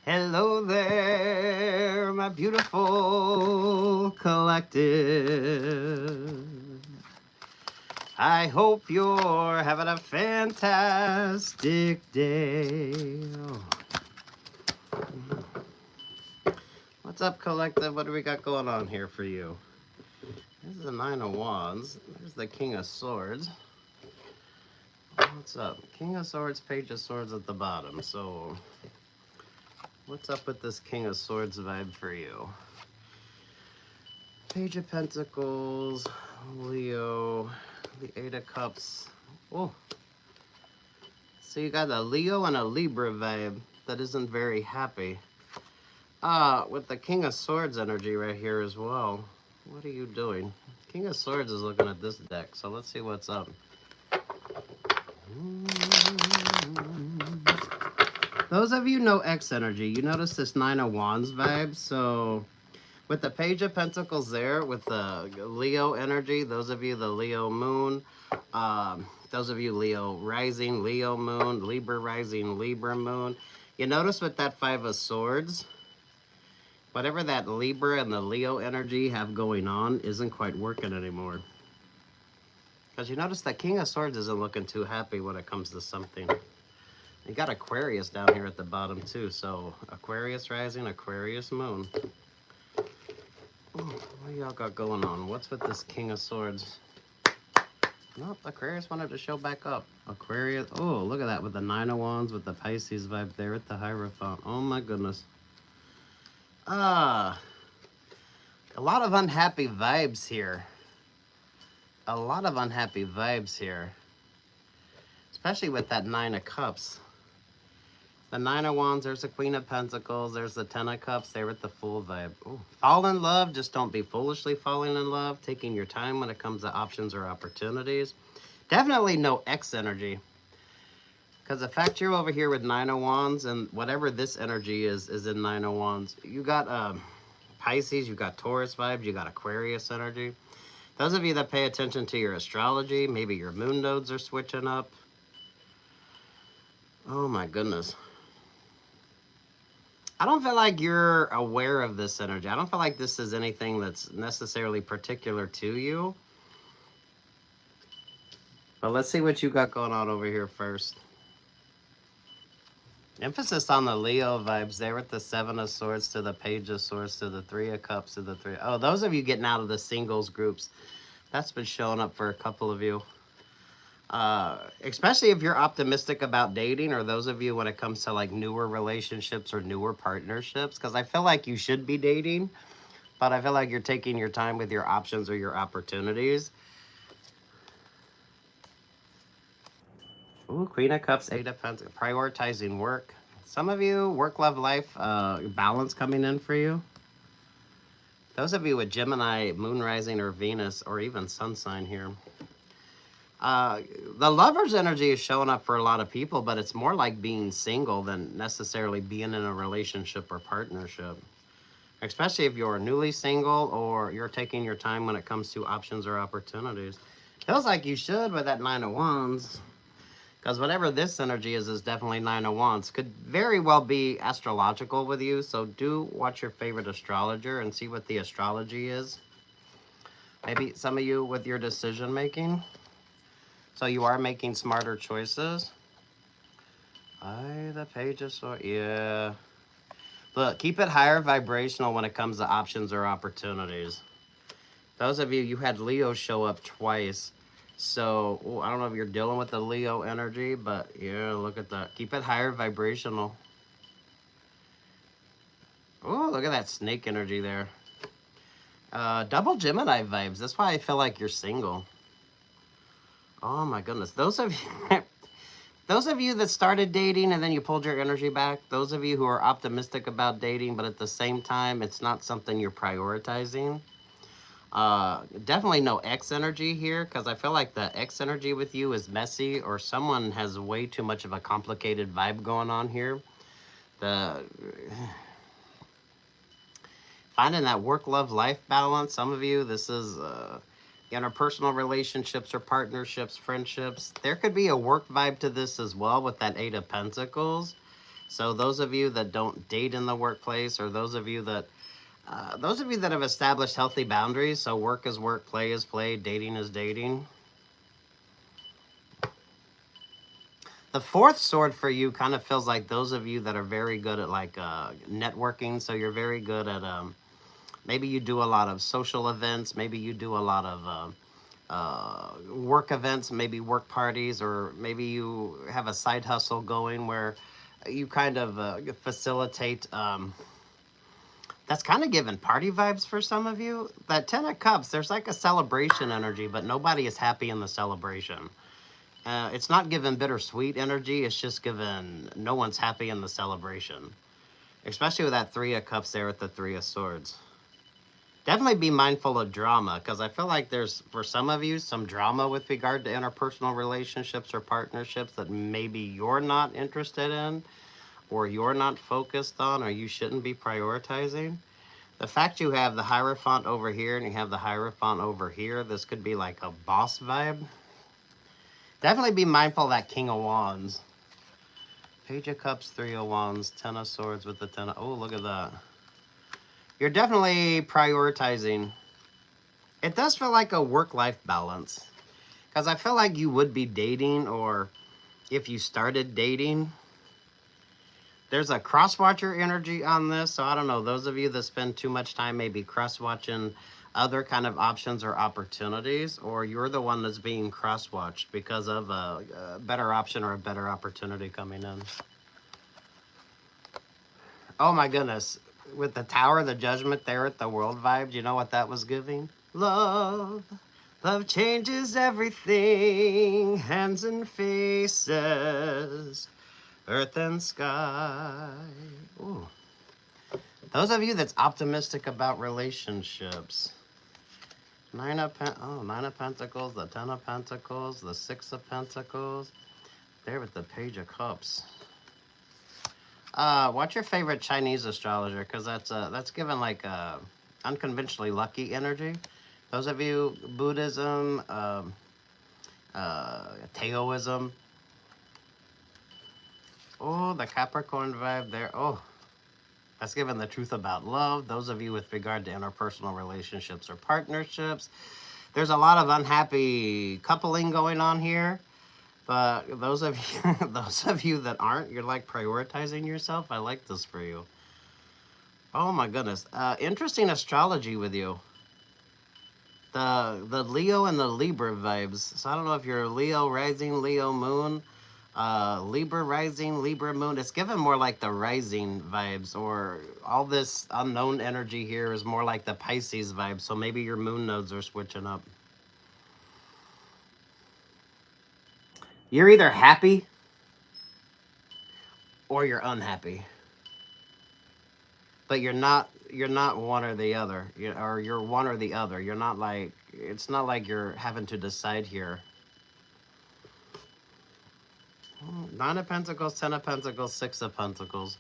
Hello there, my beautiful collective. I hope you're having a fantastic day. What's up, collective? What do we got going on here for you? This is the Nine of Wands. There's the King of Swords. What's up? King of Swords, Page of Swords at the bottom. So, what's up with this King of Swords vibe for you? Page of Pentacles, Leo, the Eight of Cups. Oh, so you got a Leo and a Libra vibe that isn't very happy. With the King of Swords energy right here as well. What are you doing? King of Swords is looking at this deck, so let's see what's up. Those of you know X energy, you notice this Nine of Wands vibe. So with the Page of Pentacles there, with the Leo energy, those of you the Leo moon, those of you Leo rising, Leo moon, Libra rising, Libra moon. You notice with that Five of Swords, whatever that Libra and the Leo energy have going on isn't quite working anymore. Because you notice that King of Swords isn't looking too happy when it comes to something. You got Aquarius down here at the bottom too, so Aquarius rising, Aquarius moon. Ooh, what y'all got going on? What's with this King of Swords? Nope, Aquarius wanted to show back up. Aquarius, oh, look at that with the Nine of Wands, with the Pisces vibe there at the Hierophant. Oh my goodness. A lot of unhappy vibes here. A lot of unhappy vibes here. Especially with that Nine of Cups. The Nine of Wands, there's the Queen of Pentacles, there's the Ten of Cups, there with the Fool vibe. Ooh. Fall in love, just don't be foolishly falling in love, taking your time when it comes to options or opportunities. Definitely no X energy. Because the fact you're over here with Nine of Wands, and whatever this energy is in Nine of Wands, you got Pisces, you got Taurus vibes, you got Aquarius energy. Those of you that pay attention to your astrology, maybe your moon nodes are switching up. Oh my goodness. I don't feel like you're aware of this energy. I don't feel like this is anything that's necessarily particular to you. But let's see what you got going on over here first. Emphasis on the Leo vibes there with the Seven of Swords to the Page of Swords to the Three of Cups to the Three. Oh, those of you getting out of the singles groups, that's been showing up for a couple of you. Especially if you're optimistic about dating, or those of you when it comes to like newer relationships or newer partnerships, because I feel like you should be dating, but I feel like you're taking your time with your options or your opportunities. Ooh, Queen of Cups, Eight of Pentacles, prioritizing work. Some of you, work-love life, balance coming in for you. Those of you with Gemini, Moon rising, or Venus, or even Sun sign here. The Lover's energy is showing up for a lot of people, but it's more like being single than necessarily being in a relationship or partnership. Especially if you're newly single or you're taking your time when it comes to options or opportunities. Feels like you should with that Nine of Wands. Because whatever this energy is definitely Nine of Wands. Could very well be astrological with you, so do watch your favorite astrologer and see what the astrology is. Maybe some of you with your decision making. So you are making smarter choices. The Page of Swords, yeah. Look, keep it higher vibrational when it comes to options or opportunities. Those of you, you had Leo show up twice. So, I don't know if you're dealing with the Leo energy, but yeah, look at that. Keep it higher vibrational. Oh, look at that snake energy there. Double Gemini vibes. That's why I feel like you're single. Oh my goodness. Those of you that started dating and then you pulled your energy back, those of you who are optimistic about dating, but at the same time, it's not something you're prioritizing. Definitely no X energy here, because I feel like the X energy with you is messy, or someone has way too much of a complicated vibe going on here. Finding that work-love-life balance, some of you, this is interpersonal relationships or partnerships, friendships. There could be a work vibe to this as well with that Eight of Pentacles. So those of you that don't date in the workplace, or those of you that have established healthy boundaries, so work is work, play is play, dating is dating. The fourth sword for you kind of feels like those of you that are very good at like networking. So you're very good at maybe you do a lot of social events, maybe you do a lot of work events, maybe work parties, or maybe you have a side hustle going where you kind of facilitate. That's kind of giving party vibes for some of you. That 10 of Cups, there's like a celebration energy, but nobody is happy in the celebration. It's not given bittersweet energy. It's just given no one's happy in the celebration. Especially with that 3 of Cups there with the 3 of Swords. Definitely be mindful of drama, because I feel like there's, for some of you, some drama with regard to interpersonal relationships or partnerships that maybe you're not interested in, or you're not focused on, or you shouldn't be prioritizing. The fact you have the Hierophant over here and you have the Hierophant over here, this could be like a boss vibe. Definitely be mindful of that King of Wands. Page of Cups, 3 of Wands, 10 of Swords with the 10 of... Oh, look at that. You're definitely prioritizing. It does feel like a work-life balance. Because I feel like you would be dating, or if you started dating. There's a cross-watcher energy on this. So I don't know, those of you that spend too much time maybe cross-watching other kind of options or opportunities, or you're the one that's being cross-watched because of a better option or a better opportunity coming in. Oh my goodness. With the Tower of the Judgment there at the World vibes, you know what that was giving? Love. Love changes everything. Hands and faces. Earth and sky. Ooh. Those of you that's optimistic about relationships. 9 of Pentacles, the 10 of Pentacles, the 6 of Pentacles. There with the Page of Cups. What's your favorite Chinese astrologer? Because that's given like unconventionally lucky energy. Those of you, Buddhism, Taoism. Oh, the Capricorn vibe there. Oh, that's given the truth about love. Those of you with regard to interpersonal relationships or partnerships. There's a lot of unhappy coupling going on here. But those of you that aren't, you're like prioritizing yourself. I like this for you. Oh my goodness. Interesting astrology with you. The Leo and the Libra vibes. So I don't know if you're Leo rising, Leo moon, Libra rising, Libra moon. It's given more like the rising vibes, or all this unknown energy here is more like the Pisces vibe. So maybe your moon nodes are switching up. You're either happy or you're unhappy. But you're not one or the other. You're one or the other. You're not like, it's not like you're having to decide here. 9 of Pentacles, 10 of Pentacles, 6 of Pentacles.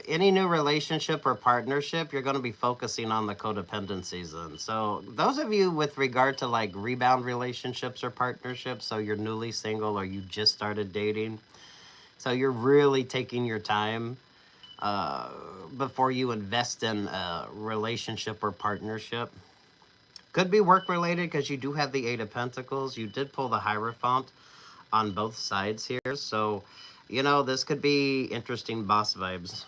Any new relationship or partnership, you're going to be focusing on the codependencies. And so those of you with regard to like rebound relationships or partnerships, so you're newly single or you just started dating, so you're really taking your time before you invest in a relationship or partnership. Could be work related because you do have the 8 of Pentacles. You did pull the Hierophant on both sides here. So, you know, this could be interesting boss vibes.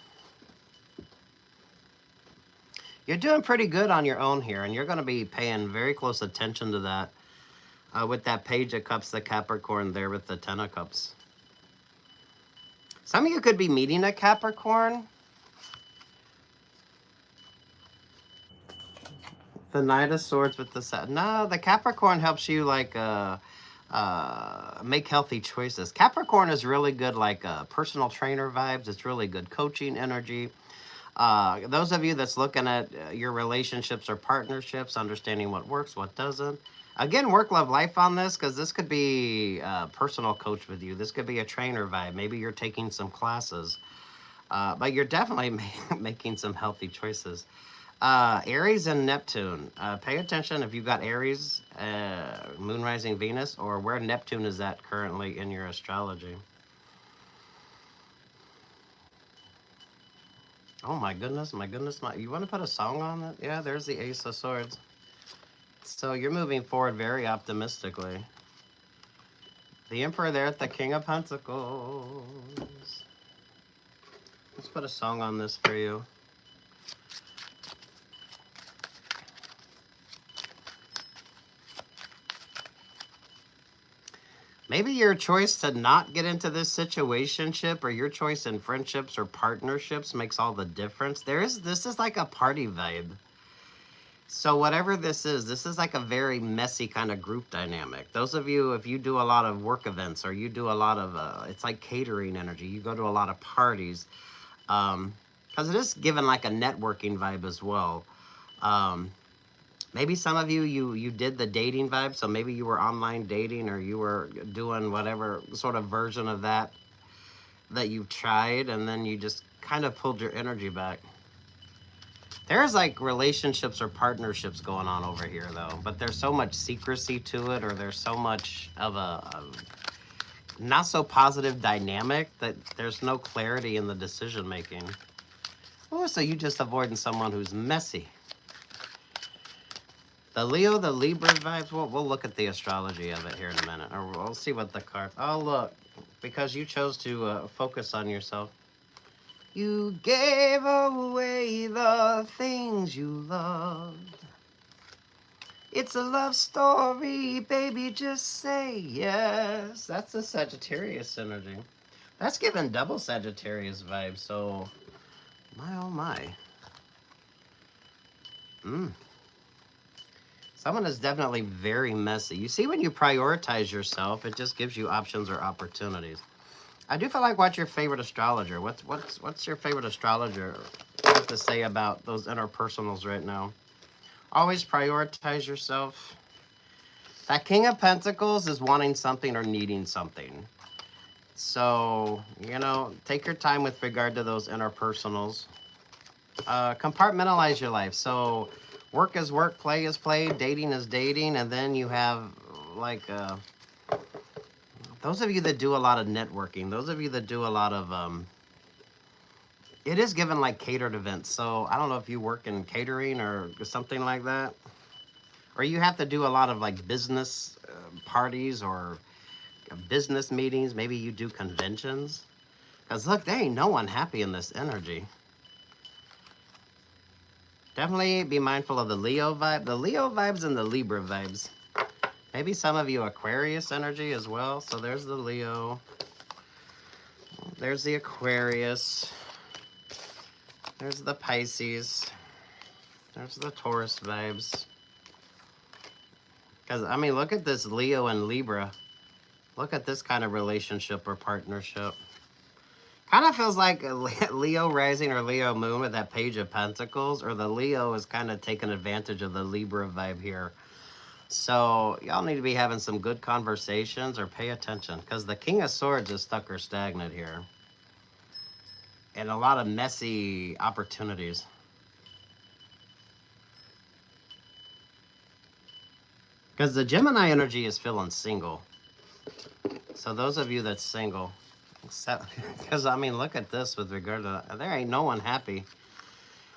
You're doing pretty good on your own here, and you're going to be paying very close attention to that with that Page of Cups, the Capricorn there with the 10 of Cups. Some of you could be meeting a Capricorn. The Knight of Swords with the... No, the Capricorn helps you like... make healthy choices. Capricorn is really good like personal trainer vibes. It's really good coaching energy. Those of you that's looking at your relationships or partnerships, understanding what works, what doesn't. Again, work, love, life on this, because this could be a personal coach with you. This could be a trainer vibe. Maybe you're taking some classes. But you're definitely making some healthy choices. Aries and Neptune. Pay attention if you've got Aries, Moon rising Venus, or where Neptune is at currently in your astrology. Oh my goodness, my goodness, you want to put a song on it? Yeah, there's the Ace of Swords. So you're moving forward very optimistically. The Emperor there at the King of Pentacles. Let's put a song on this for you. Maybe your choice to not get into this situationship, or your choice in friendships or partnerships, makes all the difference. This is like a party vibe. So whatever this is like a very messy kind of group dynamic. Those of you, if you do a lot of work events, or you do a lot of, it's like catering energy. You go to a lot of parties, because it is given like a networking vibe as well. Maybe some of you did the dating vibe, so maybe you were online dating, or you were doing whatever sort of version of that you've tried, and then you just kind of pulled your energy back. There's like relationships or partnerships going on over here though, but there's so much secrecy to it, or there's so much of a not so positive dynamic that there's no clarity in the decision making. Oh, so you just avoiding someone who's messy. The Leo, the Libra vibes, we'll look at the astrology of it here in a minute, or we'll see what the cards. Oh, look, because you chose to focus on yourself. You gave away the things you loved. It's a love story, baby, just say yes. That's the Sagittarius energy. That's giving double Sagittarius vibes, so my oh my. Someone is definitely very messy. You see, when you prioritize yourself, it just gives you options or opportunities. I do feel like, what's your favorite astrologer? What's your favorite astrologer have to say about those interpersonals right now? Always prioritize yourself. That King of Pentacles is wanting something or needing something. So, you know, take your time with regard to those interpersonals. Compartmentalize your life. So, work is work, play is play, dating is dating, and then you have, like, those of you that do a lot of networking, those of you that do a lot of, it is given like catered events. So, I don't know if you work in catering or something like that. Or you have to do a lot of like business parties or business meetings. Maybe you do conventions. Because look, there ain't no one happy in this energy. Definitely be mindful of the Leo vibe. The Leo vibes and the Libra vibes. Maybe some of you Aquarius energy as well. So there's the Leo. There's the Aquarius. There's the Pisces. There's the Taurus vibes. Because, I mean, look at this Leo and Libra. Look at this kind of relationship or partnership. Kind of feels like a Leo rising or Leo moon with that Page of Pentacles. Or the Leo is kind of taking advantage of the Libra vibe here. So, y'all need to be having some good conversations or pay attention. Because the King of Swords is stuck or stagnant here. And a lot of messy opportunities. Because the Gemini energy is feeling single. So those of you that's single, because I mean, look at this with regard to, there ain't no one happy.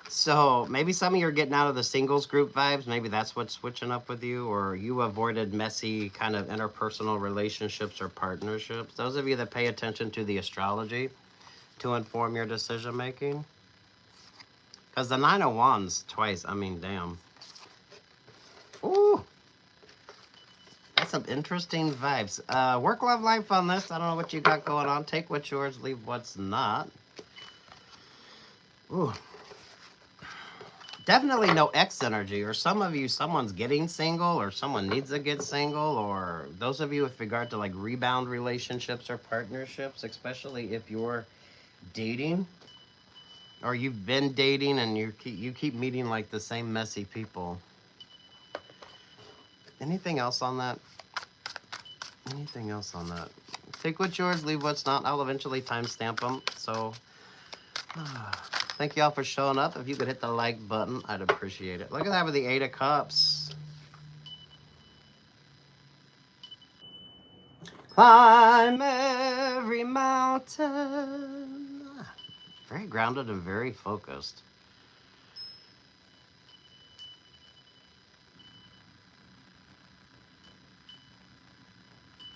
So maybe some of you are getting out of the singles group vibes. Maybe that's what's switching up with you, or you avoided messy kind of interpersonal relationships or partnerships. Those of you that pay attention to the astrology to inform your decision making. Because the Nine of Wands twice, I mean, damn. Ooh. That's some interesting vibes. Work, love, life on this. I don't know what you got going on. Take what's yours, leave what's not. Ooh. Definitely no ex energy. Or some of you, someone's getting single, or someone needs to get single, or those of you with regard to like rebound relationships or partnerships, especially if you're dating, or you've been dating and you keep meeting like the same messy people. Anything else on that? Anything else on that? Take what's yours, leave what's not. I'll eventually timestamp them. So, thank y'all for showing up. If you could hit the like button, I'd appreciate it. Look at that with the 8 of Cups. Climb every mountain. Very grounded and very focused.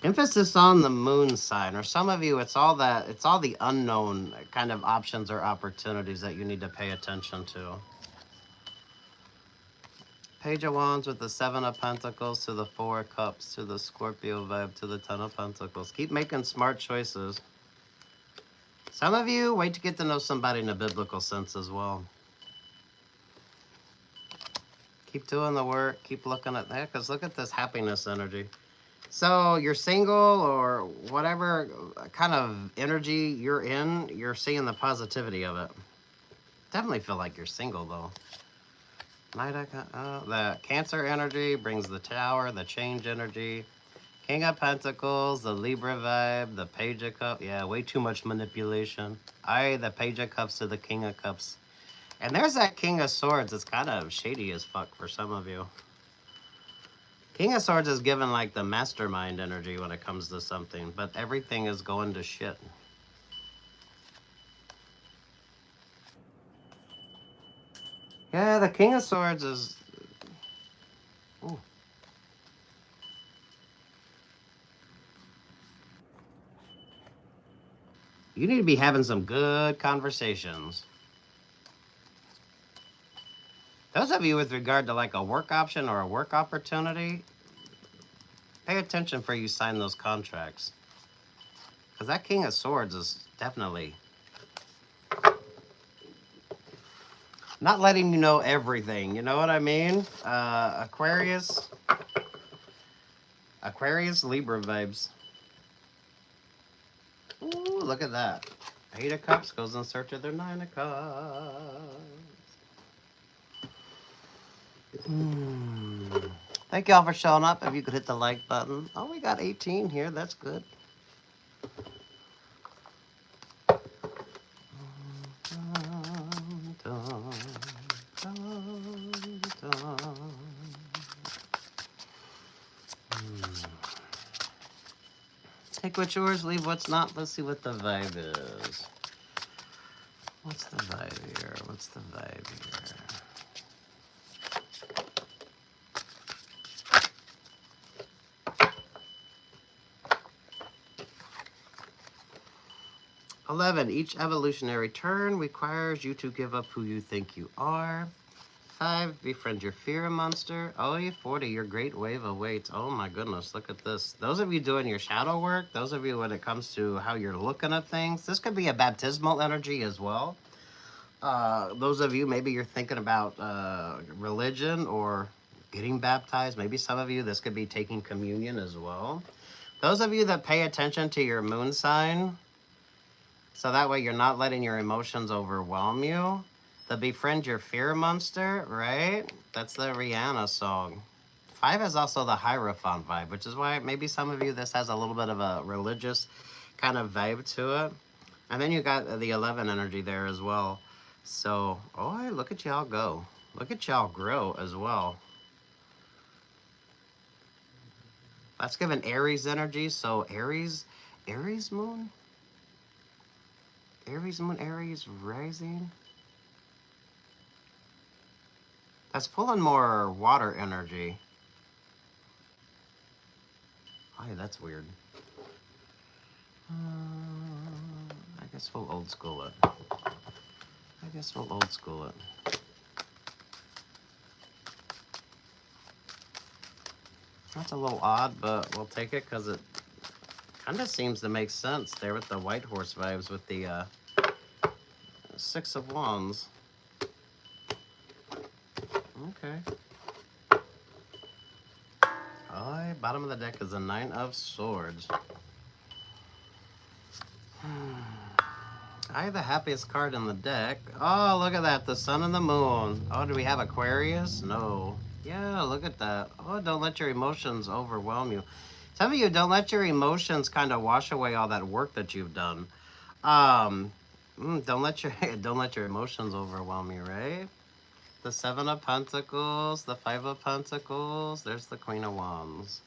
Emphasis on the moon sign, or some of you, it's all the unknown kind of options or opportunities that you need to pay attention to. Page of Wands with the 7 of Pentacles to the 4 of Cups to the Scorpio vibe to the 10 of Pentacles. Keep making smart choices. Some of you, wait to get to know somebody in a biblical sense as well. Keep doing the work. Keep looking at that, because look at this happiness energy. So you're single or whatever kind of energy you're in, you're seeing the positivity of it. Definitely feel like you're single, though. The Cancer energy brings the Tower, the Change energy. King of Pentacles, the Libra vibe, the Page of Cups. Yeah, way too much manipulation. The Page of Cups to the King of Cups. And there's that King of Swords. It's kind of shady as fuck for some of you. King of Swords is given like the mastermind energy when it comes to something, but everything is going to shit. Yeah, the King of Swords is... Ooh. You need to be having some good conversations. Those of you with regard to like a work option or a work opportunity, pay attention before you sign those contracts. Because that King of Swords is definitely not letting you know everything. You know what I mean? Aquarius, Libra vibes. Ooh, look at that. 8 of Cups goes in search of their 9 of Cups. Thank y'all for showing up. If you could hit the like button. Oh, we got 18 here. That's good. Take what's yours, leave what's not. Let's see what the vibe is. What's the vibe here? What's the vibe here? $11. Each evolutionary turn requires you to give up who you think you are. 5. Befriend your fear monster. Oh, you 40. Your great wave awaits. Oh my goodness, look at this. Those of you doing your shadow work, those of you when it comes to how you're looking at things, this could be a baptismal energy as well. Those of you, maybe you're thinking about religion or getting baptized. Maybe some of you, this could be taking communion as well. Those of you that pay attention to your moon sign, so that way you're not letting your emotions overwhelm you. The Befriend Your Fear Monster, right? That's the Rihanna song. 5 is also the Hierophant vibe, which is why maybe some of you, this has a little bit of a religious kind of vibe to it. And then you got the 11 energy there as well. So, oh, look at y'all go. Look at y'all grow as well. That's given Aries energy. So Aries moon? Aries moon, Aries rising. That's pulling more water energy. Oh, yeah, that's weird. I guess we'll old school it. That's a little odd, but we'll take it because it kind of seems to make sense there with the White Horse vibes with the 6 of Wands. Okay. Oh, bottom of the deck is a 9 of Swords. I have the happiest card in the deck. Oh, look at that. The Sun and the Moon. Oh, do we have Aquarius? No. Yeah, look at that. Oh, don't let your emotions overwhelm you. Some of you, don't let your emotions kind of wash away all that work that you've done. Don't let your emotions overwhelm you, right? The 7 of Pentacles, the 5 of Pentacles. There's the Queen of Wands.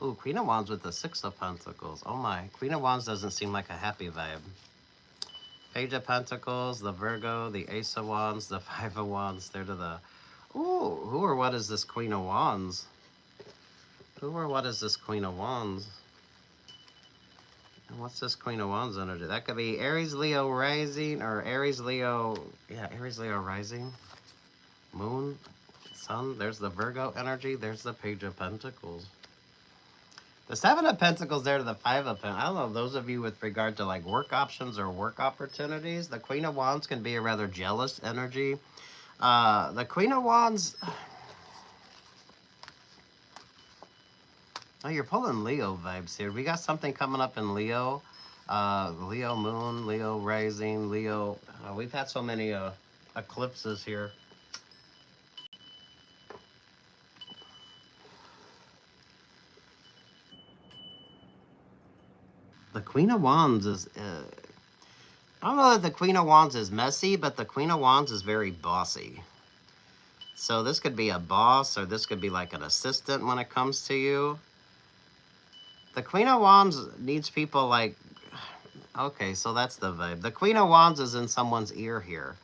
Ooh, Queen of Wands with the 6 of Pentacles. Oh my, Queen of Wands doesn't seem like a happy vibe. Page of Pentacles, the Virgo, the Ace of Wands, the Five of Wands. They're to the... Ooh, who or what is this Queen of Wands? Who or what is this Queen of Wands? And what's this Queen of Wands energy? That could be Aries, Leo, Rising, or Aries, Leo... Yeah, Aries, Leo, Rising. Moon, Sun. There's the Virgo energy. There's the Page of Pentacles. The Seven of Pentacles there to the Five of Pentacles. I don't know, those of you with regard to like work options or work opportunities, the Queen of Wands can be a rather jealous energy. The Queen of Wands... Oh, you're pulling Leo vibes here. We got something coming up in Leo. Leo Moon, Leo Rising, Leo... we've had so many eclipses here. The Queen of Wands is... I don't know that the Queen of Wands is messy, but the Queen of Wands is very bossy. So this could be a boss, or this could be like an assistant when it comes to you. The Queen of Wands needs people like... Okay, so that's the vibe. The Queen of Wands is in someone's ear here.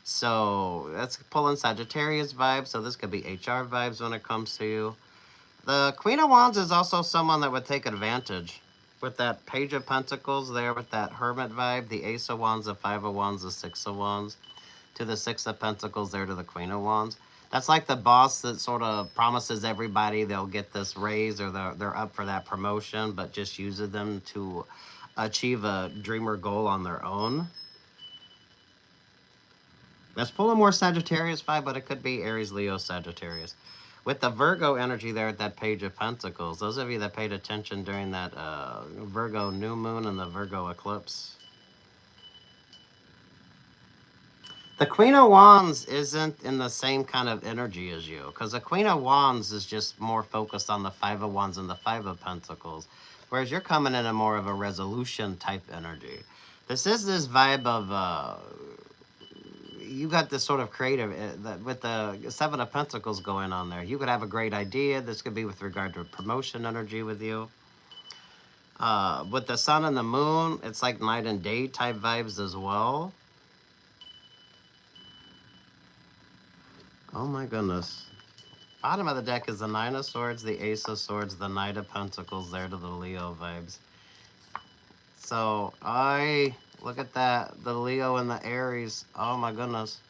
So that's pulling Sagittarius vibes, so this could be HR vibes when it comes to you. The Queen of Wands is also someone that would take advantage. With that Page of Pentacles there, with that Hermit vibe, the Ace of Wands, the Five of Wands, the Six of Wands, to the Six of Pentacles there to the Queen of Wands. That's like the boss that sort of promises everybody they'll get this raise or they're up for that promotion, but just uses them to achieve a dream or goal on their own. Let's pull a more Sagittarius vibe, but it could be Aries, Leo, Sagittarius. With the Virgo energy there at that Page of Pentacles, those of you that paid attention during that Virgo new moon and the Virgo eclipse. The Queen of Wands isn't in the same kind of energy as you, because the Queen of Wands is just more focused on the Five of Wands and the Five of Pentacles, whereas you're coming in a more of a resolution type energy. This is this vibe of... you got this sort of creative, with the Seven of Pentacles going on there. You could have a great idea. This could be with regard to promotion energy with you. With the Sun and the Moon, it's like night and day type vibes as well. Oh my goodness. Bottom of the deck is the Nine of Swords, the Ace of Swords, the Knight of Pentacles there to the Leo vibes. So, look at that. The Leo and the Aries. Oh my goodness.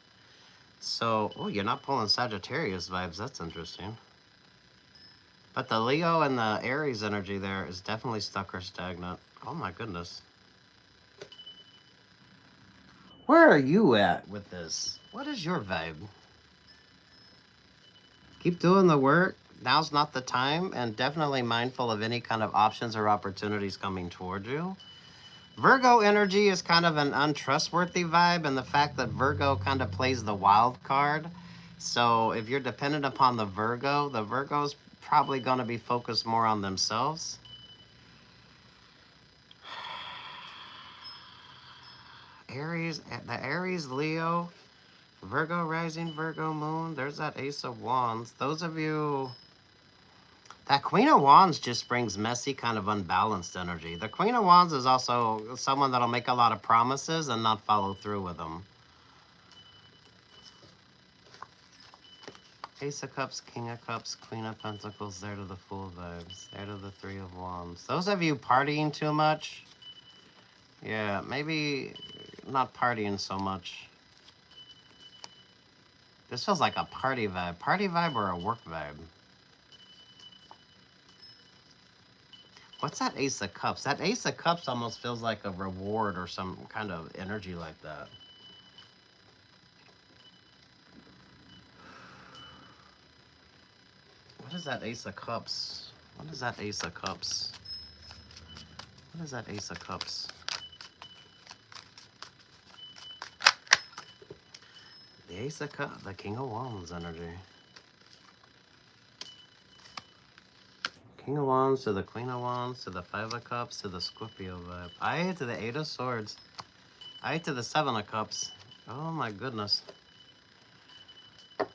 So, oh, you're not pulling Sagittarius vibes. That's interesting. But the Leo and the Aries energy there is definitely stuck or stagnant. Oh my goodness. Where are you at with this? What is your vibe? Keep doing the work. Now's not the time, and definitely mindful of any kind of options or opportunities coming towards you. Virgo energy is kind of an untrustworthy vibe, and the fact that Virgo kind of plays the wild card. So if you're dependent upon the Virgo's probably going to be focused more on themselves. Aries, the Aries, Leo, Virgo rising, Virgo moon. There's that Ace of Wands. Those of you... That Queen of Wands just brings messy, kind of unbalanced energy. The Queen of Wands is also someone that'll make a lot of promises and not follow through with them. Ace of Cups, King of Cups, Queen of Pentacles, there to the Fool vibes. There to the Three of Wands. Those of you partying too much, yeah, maybe not partying so much. This feels like a party vibe. Party vibe or a work vibe? What's that Ace of Cups? That Ace of Cups almost feels like a reward or some kind of energy like that. What is that Ace of Cups? What is that Ace of Cups? What is that Ace of Cups? The Ace of Cups, the King of Wands energy. King of Wands to the Queen of Wands to the Five of Cups to the Scorpio vibe. Aye to the Eight of Swords. Aye to the Seven of Cups. Oh my goodness.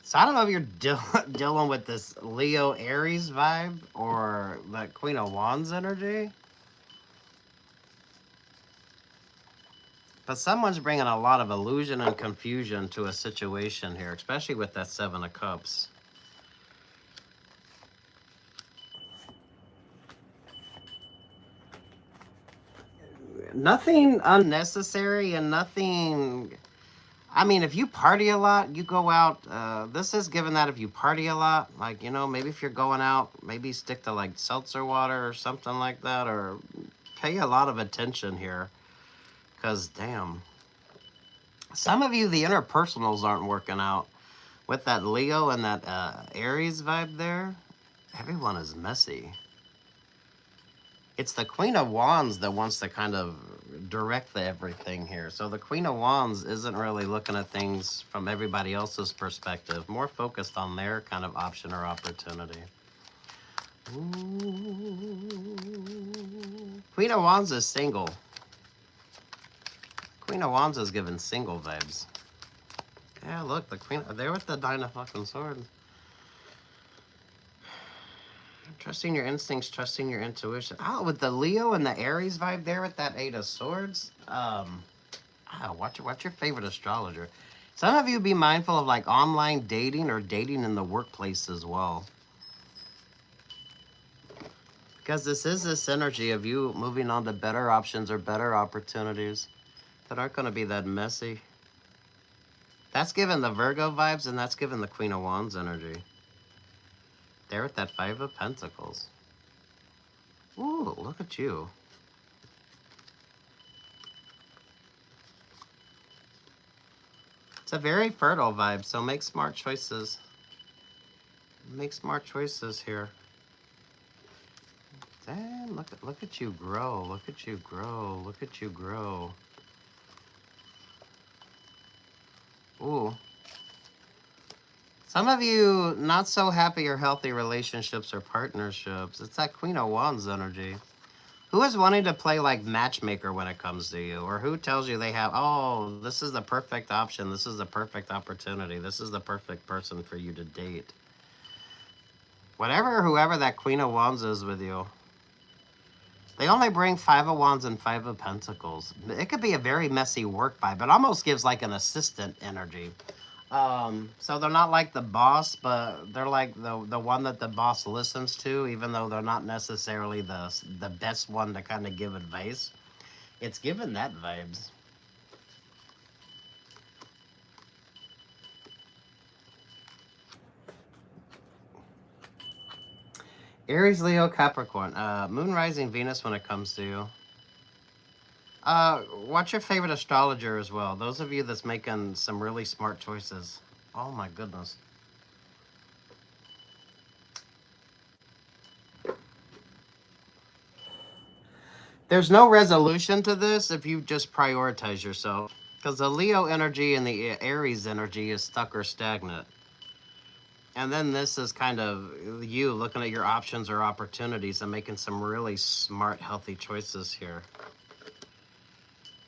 So I don't know if you're dealing with this Leo Aries vibe or that Queen of Wands energy. But someone's bringing a lot of illusion and confusion to a situation here, especially with that Seven of Cups. Nothing unnecessary and nothing... I mean, if you party a lot, you go out. This is given that if you party a lot, like, you know, maybe if you're going out, maybe stick to like seltzer water or something like that, or pay a lot of attention here. Because, damn. Some of you, the interpersonals aren't working out. With that Leo and that Aries vibe there, everyone is messy. It's the Queen of Wands that wants to kind of direct everything here. So the Queen of Wands isn't really looking at things from everybody else's perspective, more focused on their kind of option or opportunity. Ooh. Queen of Wands is single. Queen of Wands is giving single vibes. Yeah, look, the Queen, there with the Nine of fucking Swords. Trusting your instincts, trusting your intuition. Oh, with the Leo and the Aries vibe there with that Eight of Swords. What's your favorite astrologer? Some of you be mindful of like online dating or dating in the workplace as well. Because this is this energy of you moving on to better options or better opportunities that aren't going to be that messy. That's giving the Virgo vibes, and that's giving the Queen of Wands energy. There with that Five of Pentacles. Ooh, look at you. It's a very fertile vibe, so make smart choices. Make smart choices here. Damn, look at you grow. Look at you grow. Look at you grow. Ooh. Some of you not so happy or healthy relationships or partnerships. It's that Queen of Wands energy. Who is wanting to play like matchmaker when it comes to you? Or who tells you they have, oh, this is the perfect option. This is the perfect opportunity. This is the perfect person for you to date. Whoever that Queen of Wands is with you, they only bring Five of Wands and Five of Pentacles. It could be a very messy work vibe. It almost gives like an assistant energy. So they're not like the boss, but they're like the one that the boss listens to, even though they're not necessarily the best one to kind of give advice. It's given that vibes. Aries, Leo, Capricorn. Moon, rising, Venus when it comes to you. What's your favorite astrologer as well? Those of you that's making some really smart choices. Oh my goodness. There's no resolution to this if you just prioritize yourself. Because the Leo energy and the Aries energy is stuck or stagnant. And then this is kind of you looking at your options or opportunities and making some really smart, healthy choices here.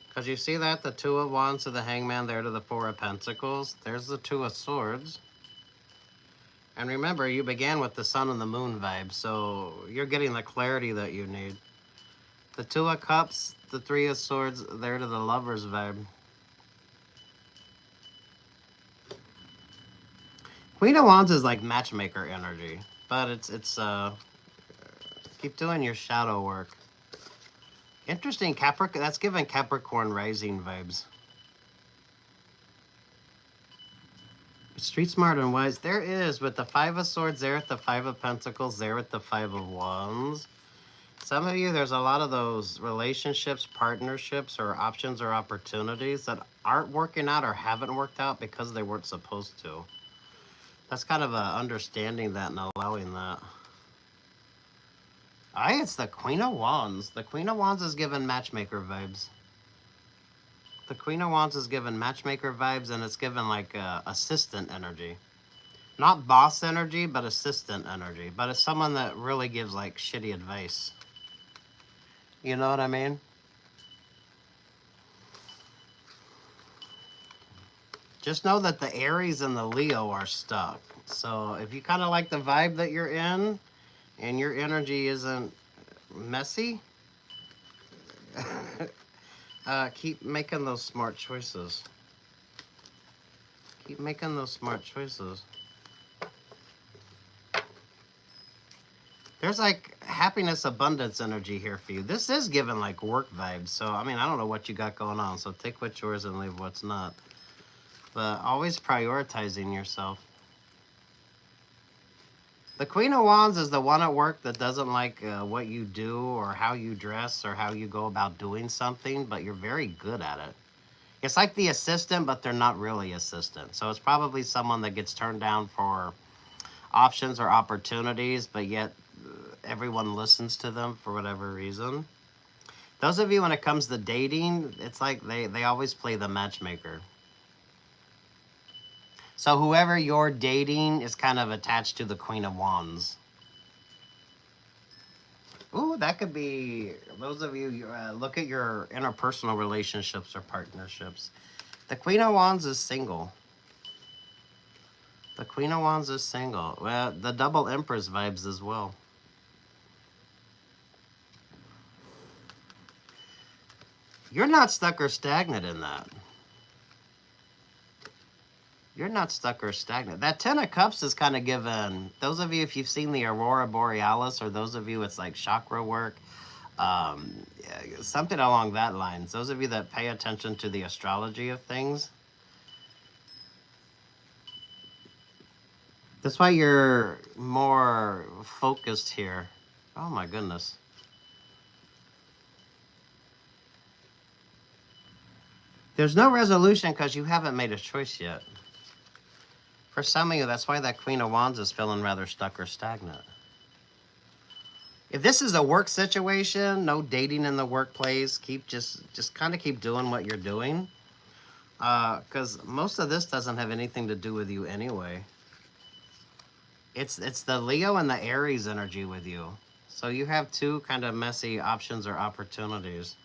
Because you see that? The Two of Wands to the Hangman there to the Four of Pentacles. There's the Two of Swords. And remember, you began with the Sun and the Moon vibe, so you're getting the clarity that you need. The Two of Cups, the Three of Swords there to the Lover's vibe. Queen of Wands is like matchmaker energy, but it's keep doing your shadow work. Interesting, Capricorn. That's giving Capricorn rising vibes. Street smart and wise. There is with the Five of Swords there at the Five of Pentacles there with the Five of Wands. Some of you, there's a lot of those relationships, partnerships, or options or opportunities that aren't working out or haven't worked out because they weren't supposed to. That's kind of understanding that and allowing that. It's the Queen of Wands. The Queen of Wands is giving matchmaker vibes. The Queen of Wands is giving matchmaker vibes, and it's giving like assistant energy. Not boss energy, but assistant energy. But it's someone that really gives like shitty advice. You know what I mean? Just know that the Aries and the Leo are stuck. So if you kind of like the vibe that you're in and your energy isn't messy, Keep making those smart choices. Keep making those smart choices. There's like happiness, abundance energy here for you. This is giving like work vibes. So, I mean, I don't know what you got going on. So take what's yours and leave what's not. But always prioritizing yourself. The Queen of Wands is the one at work that doesn't like what you do or how you dress or how you go about doing something, but you're very good at it. It's like the assistant, but they're not really assistant. So it's probably someone that gets turned down for options or opportunities, but yet everyone listens to them for whatever reason. Those of you, when it comes to dating, it's like they always play the matchmaker. So whoever you're dating is kind of attached to the Queen of Wands. Ooh, that could be, those of you, look at your interpersonal relationships or partnerships. The Queen of Wands is single. The Queen of Wands is single. Well, the double Empress vibes as well. You're not stuck or stagnant in that. You're not stuck or stagnant. That Ten of Cups is kind of given, those of you, if you've seen the Aurora Borealis, or those of you, it's like chakra work, something along that lines. Those of you that pay attention to the astrology of things. That's why you're more focused here. Oh my goodness. There's no resolution because you haven't made a choice yet. For some of you, that's why that Queen of Wands is feeling rather stuck or stagnant. If this is a work situation, no dating in the workplace, just kind of keep doing what you're doing. Because most of this doesn't have anything to do with you anyway. It's the Leo and the Aries energy with you. So you have two kind of messy options or opportunities.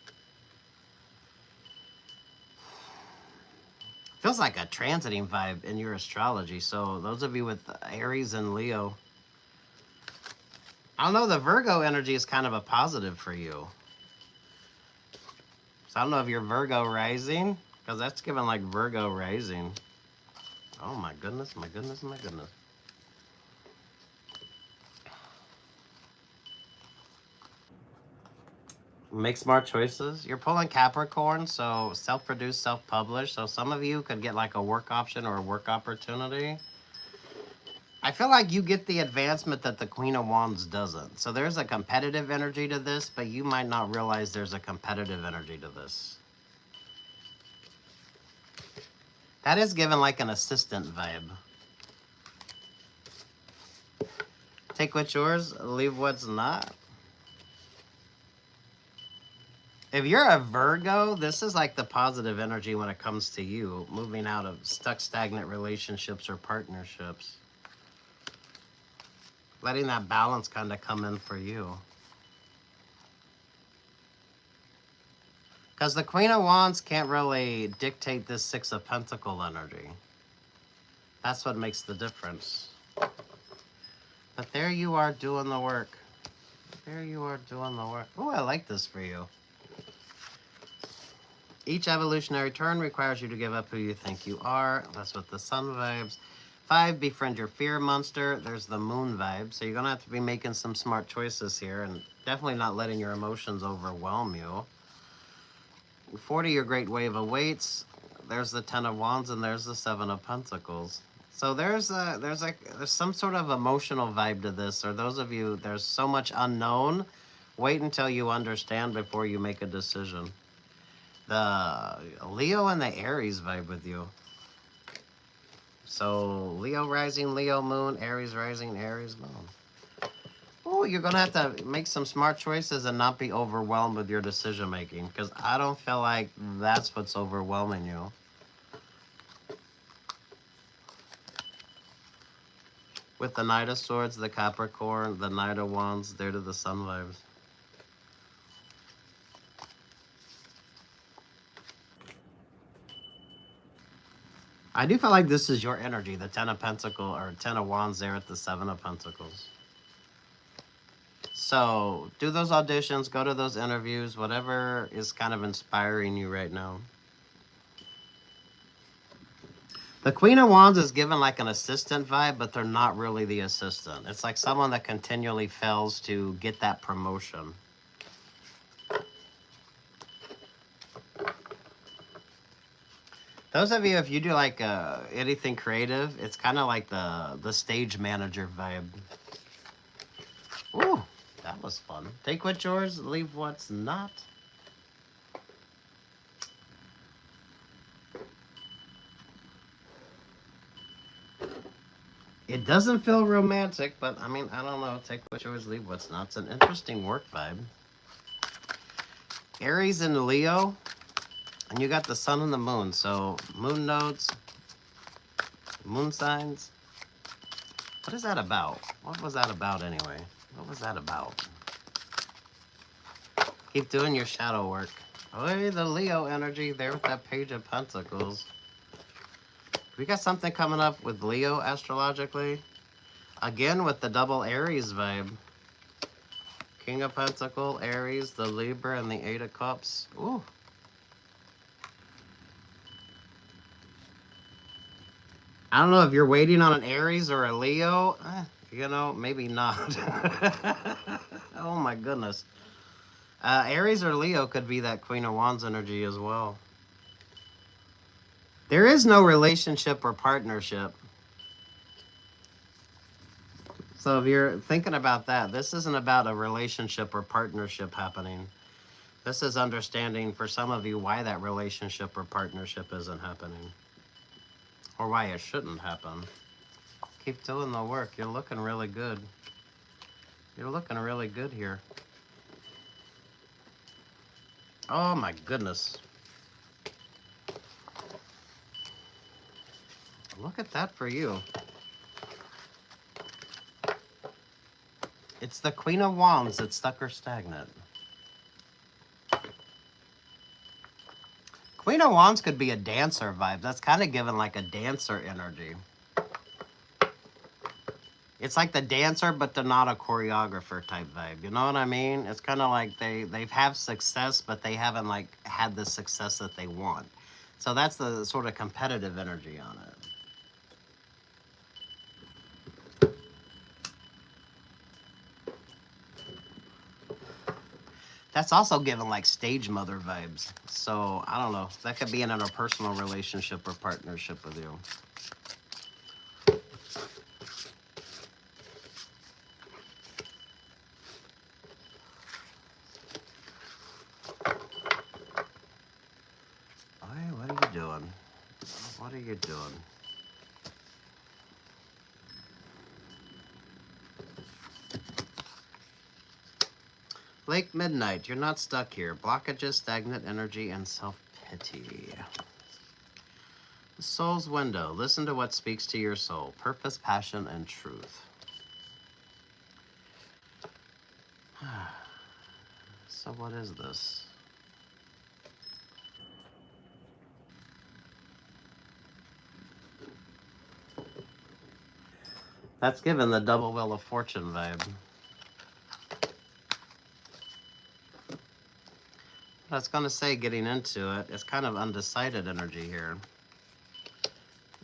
Feels like a transiting vibe in your astrology. So those of you with Aries and Leo, I don't know, the Virgo energy is kind of a positive for you. So I don't know if you're Virgo rising, because that's given like Virgo rising. Oh my goodness, my goodness, my goodness. Make smart choices. You're pulling Capricorn, so self-produced, self-published. So some of you could get like a work option or a work opportunity. I feel like you get the advancement that the Queen of Wands doesn't. So there's a competitive energy to this, but you might not realize there's a competitive energy to this. That is given like an assistant vibe. Take what's yours, leave what's not. If you're a Virgo, this is like the positive energy when it comes to you, moving out of stuck, stagnant relationships or partnerships. Letting that balance kind of come in for you. Because the Queen of Wands can't really dictate this Six of Pentacles energy. That's what makes the difference. But there you are doing the work. There you are doing the work. Oh, I like this for you. Each evolutionary turn requires you to give up who you think you are. That's what the sun vibes. 5, befriend your fear monster. There's the moon vibe. So you're going to have to be making some smart choices here and definitely not letting your emotions overwhelm you. 40, your great wave awaits. There's the 10 of Wands and there's the 7 of Pentacles. So there's some sort of emotional vibe to this, or those of you, there's so much unknown. Wait until you understand before you make a decision. The Leo and the Aries vibe with you. So Leo rising, Leo moon, Aries rising, Aries moon. Oh, you're going to have to make some smart choices and not be overwhelmed with your decision making, because I don't feel like that's what's overwhelming you. With the Knight of Swords, the Capricorn, the Knight of Wands, there to the sun vibes. I do feel like this is your energy, the 10 of Pentacles, or 10 of Wands there at the 7 of Pentacles. So do those auditions, go to those interviews, whatever is kind of inspiring you right now. The Queen of Wands is given like an assistant vibe, but they're not really the assistant. It's like someone that continually fails to get that promotion. Those of you, if you do like anything creative, it's kind of like the stage manager vibe. Ooh, that was fun. Take what's yours, leave what's not. It doesn't feel romantic, but I mean, I don't know. Take what's yours, leave what's not. It's an interesting work vibe. Aries and Leo, and you got the sun and the moon. So moon nodes, moon signs. What is that about? What was that about anyway? What was that about? Keep doing your shadow work. Oh, the Leo energy there with that Page of Pentacles. We got something coming up with Leo astrologically. Again with the double Aries vibe. King of Pentacles, Aries, the Libra, and the Eight of Cups. Ooh. I don't know if you're waiting on an Aries or a Leo. You know, maybe not. Oh my goodness. Aries or Leo could be that Queen of Wands energy as well. There is no relationship or partnership. So if you're thinking about that, this isn't about a relationship or partnership happening. This is understanding for some of you why that relationship or partnership isn't happening. Or why it shouldn't happen. Keep doing the work. You're looking really good. You're looking really good here. Oh my goodness. Look at that for you. It's the Queen of Wands that's stuck her stagnant. Queen of Wands could be a dancer vibe. That's kind of given like a dancer energy. It's like the dancer, but they're not a choreographer type vibe. You know what I mean? It's kind of like they've had success, but they haven't like had the success that they want. So that's the sort of competitive energy on it. That's also given like stage mother vibes. So I don't know. That could be in an interpersonal relationship or partnership with you. Hey, what are you doing? What are you doing? Lake Midnight, you're not stuck here. Blockages, stagnant energy, and self-pity. The soul's window. Listen to what speaks to your soul. Purpose, passion, and truth. So what is this? That's given the double Wheel of Fortune vibe. I was going to say, getting into it, it's kind of undecided energy here.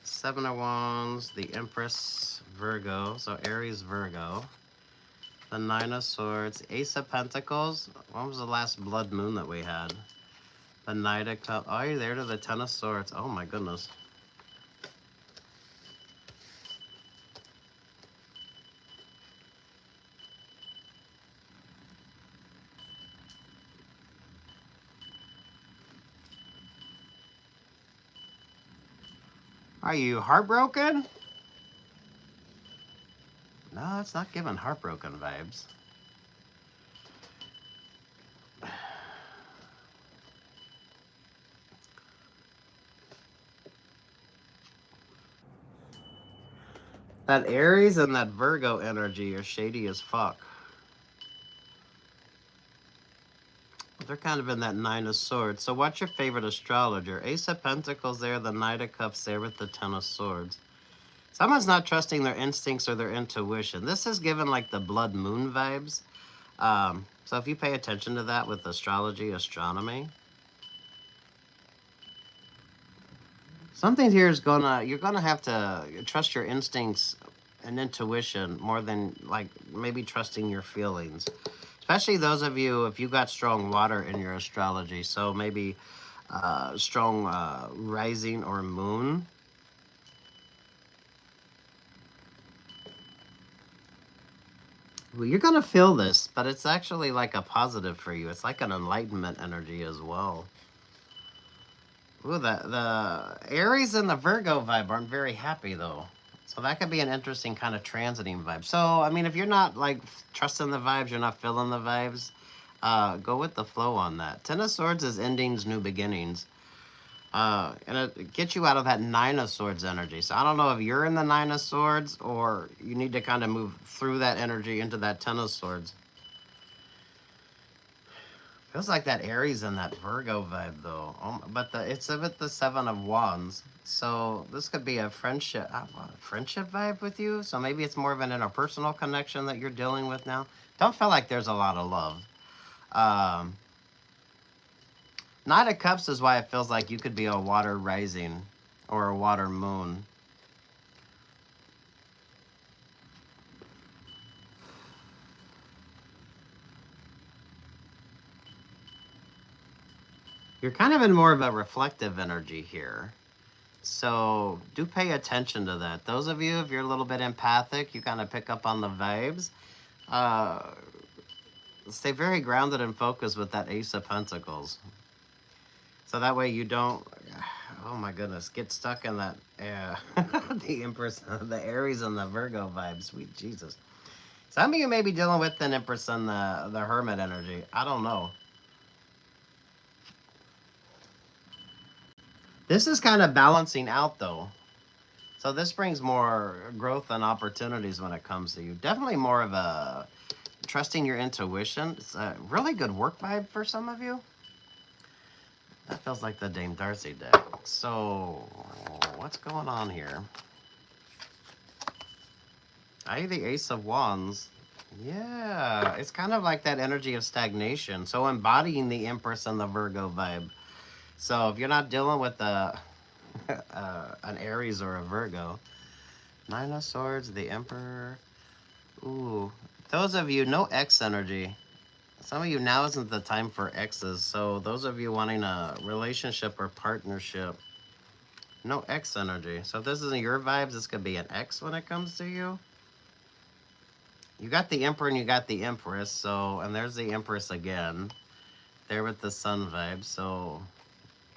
Seven of Wands, the Empress, Virgo, so Aries, Virgo. The Nine of Swords, Ace of Pentacles. When was the last blood moon that we had? The Knight of Cups. Oh, you're there to the Ten of Swords. Oh my goodness. Are you heartbroken? No, it's not giving heartbroken vibes. That Aries and that Virgo energy are shady as fuck. They're kind of in that Nine of Swords. So what's your favorite astrologer? Ace of Pentacles there, the Knight of Cups there with the Ten of Swords. Someone's not trusting their instincts or their intuition. This is given like the blood moon vibes. So if you pay attention to that with astrology, astronomy, something here is you're gonna have to trust your instincts and intuition more than like maybe trusting your feelings. Especially those of you, if you got strong water in your astrology, so maybe strong rising or moon. Well, you're gonna feel this, but it's actually like a positive for you. It's like an enlightenment energy as well. Ooh, the Aries and the Virgo vibe aren't very happy though. So that could be an interesting kind of transiting vibe. So, I mean, if you're not like trusting the vibes, you're not feeling the vibes, go with the flow on that. Ten of Swords is endings, new beginnings. And it gets you out of that Nine of Swords energy. So I don't know if you're in the Nine of Swords or you need to kind of move through that energy into that Ten of Swords. Feels like that Aries and that Virgo vibe though. But it's a bit the Seven of Wands. So this could be a friendship vibe with you. So maybe it's more of an interpersonal connection that you're dealing with now. Don't feel like there's a lot of love. Um, Knight of Cups is why it feels like you could be a water rising or a water moon. You're kind of in more of a reflective energy here. So do pay attention to that. Those of you, if you're a little bit empathic, you kind of pick up on the vibes. Uh, Stay very grounded and focused with that Ace of Pentacles. So that way you don't, oh my goodness, get stuck in that, the Empress, the Aries and the Virgo vibes. Sweet Jesus. Some of you may be dealing with an Empress and the Hermit energy. I don't know. This is kind of balancing out though. So this brings more growth and opportunities when it comes to you. Definitely more of a trusting your intuition. It's a really good work vibe for some of you. That feels like the Dame Darcy deck. So what's going on here? The Ace of Wands. Yeah, it's kind of like that energy of stagnation. So embodying the Empress and the Virgo vibe. So if you're not dealing with an Aries or a Virgo, Nine of Swords, the Emperor. Ooh, those of you, no X energy. Some of you, now isn't the time for X's. So those of you wanting a relationship or partnership, no X energy. So if this isn't your vibes, this could be an X when it comes to you. You got the Emperor and you got the Empress. So, and there's the Empress again. There with the Sun vibe. So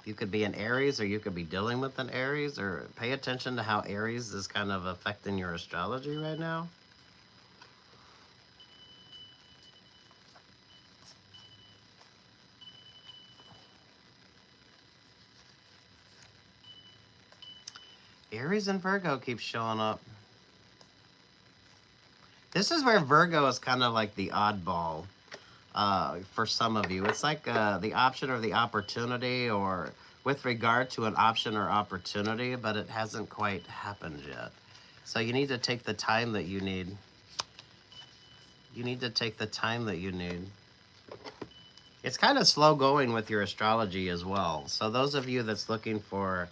you could be an Aries or you could be dealing with an Aries, or pay attention to how Aries is kind of affecting your astrology right now. Aries and Virgo keep showing up. This is where Virgo is kind of like the oddball for some of you. It's like the option or the opportunity, or with regard to an option or opportunity, but it hasn't quite happened yet. So you need to take the time that you need. You need to take the time that you need. It's kind of slow going with your astrology as well. So those of you that's looking for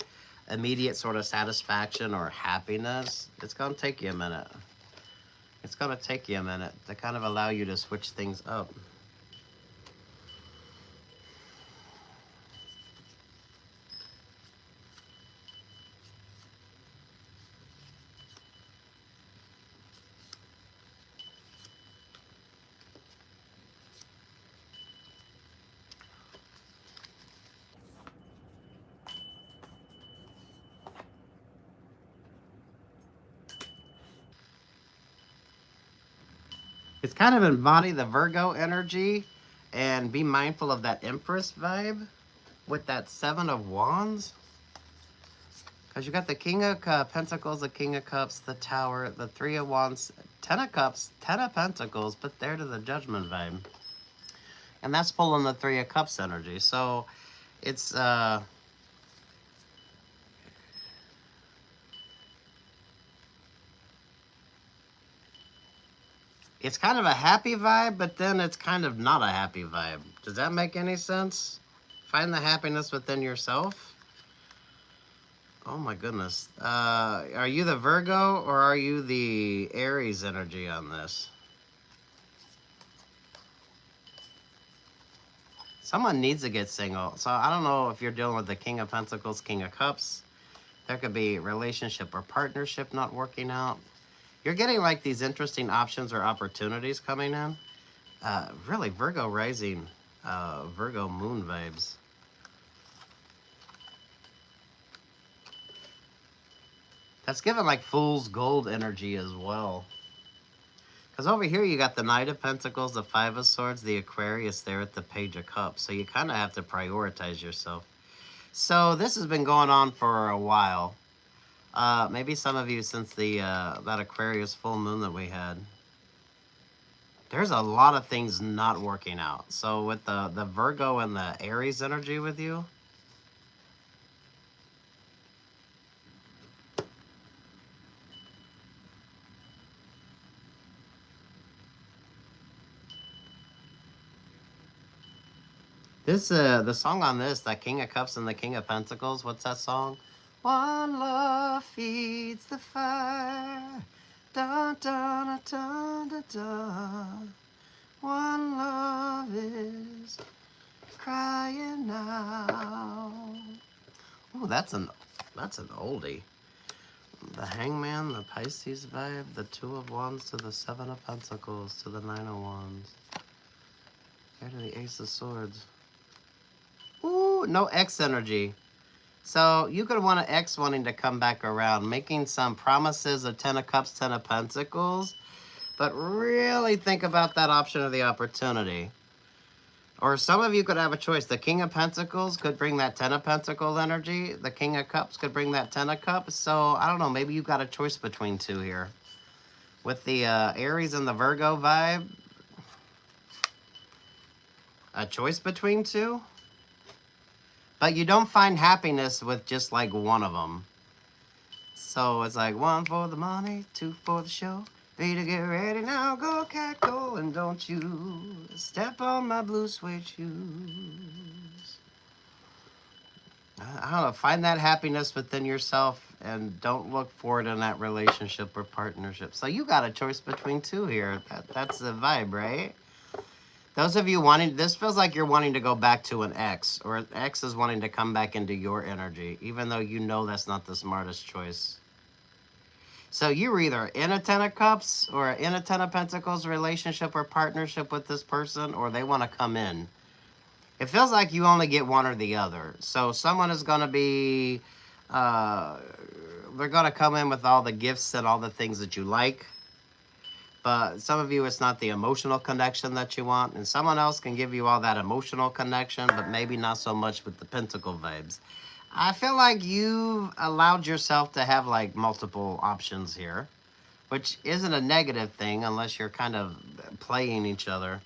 immediate sort of satisfaction or happiness, it's going to take you a minute. It's going to take you a minute to kind of allow you to switch things up. It's kind of embody the Virgo energy and be mindful of that Empress vibe with that Seven of Wands. Because you got the King of Pentacles, the King of Cups, the Tower, the Three of Wands, Ten of Cups, Ten of Pentacles, but there to the Judgment vibe. And that's pulling the Three of Cups energy. So it's It's kind of a happy vibe, but then it's kind of not a happy vibe. Does that make any sense? Find the happiness within yourself. Oh my goodness. Are you the Virgo or are you the Aries energy on this? Someone needs to get single. So I don't know if you're dealing with the King of Pentacles, King of Cups. There could be relationship or partnership not working out. You're getting like these interesting options or opportunities coming in. Really, Virgo rising, Virgo moon vibes. That's given like fool's gold energy as well. Because over here you got the Knight of Pentacles, the Five of Swords, the Aquarius there at the Page of Cups. So you kind of have to prioritize yourself. So this has been going on for a while. Maybe some of you since the that Aquarius full moon that we had. There's a lot of things not working out. So with the Virgo and the Aries energy with you, this the song on this, that King of Cups and the King of Pentacles, what's that song? One love feeds the fire. Dun, dun, dun, dun, dun. One love is crying now. Oh, that's an oldie. The Hangman, the Pisces vibe, the Two of Wands to the Seven of Pentacles to the Nine of Wands. Here to the Ace of Swords. Ooh, no X energy. So you could want an X wanting to come back around, making some promises of Ten of Cups, Ten of Pentacles, but really think about that option or the opportunity. Or some of you could have a choice. The King of Pentacles could bring that Ten of Pentacles energy. The King of Cups could bring that Ten of Cups. So, I don't know, maybe you've got a choice between two here. With the Aries and the Virgo vibe, a choice between two? But you don't find happiness with just like one of them. So it's like one for the money, two for the show. Three to get ready now, go cat go, and don't you step on my blue suede shoes. I don't know, find that happiness within yourself and don't look for it in that relationship or partnership. So you got a choice between two here. That's the vibe, right? Those of you wanting, this feels like you're wanting to go back to an ex, or an ex is wanting to come back into your energy, even though you know that's not the smartest choice. So you're either in a Ten of Cups or in a Ten of Pentacles relationship or partnership with this person, or they want to come in. It feels like you only get one or the other. So someone is going to be, they're going to come in with all the gifts and all the things that you like. But some of you, it's not the emotional connection that you want. And someone else can give you all that emotional connection, but maybe not so much with the pentacle vibes. I feel like you've allowed yourself to have like multiple options here, which isn't a negative thing unless you're kind of playing each other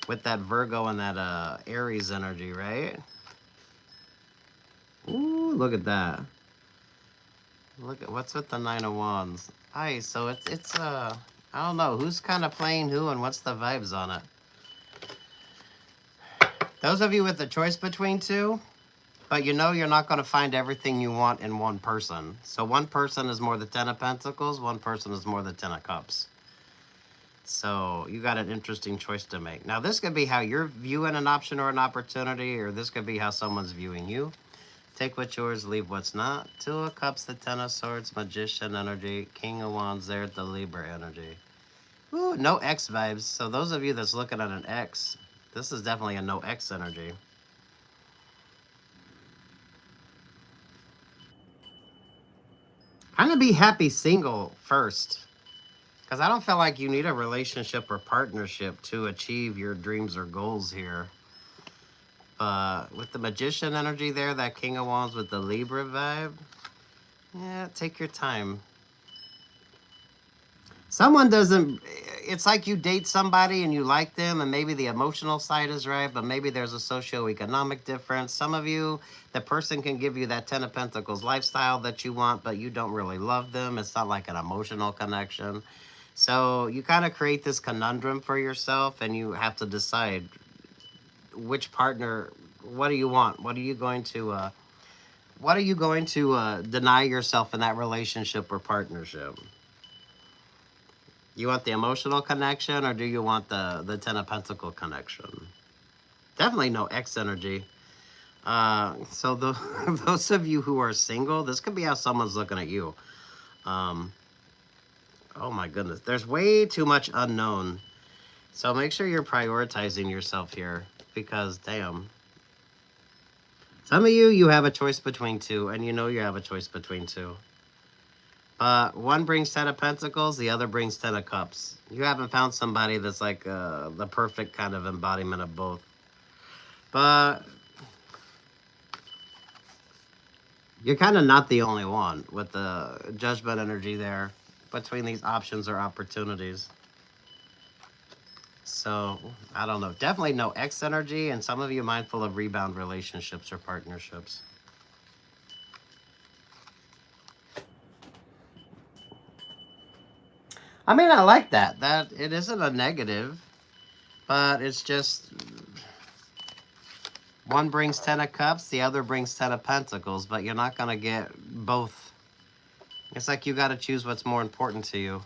with that Virgo and that Aries energy, right? Ooh, look at that. Look at what's with the Nine of Wands. Hi, so it's I don't know who's kind of playing who and what's the vibes on it. Those of you with the choice between two, but you know you're not going to find everything you want in one person. So one person is more the Ten of Pentacles, one person is more the Ten of Cups. So you got an interesting choice to make. Now this could be how you're viewing an option or an opportunity, or this could be how someone's viewing you. Take what's yours, leave what's not. Two of Cups, the Ten of Swords, Magician energy, King of Wands there, the Libra energy. Ooh, no X vibes. So those of you that's looking at an X, this is definitely a no X energy. Kind of be happy single first. Because I don't feel like you need a relationship or partnership to achieve your dreams or goals here. But with the Magician energy there, that King of Wands with the Libra vibe, yeah, take your time. Someone doesn't, it's like you date somebody and you like them and maybe the emotional side is right, but maybe there's a socioeconomic difference. Some of you, the person can give you that Ten of Pentacles lifestyle that you want, but you don't really love them. It's not like an emotional connection. So you kind of create this conundrum for yourself, and you have to decide which partner, what do you want? What are you going to deny yourself in that relationship or partnership? You want the emotional connection, or do you want the Ten of Pentacle connection? Definitely no X energy. So those of you who are single, this could be how someone's looking at you. Oh my goodness, there's way too much unknown. So make sure you're prioritizing yourself here, because damn. Some of you have a choice between two, and you know you have a choice between two. But one brings Ten of Pentacles, the other brings Ten of Cups. You haven't found somebody that's like the perfect kind of embodiment of both. But you're kind of not the only one with the Judgment energy there between these options or opportunities. So, I don't know. Definitely no X energy, and some of you mindful of rebound relationships or partnerships. I mean, I like that. That it isn't a negative, but it's just one brings Ten of Cups, the other brings Ten of Pentacles, but you're not going to get both. It's like you got to choose what's more important to you.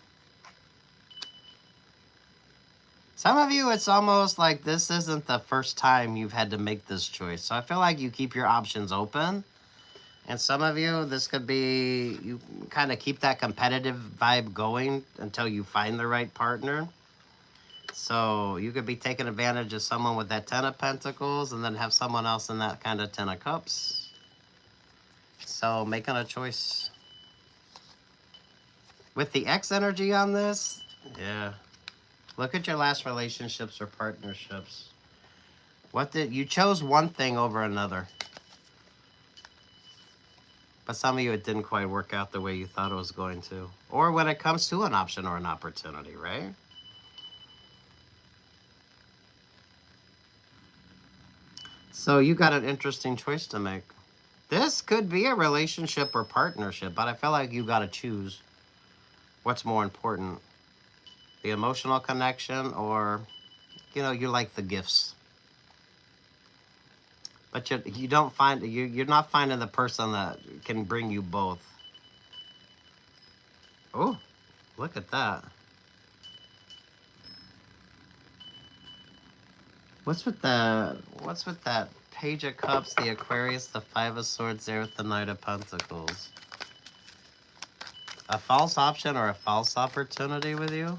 Some of you, it's almost like this isn't the first time you've had to make this choice. So I feel like you keep your options open. And some of you, this could be, you kind of keep that competitive vibe going until you find the right partner. So you could be taking advantage of someone with that Ten of Pentacles and then have someone else in that kind of Ten of Cups. So making a choice. With the X energy on this, yeah. Look at your last relationships or partnerships. You chose one thing over another. But some of you, it didn't quite work out the way you thought it was going to. Or when it comes to an option or an opportunity, right? So you got an interesting choice to make. This could be a relationship or partnership, but I feel like you got to choose what's more important. The emotional connection, or, you like the gifts. But you don't find, you're not finding the person that can bring you both. Oh, look at that. What's with that Page of Cups, the Aquarius, the Five of Swords there with the Knight of Pentacles? A false option or a false opportunity with you?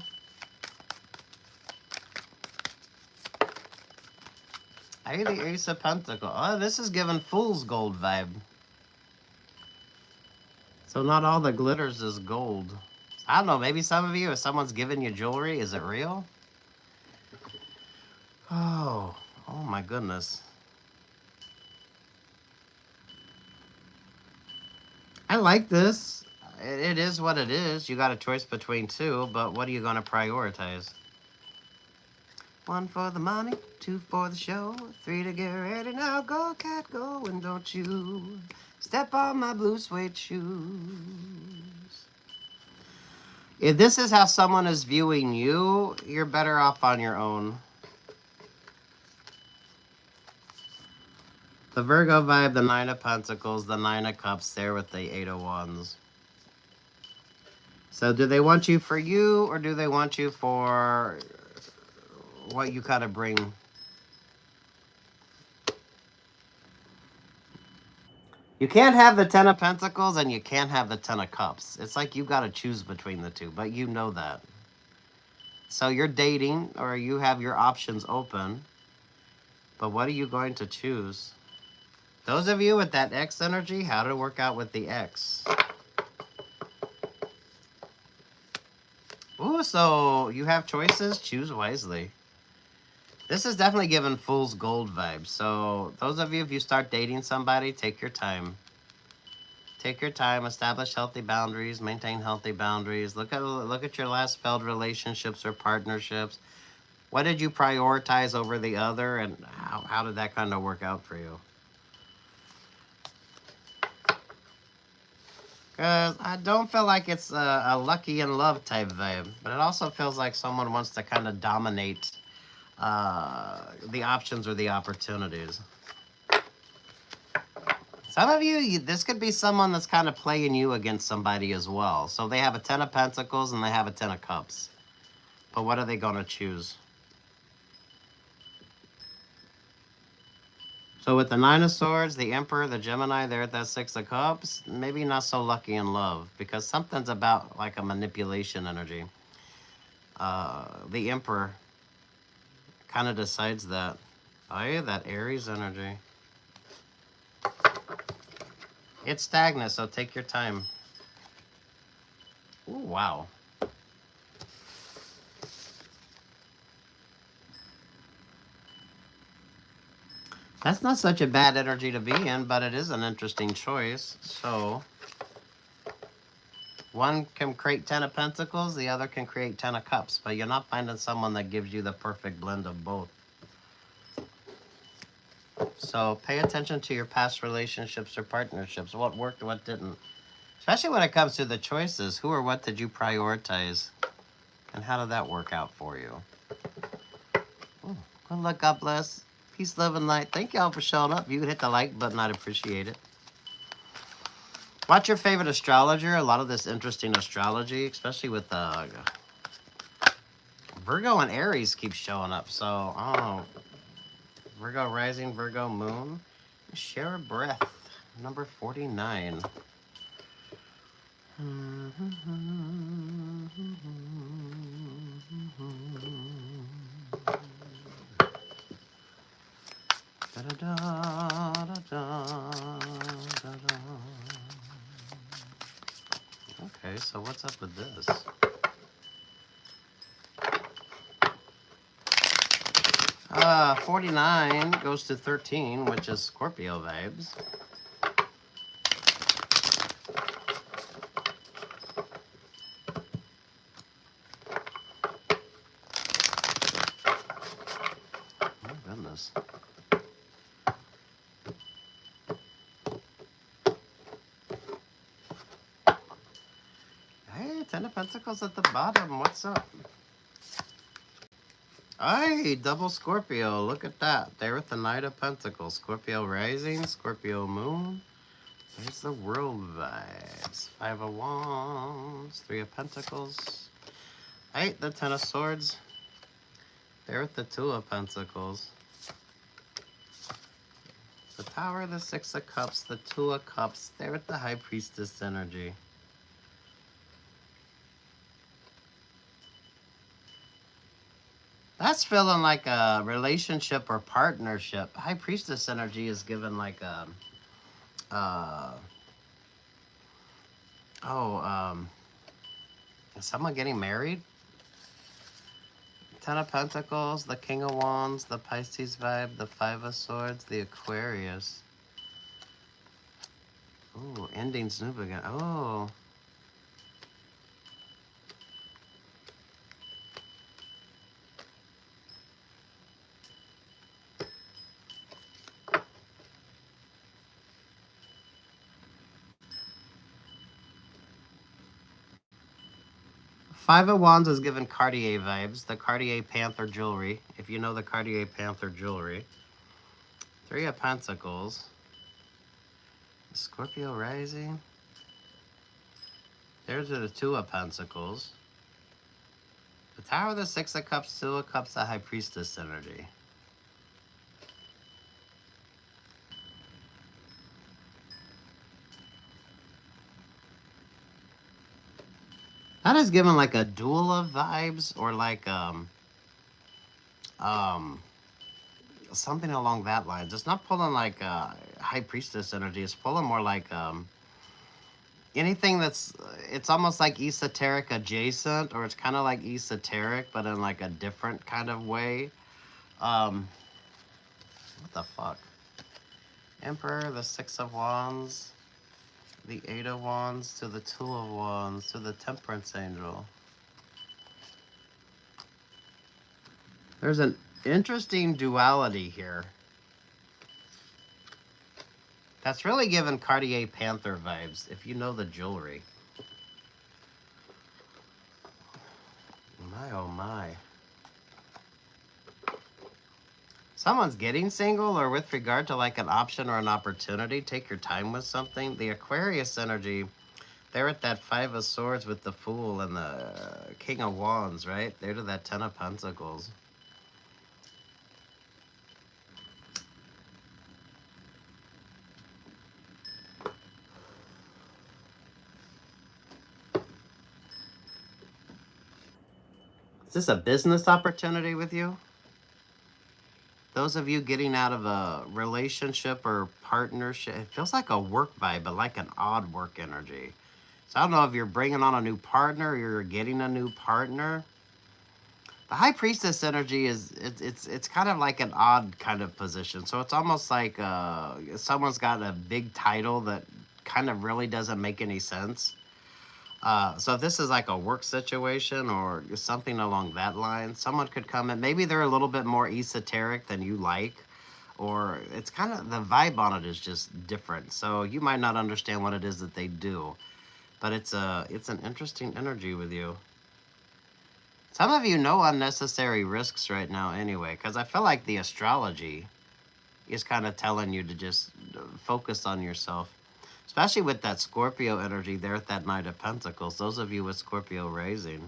Hey, the Ace of Pentacles. Oh, this is giving Fool's Gold vibe. So not all the glitters is gold. I don't know, maybe some of you, if someone's giving you jewelry, is it real? Oh my goodness. I like this. It is what it is. You got a choice between two, but what are you going to prioritize? 1 for the money, 2 for the show, 3 to get ready. Now go, cat, go, and don't you step on my blue suede shoes. If this is how someone is viewing you, you're better off on your own. The Virgo vibe, the Nine of Pentacles, the Nine of Cups there with the Eight of Wands. So do they want you for you, or do they want you for what you kind of bring? You can't have the Ten of Pentacles and you can't have the Ten of Cups. It's like you got to choose between the two, but you know that. So you're dating, or you have your options open, but what are you going to choose? Those of you with that X energy, how did it work out with the X? Ooh, so you have choices, choose wisely. This is definitely giving Fool's Gold vibes. So those of you, if you start dating somebody, take your time. Take your time, establish healthy boundaries, maintain healthy boundaries. Look at your last failed relationships or partnerships. What did you prioritize over the other, and how did that kind of work out for you? Because I don't feel like it's a lucky in love type vibe, but it also feels like someone wants to kind of dominate the options or the opportunities. Some of you, this could be someone that's kind of playing you against somebody as well. So they have a 10 of Pentacles and they have a 10 of Cups. But what are they going to choose? So with the 9 of Swords, the Emperor, the Gemini, they're at that 6 of Cups. Maybe not so lucky in love because something's about like a manipulation energy. The Emperor kind of decides that. Oh yeah, that Aries energy. It's stagnant, so take your time. Ooh, wow. That's not such a bad energy to be in, but it is an interesting choice. So, one can create 10 of Pentacles, the other can create 10 of Cups, but you're not finding someone that gives you the perfect blend of both. So, pay attention to your past relationships or partnerships. What worked, what didn't. Especially when it comes to the choices. Who or what did you prioritize? And how did that work out for you? Ooh, good luck, God bless. Peace, love, and light. Thank y'all for showing up. You can hit the like button. I'd appreciate it. What's your favorite astrologer? A lot of this interesting astrology, especially with Virgo and Aries keep showing up. So, oh, Virgo rising, Virgo moon. Share a breath. Number 49. Okay, so what's up with this? 49 goes to 13, which is Scorpio vibes. Oh, goodness. Hey, 10 of Pentacles at the bottom. What's up? Hey, double Scorpio. Look at that. There with the Knight of Pentacles. Scorpio rising, Scorpio moon. There's the world vibes. 5 of Wands, 3 of Pentacles. Hey, the 10 of Swords. There with the 2 of Pentacles. The Tower, the 6 of Cups, the 2 of Cups. There with the High Priestess energy. That's feeling like a relationship or partnership. High Priestess energy is given like a, is someone getting married? 10 of Pentacles, the King of Wands, the Pisces vibe, the 5 of Swords, the Aquarius. Ooh, endings, new begin. Oh. Five of Wands is given Cartier vibes, the Cartier Panther jewelry, if you know the Cartier Panther jewelry. 3 of Pentacles. Scorpio rising. There's the 2 of Pentacles. The Tower, the 6 of Cups, 2 of Cups, the High Priestess energy. That is given like a doula vibes or like something along that line. It's not pulling like High Priestess energy. It's pulling more like anything that's, it's almost like esoteric adjacent, or it's kind of like esoteric but in like a different kind of way. What the fuck? Emperor, the 6 of Wands, the 8 of Wands, to the 2 of Wands, to the Temperance Angel. There's an interesting duality here. That's really giving Cartier Panther vibes, if you know the jewelry. My, oh my. Someone's getting single, or with regard to like an option or an opportunity, take your time with something. The Aquarius energy, they're at that Five of Swords with the Fool and the King of Wands, right? They're to that Ten of Pentacles. Is this a business opportunity with you? Those of you getting out of a relationship or partnership, it feels like a work vibe, but like an odd work energy. So I don't know if you're bringing on a new partner or you're getting a new partner. The High Priestess energy is it's kind of like an odd kind of position. So it's almost like someone's got a big title that kind of really doesn't make any sense. So if this is like a work situation or something along that line, someone could come in. Maybe they're a little bit more esoteric than you like, or it's kind of the vibe on it is just different. So you might not understand what it is that they do, but it's an interesting energy with you. Some of you know unnecessary risks right now anyway, because I feel like the astrology is kind of telling you to just focus on yourself. Especially with that Scorpio energy there at that Knight of Pentacles. Those of you with Scorpio rising.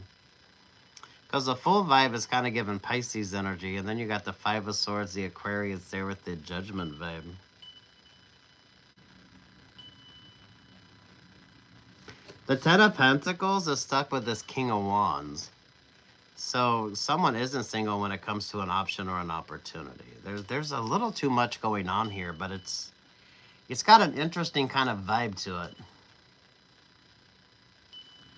Because the full vibe is kind of giving Pisces energy. And then you got the Five of Swords, the Aquarius there with the Judgment vibe. The Ten of Pentacles is stuck with this King of Wands. So someone isn't single when it comes to an option or an opportunity. There's a little too much going on here, but it's got an interesting kind of vibe to it.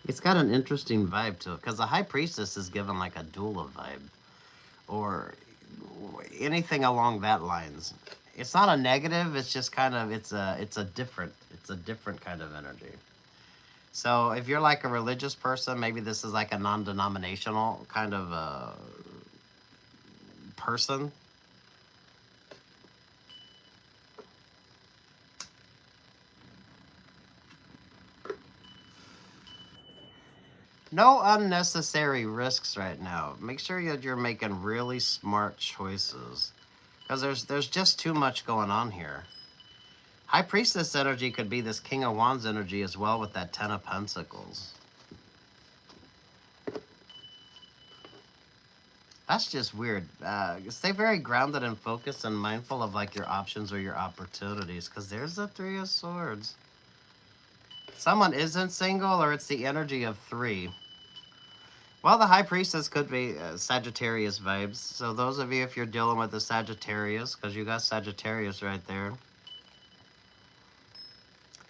It's got an interesting vibe to it because the High Priestess is given like a doula vibe or anything along that lines. It's not a negative. It's just kind of it's a different kind of energy. So if you're like a religious person, maybe this is like a non-denominational kind of person. No unnecessary risks right now. Make sure that you're making really smart choices because there's just too much going on here. High Priestess energy could be this King of Wands energy as well with that Ten of Pentacles. That's just weird. Stay very grounded and focused and mindful of like your options or your opportunities because there's the Three of Swords. Someone isn't single or it's the energy of three. Well, the High Priestess could be Sagittarius vibes. So those of you, if you're dealing with the Sagittarius, because you got Sagittarius right there.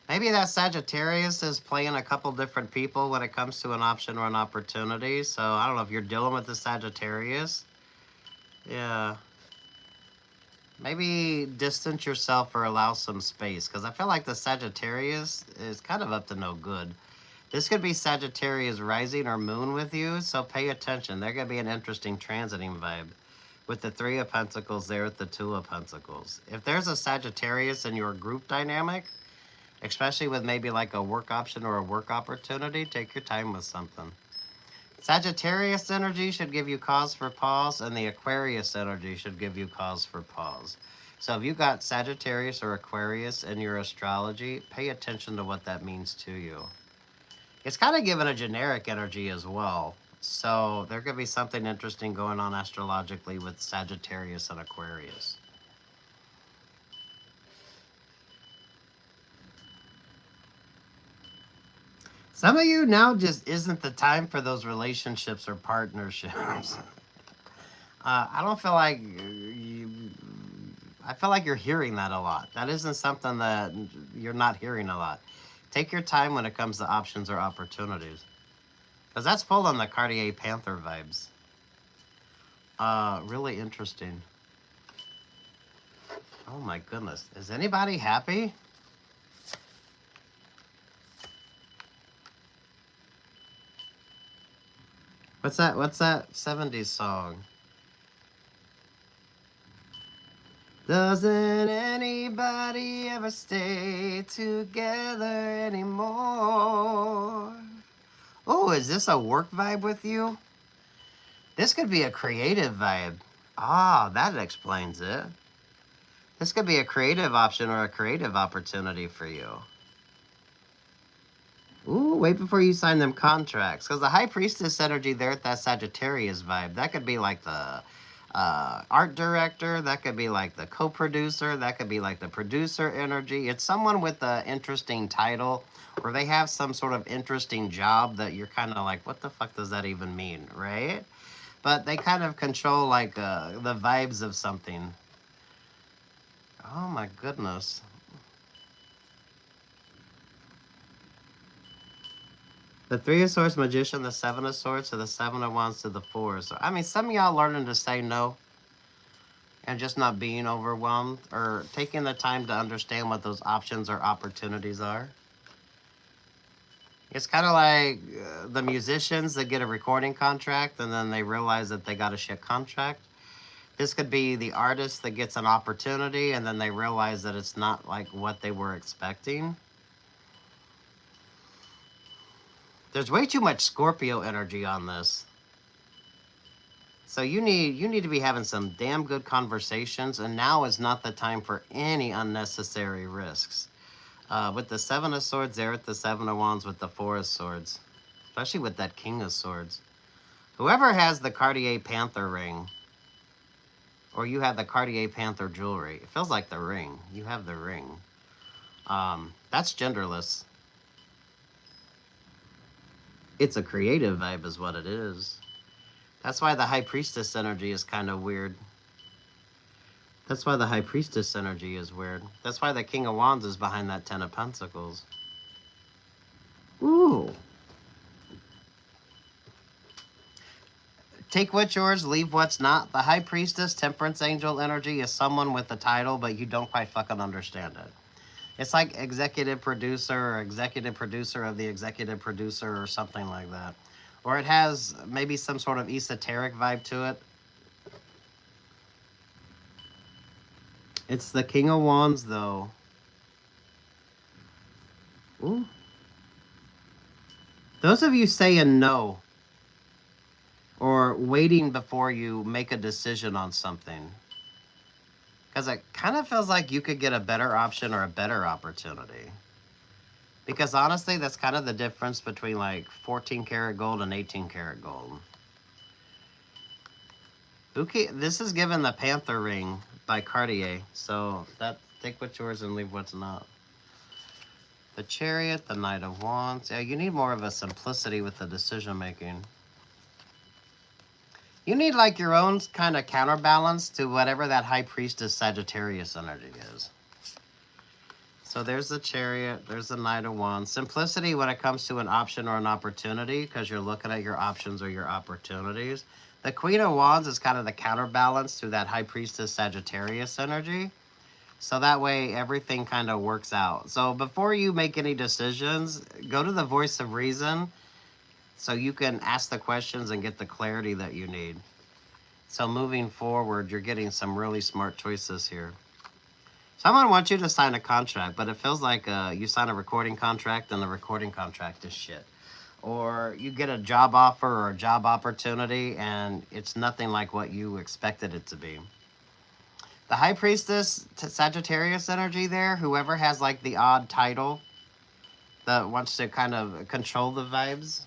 Maybe that Sagittarius is playing a couple different people when it comes to an option or an opportunity. So I don't know if you're dealing with the Sagittarius. Yeah. Maybe distance yourself or allow some space. Because I feel like the Sagittarius is kind of up to no good. This could be Sagittarius rising or moon with you. So pay attention. There could be an interesting transiting vibe. With the Three of Pentacles there with the Two of Pentacles. If there's a Sagittarius in your group dynamic, especially with maybe like a work option or a work opportunity, take your time with something. Sagittarius energy should give you cause for pause, and the Aquarius energy should give you cause for pause. So if you got Sagittarius or Aquarius in your astrology, pay attention to what that means to you. It's kind of given a generic energy as well. So there could be something interesting going on astrologically with Sagittarius and Aquarius. Some of you now just isn't the time for those relationships or partnerships. I don't feel like I feel like you're hearing that a lot. That isn't something that you're not hearing a lot. Take your time when it comes to options or opportunities. Because that's pulling the Cartier Panther vibes. Really interesting. Oh my goodness. Is anybody happy? What's that 70s song? Doesn't anybody ever stay together anymore? Oh, is this a work vibe with you? This could be a creative vibe. Ah, that explains it. This could be a creative option or a creative opportunity for you. Ooh, wait before you sign them contracts. Because the High Priestess energy there at that Sagittarius vibe, that could be like the art director, that could be like the co-producer, that could be like the producer energy. It's someone with an interesting title, or they have some sort of interesting job that you're kind of like, what the fuck does that even mean, right? But they kind of control like the vibes of something. Oh my goodness. The Three of Swords Magician, the Seven of Swords, to the Seven of Wands to the Four. So, I mean, some of y'all learning to say no and just not being overwhelmed or taking the time to understand what those options or opportunities are. It's kind of like the musicians that get a recording contract and then they realize that they got a shit contract. This could be the artist that gets an opportunity and then they realize that it's not like what they were expecting. There's way too much Scorpio energy on this. So you need to be having some damn good conversations, and now is not the time for any unnecessary risks. With the Seven of Swords there at the Seven of Wands with the Four of Swords, especially with that King of Swords. Whoever has the Cartier Panther ring, or you have the Cartier Panther jewelry, it feels like the ring. You have the ring. That's genderless. It's a creative vibe is what it is. That's why the High Priestess energy is kind of weird. That's why the High Priestess energy is weird. That's why the King of Wands is behind that Ten of Pentacles. Ooh. Take what's yours, leave what's not. The High Priestess, Temperance Angel energy is someone with the title, but you don't quite fucking understand it. It's like executive producer or executive producer of the executive producer or something like that. Or it has maybe some sort of esoteric vibe to it. It's the King of Wands, though. Ooh. Those of you saying no or waiting before you make a decision on something, because it kind of feels like you could get a better option or a better opportunity. Because honestly, that's kind of the difference between like 14 karat gold and 18 karat gold. This is given the Panther ring by Cartier. So that take what's yours and leave what's not. The Chariot, the Knight of Wands. Yeah, you need more of a simplicity with the decision making. You need like your own kind of counterbalance to whatever that High Priestess Sagittarius energy is. So there's the Chariot, there's the Knight of Wands. Simplicity when it comes to an option or an opportunity, because you're looking at your options or your opportunities. The Queen of Wands is kind of the counterbalance to that High Priestess Sagittarius energy. So that way everything kind of works out. So before you make any decisions, go to the voice of reason so you can ask the questions and get the clarity that you need. So moving forward, you're getting some really smart choices here. Someone wants you to sign a contract, but it feels like you sign a recording contract and the recording contract is shit. Or you get a job offer or a job opportunity and it's nothing like what you expected it to be. The High Priestess Sagittarius energy there, whoever has like the odd title that wants to kind of control the vibes,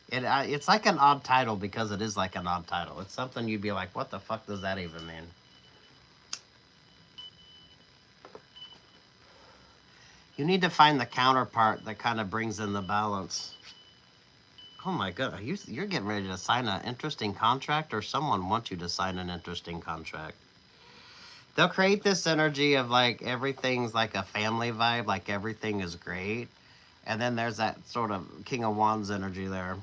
it's like an odd title because it is like an odd title. It's something you'd be like, what the fuck does that even mean? You need to find the counterpart that kind of brings in the balance. Oh my god, you're getting ready to sign an interesting contract, or someone wants you to sign an interesting contract. They'll create this energy of like everything's like a family vibe, like everything is great. And then there's that sort of King of Wands energy there.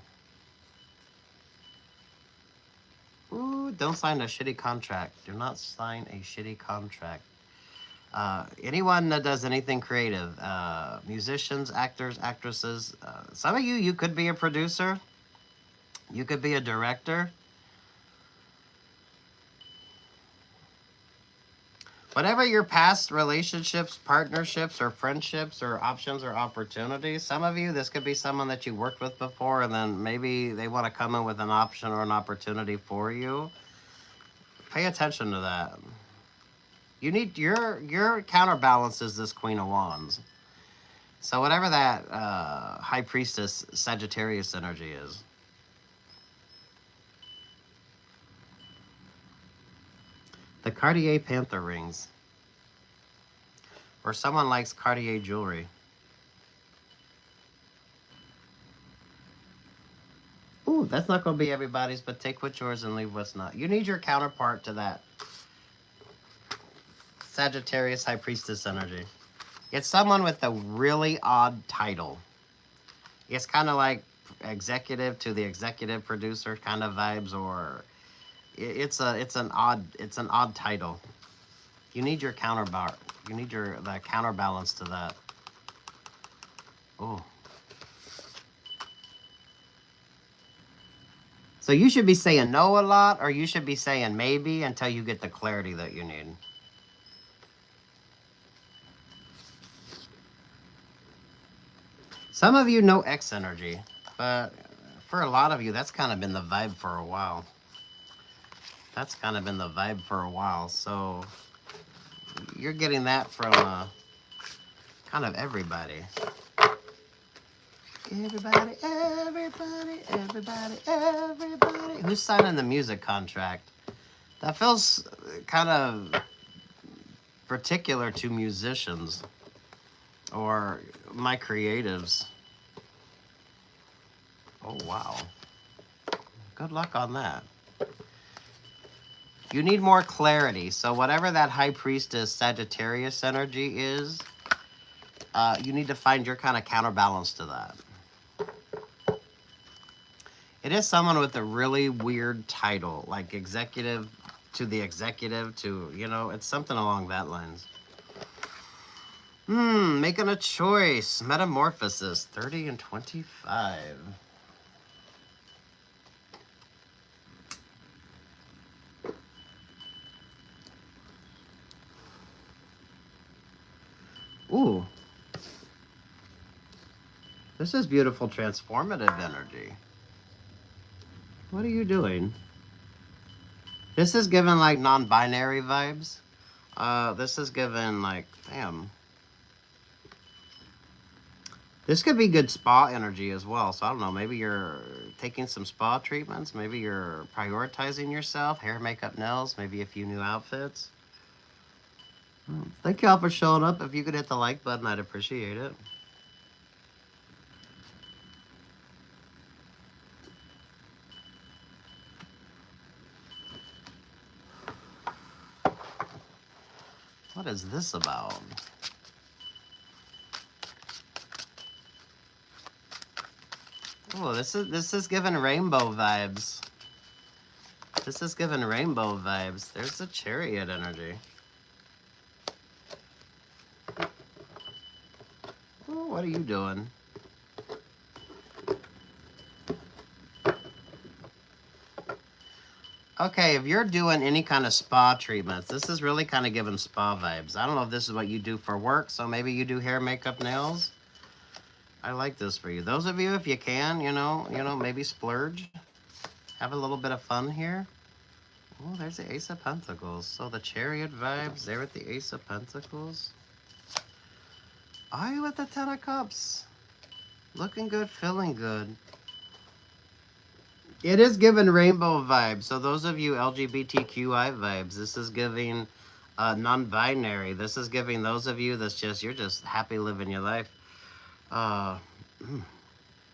Ooh, don't sign a shitty contract. Do not sign a shitty contract. Anyone that does anything creative, musicians, actors, actresses, some of you could be a producer. You could be a director. Whatever your past relationships, partnerships, or friendships, or options or opportunities, some of you, this could be someone that you worked with before, and then maybe they want to come in with an option or an opportunity for you. Pay attention to that. You need your counterbalance is this Queen of Wands. So whatever that High Priestess Sagittarius energy is. The Cartier Panther rings. Or someone likes Cartier jewelry. Ooh, that's not going to be everybody's, but take what's yours and leave what's not. You need your counterpart to that Sagittarius High Priestess energy. It's someone with a really odd title. It's kind of like executive to the executive producer kind of vibes, or it's an odd title. You need your counterpart. You need the counterbalance to that. Oh. So you should be saying no a lot, or you should be saying maybe until you get the clarity that you need. Some of you know X energy, but for a lot of you, that's kind of been the vibe for a while. That's kind of been the vibe for a while. So you're getting that from kind of everybody. Everybody, everybody, everybody, everybody. Who's signing the music contract? That feels kind of particular to musicians or my creatives. Oh, wow. Good luck on that. You need more clarity. So whatever that High Priestess Sagittarius energy is, you need to find your kind of counterbalance to that. It is someone with a really weird title, like executive to the executive to, you know, it's something along that lines. Making a choice. Metamorphosis, 30 and 25. Ooh. This is beautiful, transformative energy. What are you doing? This is given like non-binary vibes. This is given like, damn. This could be good spa energy as well. So I don't know, maybe you're taking some spa treatments. Maybe you're prioritizing yourself. Hair, makeup, nails. Maybe a few new outfits. Thank y'all for showing up. If you could hit the like button, I'd appreciate it. What is this about? Oh, this is giving rainbow vibes. This is giving rainbow vibes. There's the Chariot energy. Oh, what are you doing? Okay, if you're doing any kind of spa treatments, this is really kind of giving spa vibes. I don't know if this is what you do for work, so maybe you do hair, makeup, nails. I like this for you. Those of you, if you can, you know, maybe splurge. Have a little bit of fun here. Oh, there's the Ace of Pentacles. So the Chariot vibes there with the Ace of Pentacles. Are you with the Ten of Cups? Looking good, feeling good. It is giving rainbow vibes. So those of you LGBTQI vibes, this is giving non-binary. This is giving those of you that's just, you're just happy living your life.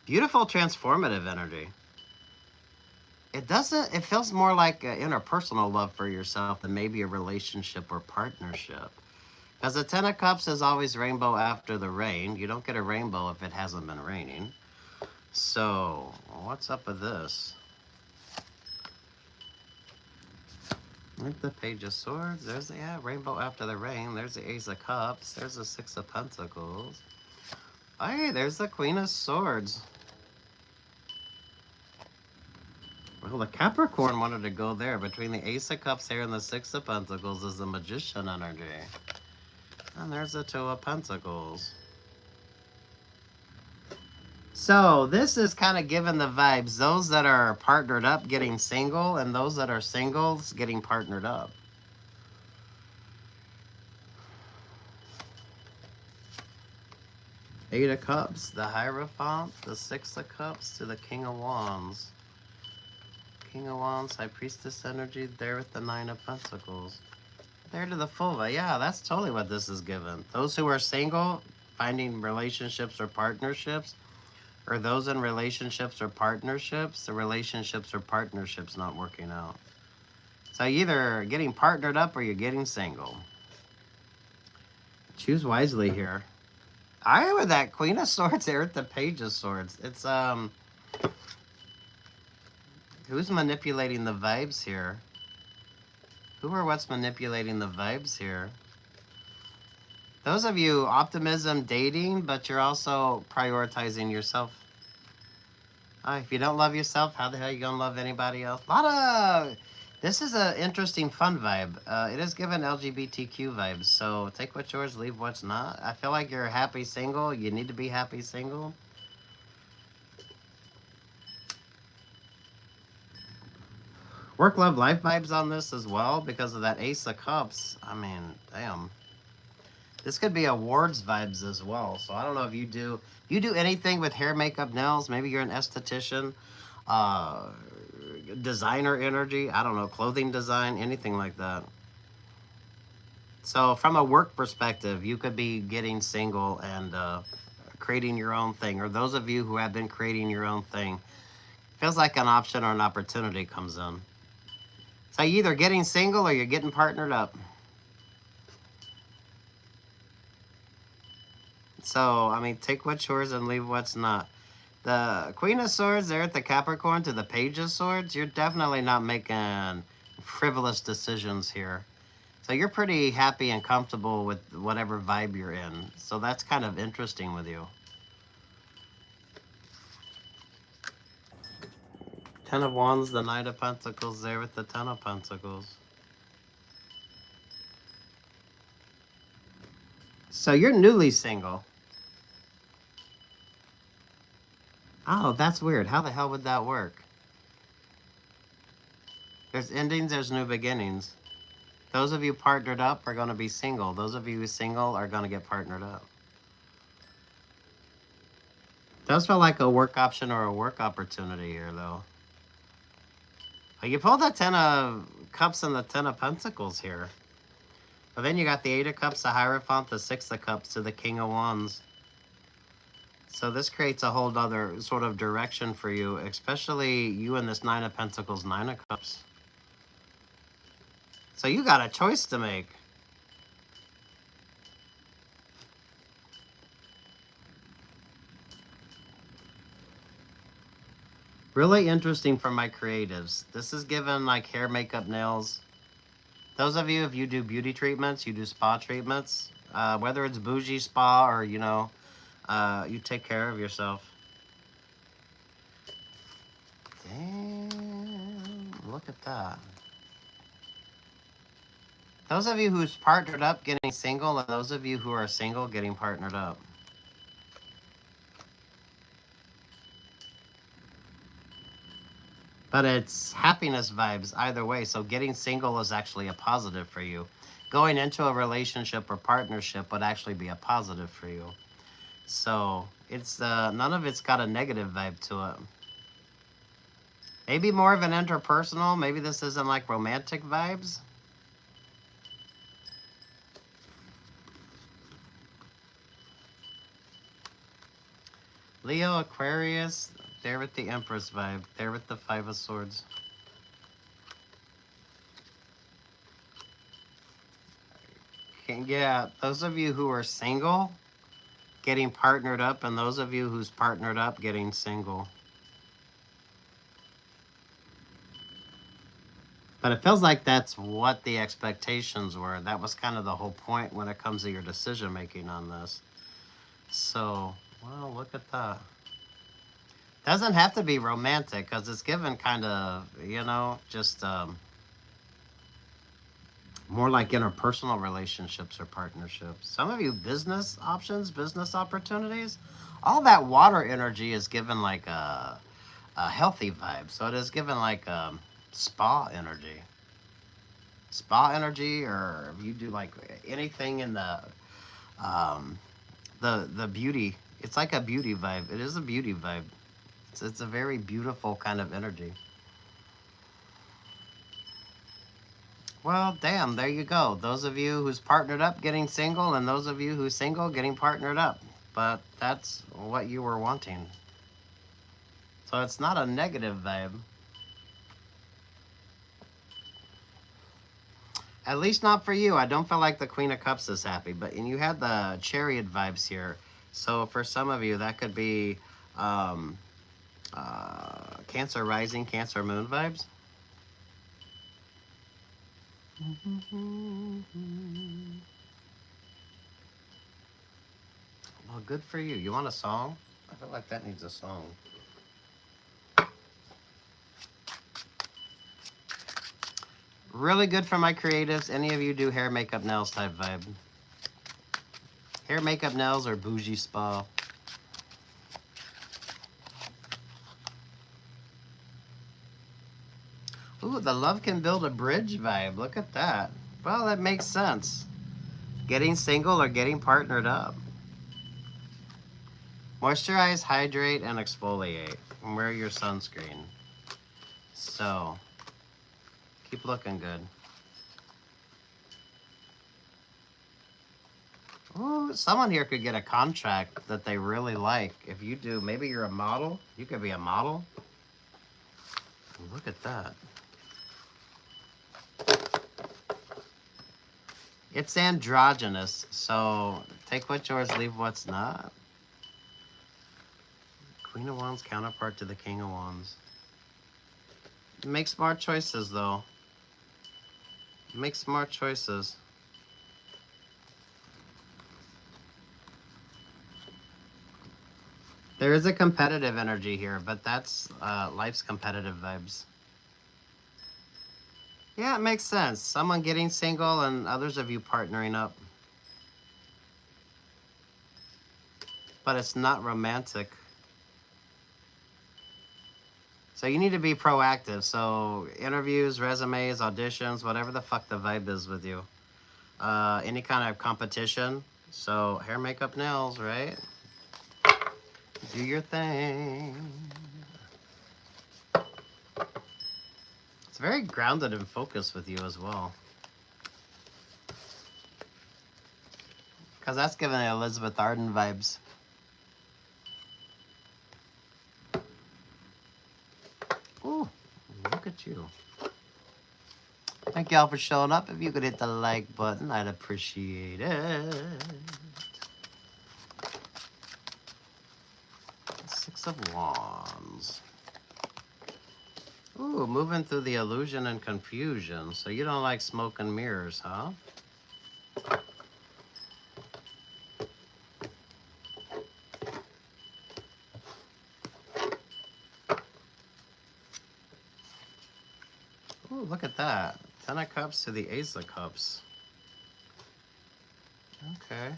Beautiful transformative energy. It feels more like interpersonal love for yourself than maybe a relationship or partnership. Because the Ten of Cups is always rainbow after the rain. You don't get a rainbow if it hasn't been raining. So, what's up with this? Like the Page of Swords. There's the rainbow after the rain. There's the Ace of Cups. There's the Six of Pentacles. Hey, there's the Queen of Swords. Well, the Capricorn wanted to go there. Between the Ace of Cups here and the Six of Pentacles is the Magician energy. And there's the Two of Pentacles. So this is kind of giving the vibes. Those that are partnered up getting single, and those that are singles getting partnered up. Eight of Cups, the Hierophant, the Six of Cups to the King of Wands. King of Wands, High Priestess energy, there with the Nine of Pentacles. There to the Full. Yeah, that's totally what this is given. Those who are single, finding relationships or partnerships, or those in relationships or partnerships, the relationships or partnerships not working out. So either getting partnered up or you're getting single. Choose wisely here. I with that Queen of Swords there at the Page of Swords. It's who's manipulating the vibes here? Who or what's manipulating the vibes here? Those of you, optimism, dating, but you're also prioritizing yourself. If you don't love yourself, how the hell are you going to love anybody else? This is an interesting, fun vibe. It is given LGBTQ vibes, so take what's yours, leave what's not. I feel like you're happy single. You need to be happy single. Work, love, life vibes on this as well because of that Ace of Cups. I mean, damn. This could be awards vibes as well. So I don't know if you do anything with hair, makeup, nails. Maybe you're an esthetician, designer energy. I don't know, clothing design, anything like that. So from a work perspective, you could be getting single and creating your own thing. Or those of you who have been creating your own thing, feels like an option or an opportunity comes in. So you're either getting single or you're getting partnered up. So, I mean, take what's yours and leave what's not. The Queen of Swords there at the Capricorn to the Page of Swords, you're definitely not making frivolous decisions here. So you're pretty happy and comfortable with whatever vibe you're in. So that's kind of interesting with you. Ten of Wands, the Knight of Pentacles there with the Ten of Pentacles. So you're newly single. Oh, that's weird. How the hell would that work? There's endings, there's new beginnings. Those of you partnered up are going to be single. Those of you who are single are going to get partnered up. Does feel like a work option or a work opportunity here, though. You pulled the Ten of Cups and the Ten of Pentacles here. But then you got the Eight of Cups, the Hierophant, the Six of Cups to the King of Wands. So this creates a whole other sort of direction for you, especially you and this Nine of Pentacles, Nine of Cups. So you got a choice to make. Really interesting for my creatives. This is given like hair, makeup, nails. Those of you, if you do beauty treatments, you do spa treatments, whether it's bougie spa or, you know, you take care of yourself. Damn, look at that. Those of you who's partnered up getting single, and those of you who are single getting partnered up. But it's happiness vibes either way, so getting single is actually a positive for you. Going into a relationship or partnership would actually be a positive for you. So it's none of it's got a negative vibe to it. Maybe more of an interpersonal. Maybe this isn't like romantic vibes. Leo, Aquarius, there with the Empress vibe. There with the Five of Swords. Yeah, those of you who are single getting partnered up, and those of you who's partnered up getting single. But it feels like that's what the expectations were. That was kind of the whole point when it comes to your decision making on this. So, well, look at that. Doesn't have to be romantic, because it's given kind of, just more like interpersonal relationships or partnerships. Some of you, business options, business opportunities. All that water energy is given like a healthy vibe. So it is given like spa energy. Spa energy, or if you do like anything in um, the beauty. It's like a beauty vibe. It is a beauty vibe. It's a very beautiful kind of energy. Well, damn, there you go. Those of you who's partnered up getting single, and those of you who's single getting partnered up. But that's what you were wanting. So it's not a negative vibe. At least not for you. I don't feel like the Queen of Cups is happy. But and you had the Chariot vibes here. So for some of you, that could be Cancer rising, Cancer moon vibes. Well, good for you. You want a song? I feel like that needs a song. Really good for my creatives. Any of you do hair, makeup, nails type vibe? Hair, makeup, nails, or bougie spa? Ooh, the love can build a bridge vibe. Look at that. Well, that makes sense. Getting single or getting partnered up. Moisturize, hydrate, and exfoliate. And wear your sunscreen. So, keep looking good. Ooh, someone here could get a contract that they really like. If you do, maybe you're a model. You could be a model. Look at that. It's androgynous, so take what's yours, leave what's not. Queen of Wands counterpart to the King of Wands. Make smart choices, though. Make smart choices. There is a competitive energy here, but that's life's competitive vibes. Yeah, it makes sense. Someone getting single and others of you partnering up. But it's not romantic. So you need to be proactive. So interviews, resumes, auditions, whatever the fuck the vibe is with you. Any kind of competition. So hair, makeup, nails, right? Do your thing. It's very grounded and focused with you as well. Because that's giving Elizabeth Arden vibes. Ooh, look at you. Thank y'all for showing up. If you could hit the like button, I'd appreciate it. Six of Wands. Ooh, moving through the illusion and confusion. So you don't like smoke and mirrors, huh? Ooh, look at that. 10 of Cups to the Ace of Cups. Okay.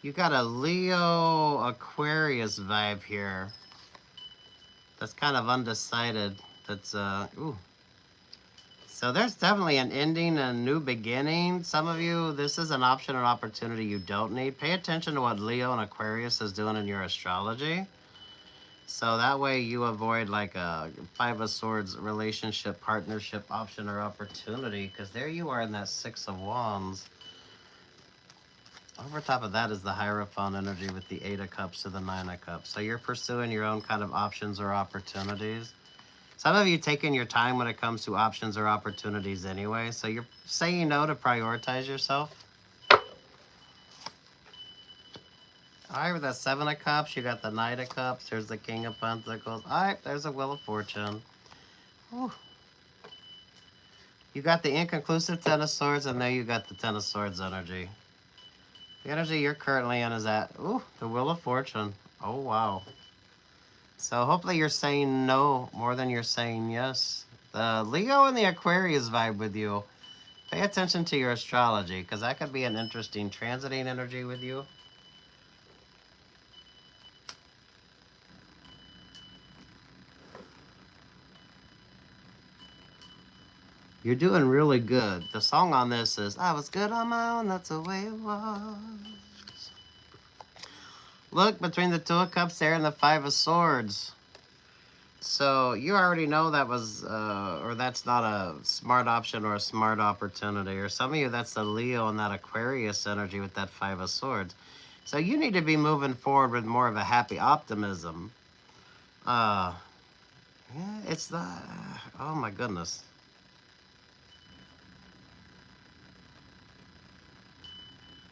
You got a Leo Aquarius vibe here. That's kind of undecided. That's, ooh. So there's definitely an ending and a new beginning. Some of you, this is an option or opportunity you don't need. Pay attention to what Leo and Aquarius is doing in your astrology. So that way you avoid like a Five of Swords relationship, partnership, option, or opportunity. Because there you are in that Six of Wands. Over top of that is the Hierophant energy with the Eight of Cups to the Nine of Cups. So you're pursuing your own kind of options or opportunities. Some of you taking your time when it comes to options or opportunities anyway. So you're saying no to prioritize yourself. All right, with that Seven of Cups, you got the Knight of Cups. There's the King of Pentacles. All right, there's a Wheel of Fortune. Whew. You got the inconclusive Ten of Swords, and there you got the Ten of Swords energy. The energy you're currently in is at, ooh, the Wheel of Fortune. Oh, wow. So hopefully you're saying no more than you're saying yes. The Leo and the Aquarius vibe with you. Pay attention to your astrology, because that could be an interesting transiting energy with you. You're doing really good. The song on this is, I was good on my own, that's the way it was. Look, between the Two of Cups there and the Five of Swords. So you already know that was, or that's not a smart option or a smart opportunity. Or some of you, that's the Leo and that Aquarius energy with that Five of Swords. So you need to be moving forward with more of a happy optimism. Yeah, it's the, oh my goodness.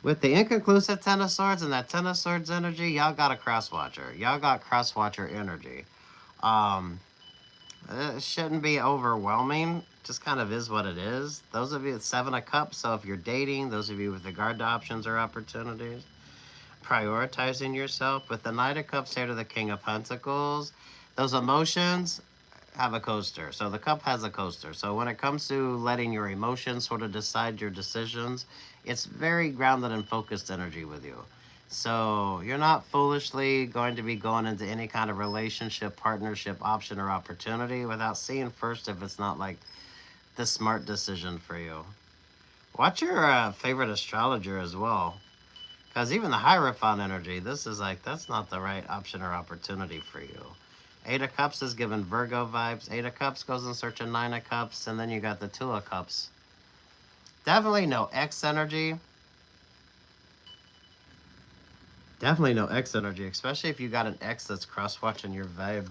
With the inconclusive Ten of Swords and that Ten of Swords energy, y'all got a cross-watcher. Y'all got cross-watcher energy. It shouldn't be overwhelming. Just kind of is what it is. Those of you with Seven of Cups, so if you're dating, those of you with regard to options or opportunities, prioritizing yourself. With the Knight of Cups here to the King of Pentacles, those emotions have a coaster. So the cup has a coaster. So when it comes to letting your emotions sort of decide your decisions, it's very grounded and focused energy with you. So you're not foolishly going to be going into any kind of relationship, partnership, option, or opportunity without seeing first if it's not like the smart decision for you. Watch your favorite astrologer as well. Because even the Hierophant energy, this is like, that's not the right option or opportunity for you. Eight of Cups is giving Virgo vibes. Eight of Cups goes in search of Nine of Cups. And then you got the Two of Cups. Definitely no X energy. Definitely no X energy. Especially if you got an X that's cross-watching your vibe.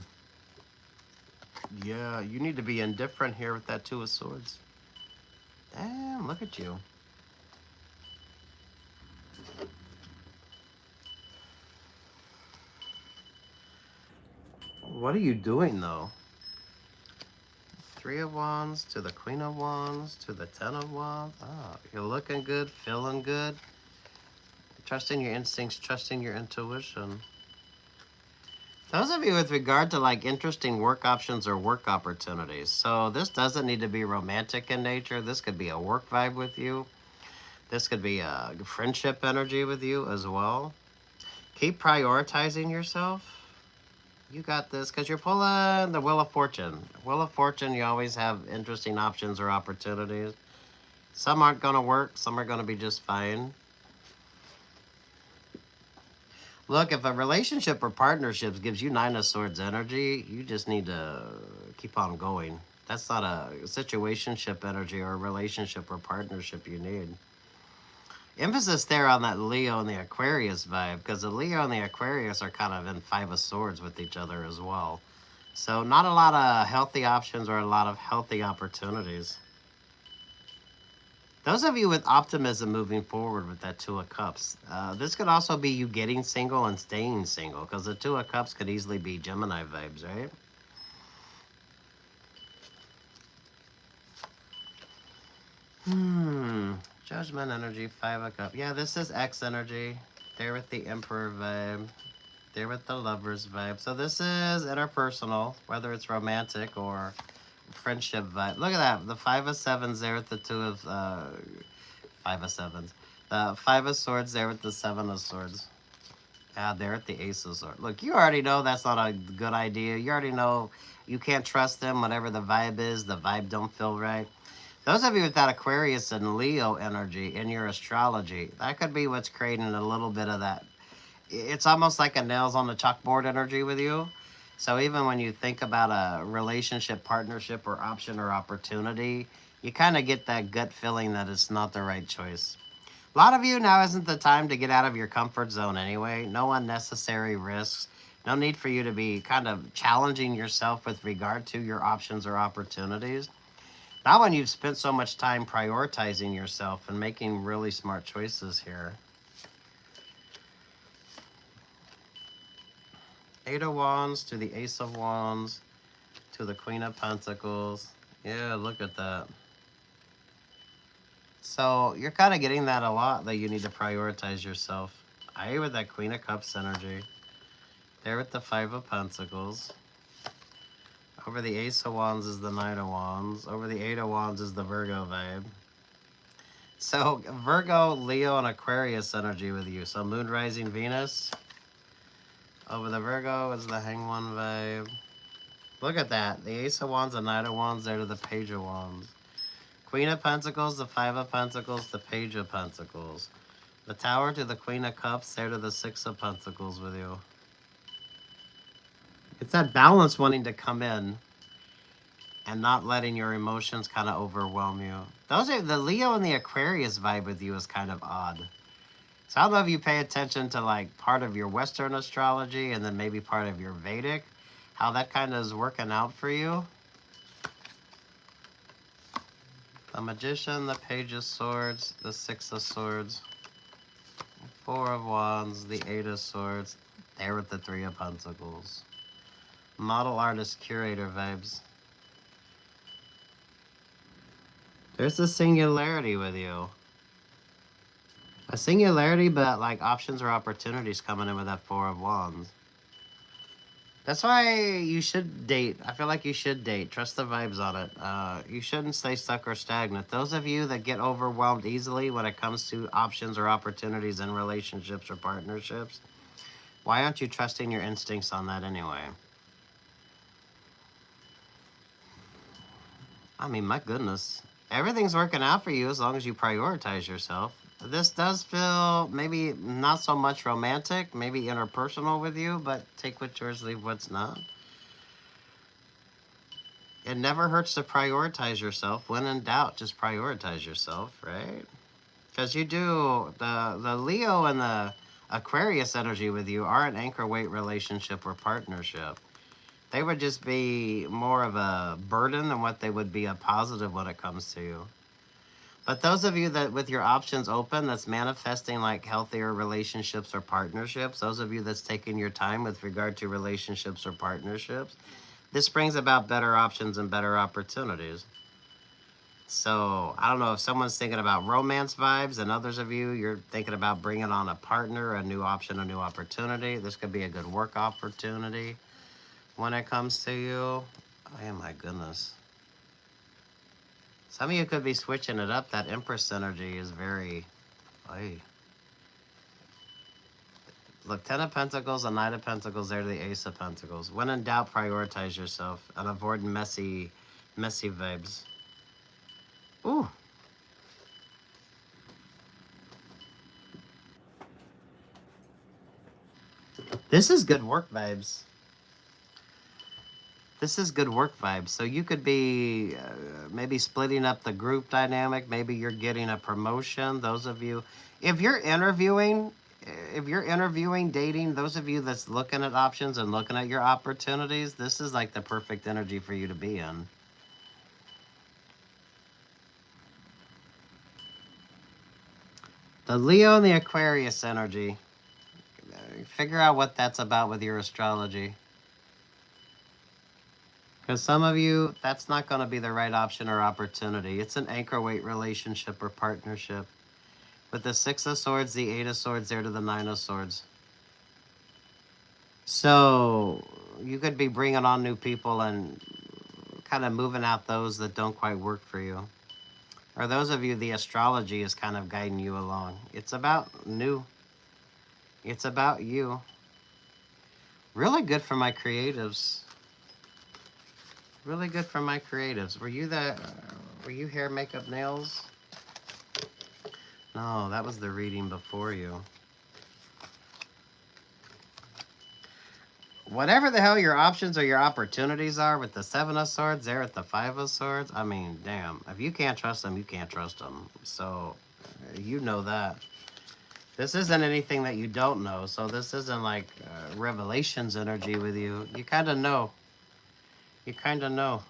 Yeah, you need to be indifferent here with that Two of Swords. Damn, look at you. What are you doing, though? Three of Wands to the Queen of Wands to the Ten of Wands. Ah, you're looking good, feeling good. Trusting your instincts, trusting your intuition. Those of you with regard to like interesting work options or work opportunities. So this doesn't need to be romantic in nature. This could be a work vibe with you. This could be a friendship energy with you as well. Keep prioritizing yourself. You got this, because you're pulling the Wheel of Fortune. Wheel of Fortune, you always have interesting options or opportunities. Some aren't going to work. Some are going to be just fine. Look, if a relationship or partnerships gives you Nine of Swords energy, you just need to keep on going. That's not a situationship energy or a relationship or partnership you need. Emphasis there on that Leo and the Aquarius vibe, because the Leo and the Aquarius are kind of in Five of Swords with each other as well. So not a lot of healthy options or a lot of healthy opportunities. Those of you with optimism moving forward with that Two of Cups, this could also be you getting single and staying single, because the Two of Cups could easily be Gemini vibes, right? Judgment energy, Five of Cups. Yeah, this is X energy. There with the Emperor vibe. There with the Lovers vibe. So this is interpersonal, whether it's romantic or friendship vibe. Look at that. The Five of Sevens there with the Two of... Five of Sevens. The Five of Swords there with the Seven of Swords. There at the Ace of Swords. Look, you already know that's not a good idea. You already know you can't trust them. Whatever the vibe is, the vibe don't feel right. Those of you with that Aquarius and Leo energy in your astrology, that could be what's creating a little bit of that. It's almost like a nails on the chalkboard energy with you. So even when you think about a relationship, partnership, or option or opportunity, you kind of get that gut feeling that it's not the right choice. A lot of you, now isn't the time to get out of your comfort zone anyway. No unnecessary risks. No need for you to be kind of challenging yourself with regard to your options or opportunities. Not when you've spent so much time prioritizing yourself and making really smart choices here. Eight of Wands to the Ace of Wands to the Queen of Pentacles. Yeah, look at that. So you're kind of getting that a lot, that you need to prioritize yourself. I with that Queen of Cups energy. There with the Five of Pentacles. Over the Ace of Wands is the Knight of Wands. Over the Eight of Wands is the Virgo vibe. So Virgo, Leo, and Aquarius energy with you. So Moon, Rising, Venus. Over the Virgo is the Hangman vibe. Look at that. The Ace of Wands, the Knight of Wands, there to the Page of Wands. Queen of Pentacles, the Five of Pentacles, the Page of Pentacles. The Tower to the Queen of Cups, there to the Six of Pentacles with you. It's that balance wanting to come in and not letting your emotions kind of overwhelm you. Those are the Leo and the Aquarius vibe with you is kind of odd. So I don't know if you pay attention to like part of your Western astrology and then maybe part of your Vedic, how that kind of is working out for you. The Magician, the Page of Swords, the Six of Swords, Four of Wands, the Eight of Swords, there with the Three of Pentacles. Model artist curator vibes. There's a singularity with you. A singularity, but like options or opportunities coming in with that Four of Wands. That's why you should date. I feel like you should date. Trust the vibes on it. You shouldn't stay stuck or stagnant. Those of you that get overwhelmed easily when it comes to options or opportunities in relationships or partnerships, why aren't you trusting your instincts on that anyway? I mean, my goodness. Everything's working out for you as long as you prioritize yourself. This does feel maybe not so much romantic, maybe interpersonal with you, but take what's yours, leave what's not. It never hurts to prioritize yourself. When in doubt, just prioritize yourself, right? Because you do, the Leo and the Aquarius energy with you are an anchor weight relationship or partnership. They would just be more of a burden than what they would be a positive when it comes to you. But those of you that with your options open, that's manifesting like healthier relationships or partnerships, those of you that's taking your time with regard to relationships or partnerships, this brings about better options and better opportunities. So I don't know if someone's thinking about romance vibes and others of you, you're thinking about bringing on a partner, a new option, a new opportunity. This could be a good work opportunity when it comes to you. Oh my goodness. Some of you could be switching it up. That Empress energy is very... Look, Ten of Pentacles, a Knight of Pentacles, there to the Ace of Pentacles. When in doubt, prioritize yourself and avoid messy vibes. Ooh. This is good work vibes. This is good work vibes. So you could be maybe splitting up the group dynamic. Maybe you're getting a promotion. Those of you, if you're interviewing, dating, those of you that's looking at options and looking at your opportunities, this is like the perfect energy for you to be in. The Leo and the Aquarius energy. Figure out what that's about with your astrology. Because some of you, that's not going to be the right option or opportunity. It's an anchor weight relationship or partnership. With the Six of Swords, the Eight of Swords, there to the Nine of Swords. So you could be bringing on new people and kind of moving out those that don't quite work for you. Or those of you, the astrology is kind of guiding you along. It's about new. It's about you. Really good for my creatives. Really good for my creatives. Were you hair, makeup, nails? No, that was the reading before you. Whatever the hell your options or your opportunities are with the Seven of Swords, there at the Five of Swords, I mean, damn. If you can't trust them, you can't trust them. So, you know that. This isn't anything that you don't know. So this isn't like Revelations energy with you. You kind of know. You kind of know.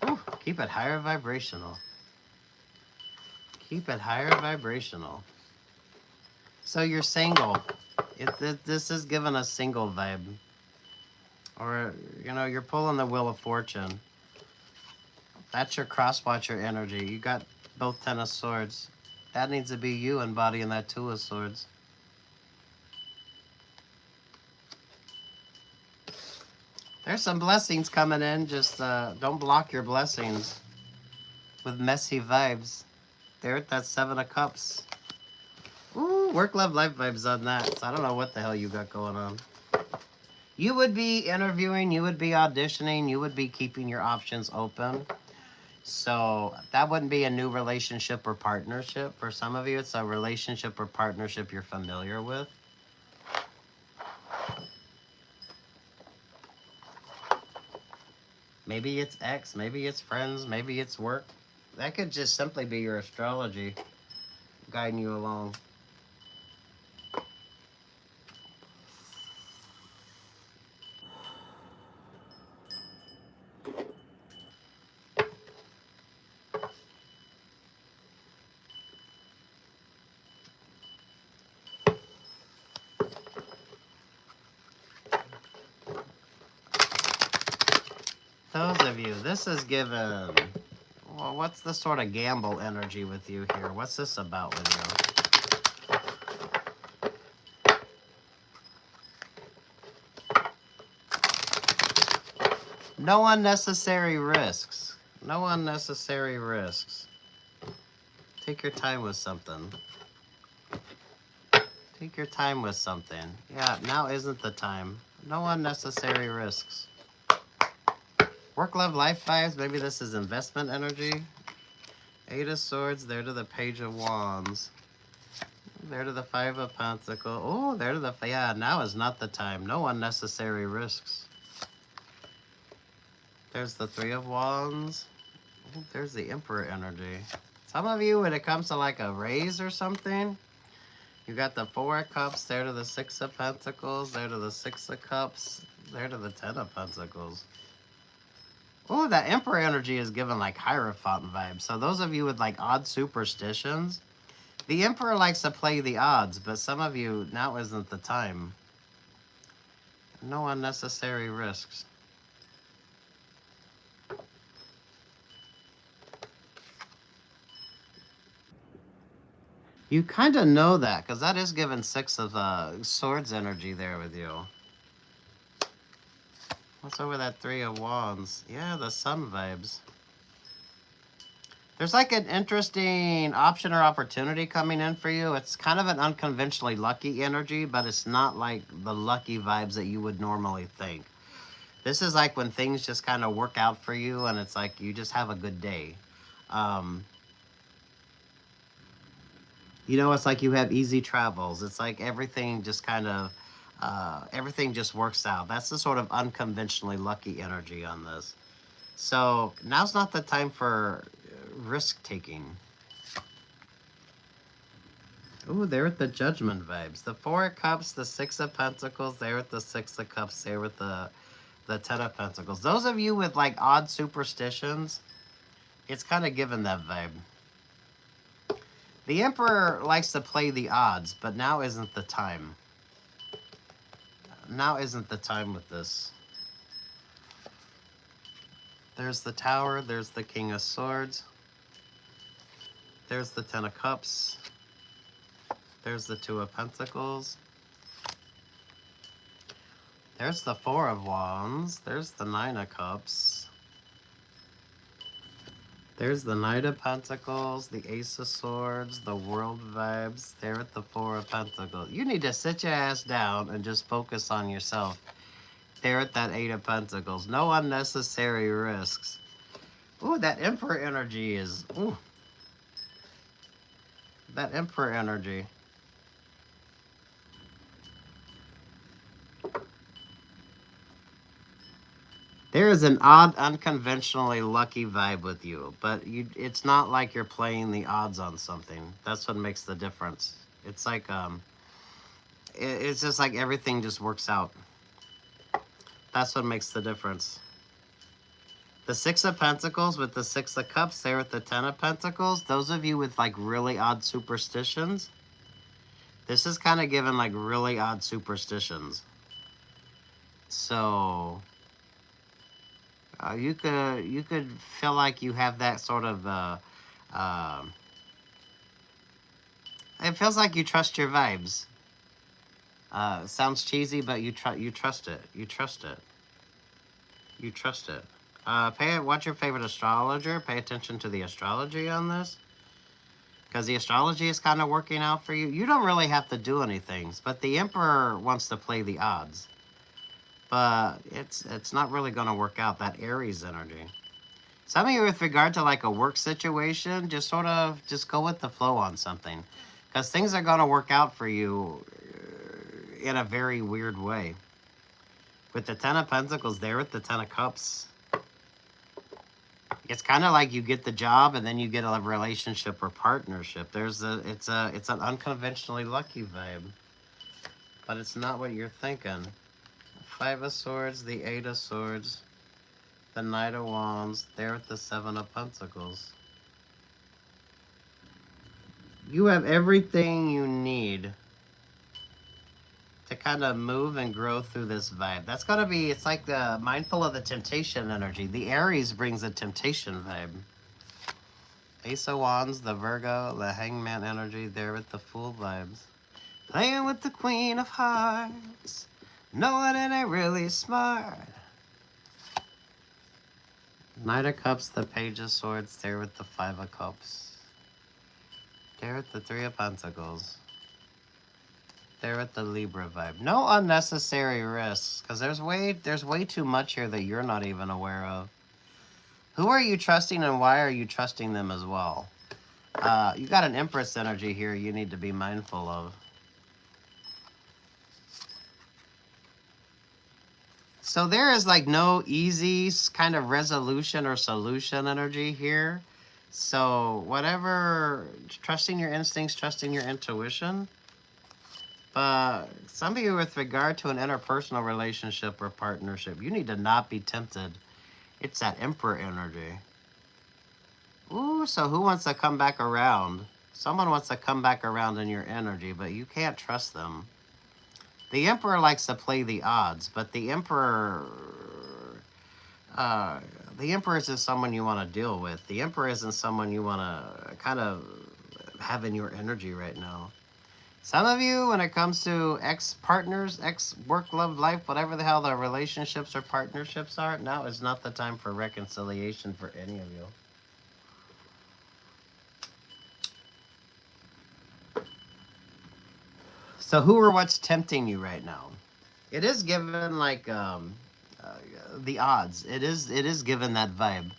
Ooh, keep it higher vibrational. Keep it higher vibrational. So you're single. This is giving a single vibe. Or, you know, you're pulling the Wheel of Fortune. That's your cross-watcher energy. You got both Ten of Swords. That needs to be you embodying that Two of Swords. There's some blessings coming in. Just don't block your blessings with messy vibes. There at that Seven of Cups. Ooh, work, love, life vibes on that. So I don't know what the hell you got going on. You would be interviewing, you would be auditioning, you would be keeping your options open. So that wouldn't be a new relationship or partnership. For some of you, it's a relationship or partnership you're familiar with. Maybe it's ex, maybe it's friends, maybe it's work. That could just simply be your astrology guiding you along. Those of you, this is given... Well, what's the sort of gamble energy with you here? What's this about with you? No unnecessary risks. No unnecessary risks. Take your time with something. Take your time with something. Yeah, now isn't the time. No unnecessary risks. Work, love, life vibes. Maybe this is investment energy. Eight of Swords. There to the Page of Wands. There to the Five of Pentacles. Oh, there to the... Yeah, now is not the time. No unnecessary risks. There's the Three of Wands. Oh, there's the Emperor energy. Some of you, when it comes to like a raise or something, you got the Four of Cups. There to the Six of Pentacles. There to the Six of Cups. There to the Ten of Pentacles. Oh, that Emperor energy is given like Hierophant vibes. So those of you with like odd superstitions, the Emperor likes to play the odds, but some of you, now isn't the time. No unnecessary risks. You kind of know that, because that is given Six of Swords energy there with you. What's over that Three of Wands? Yeah, the Sun vibes. There's like an interesting option or opportunity coming in for you. It's kind of an unconventionally lucky energy, but it's not like the lucky vibes that you would normally think. This is like when things just kind of work out for you and it's like you just have a good day. You know, it's like you have easy travels. It's like everything just kind of... everything just works out. That's the sort of unconventionally lucky energy on this. So now's not the time for risk taking. Ooh, they're at the Judgment vibes. The Four of Cups, the Six of Pentacles, they're at the Six of Cups, they're with the Ten of Pentacles. Those of you with like odd superstitions, it's kind of given that vibe. The Emperor likes to play the odds, but now isn't the time. Now isn't the time with this. There's the Tower. There's the King of Swords. There's the Ten of Cups. There's the Two of Pentacles. There's the Four of Wands. There's the Nine of Cups. There's the Knight of Pentacles, the Ace of Swords, the World vibes. There at the Four of Pentacles. You need to sit your ass down and just focus on yourself. There at that Eight of Pentacles. No unnecessary risks. Ooh, that Emperor energy is... Ooh. That Emperor energy. There is an odd, unconventionally lucky vibe with you, but it's not like you're playing the odds on something. That's what makes the difference. It's like, it's just like everything just works out. That's what makes the difference. The Six of Pentacles with the Six of Cups, there with the Ten of Pentacles. Those of you with like really odd superstitions, this is kind of given like really odd superstitions. So... You could feel like you have that sort of it feels like you trust your vibes. Sounds cheesy, but you trust it. You trust it. You trust it. What's your favorite astrologer? Pay attention to the astrology on this, because the astrology is kind of working out for you. You don't really have to do anything, but the Emperor wants to play the odds. But it's not really going to work out, that Aries energy. Some of you, with regard to like a work situation, just go with the flow on something, because things are going to work out for you in a very weird way. With the Ten of Pentacles there with the Ten of Cups, it's kind of like you get the job and then you get a relationship or partnership. It's an unconventionally lucky vibe, but it's not what you're thinking. Five of Swords, the Eight of Swords, the Knight of Wands, there with the Seven of Pentacles. You have everything you need to kind of move and grow through this vibe. That's going to be, it's like the mindful of the temptation energy. The Aries brings a temptation vibe. Ace of Wands, the Virgo, the Hangman energy there with the Fool vibes. Playing with the Queen of Hearts, knowing it ain't really smart. Knight of Cups, the Page of Swords, there with the Five of Cups. There with the Three of Pentacles. There with the Libra vibe. No unnecessary risks, because there's way too much here that you're not even aware of. Who are you trusting and why are you trusting them as well? You got an Empress energy here you need to be mindful of. So there is like no easy kind of resolution or solution energy here. So whatever, trusting your instincts, trusting your intuition. But some of you, with regard to an interpersonal relationship or partnership, you need to not be tempted. It's that Emperor energy. Ooh, so who wants to come back around? Someone wants to come back around in your energy, but you can't trust them. The Emperor likes to play the odds, but the Emperor isn't someone you want to deal with. The Emperor isn't someone you want to kind of have in your energy right now. Some of you, when it comes to ex-partners, ex-work, love, life, whatever the hell the relationships or partnerships are, now is not the time for reconciliation for any of you. So who or what's tempting you right now? It is given like the odds. It is given that vibe,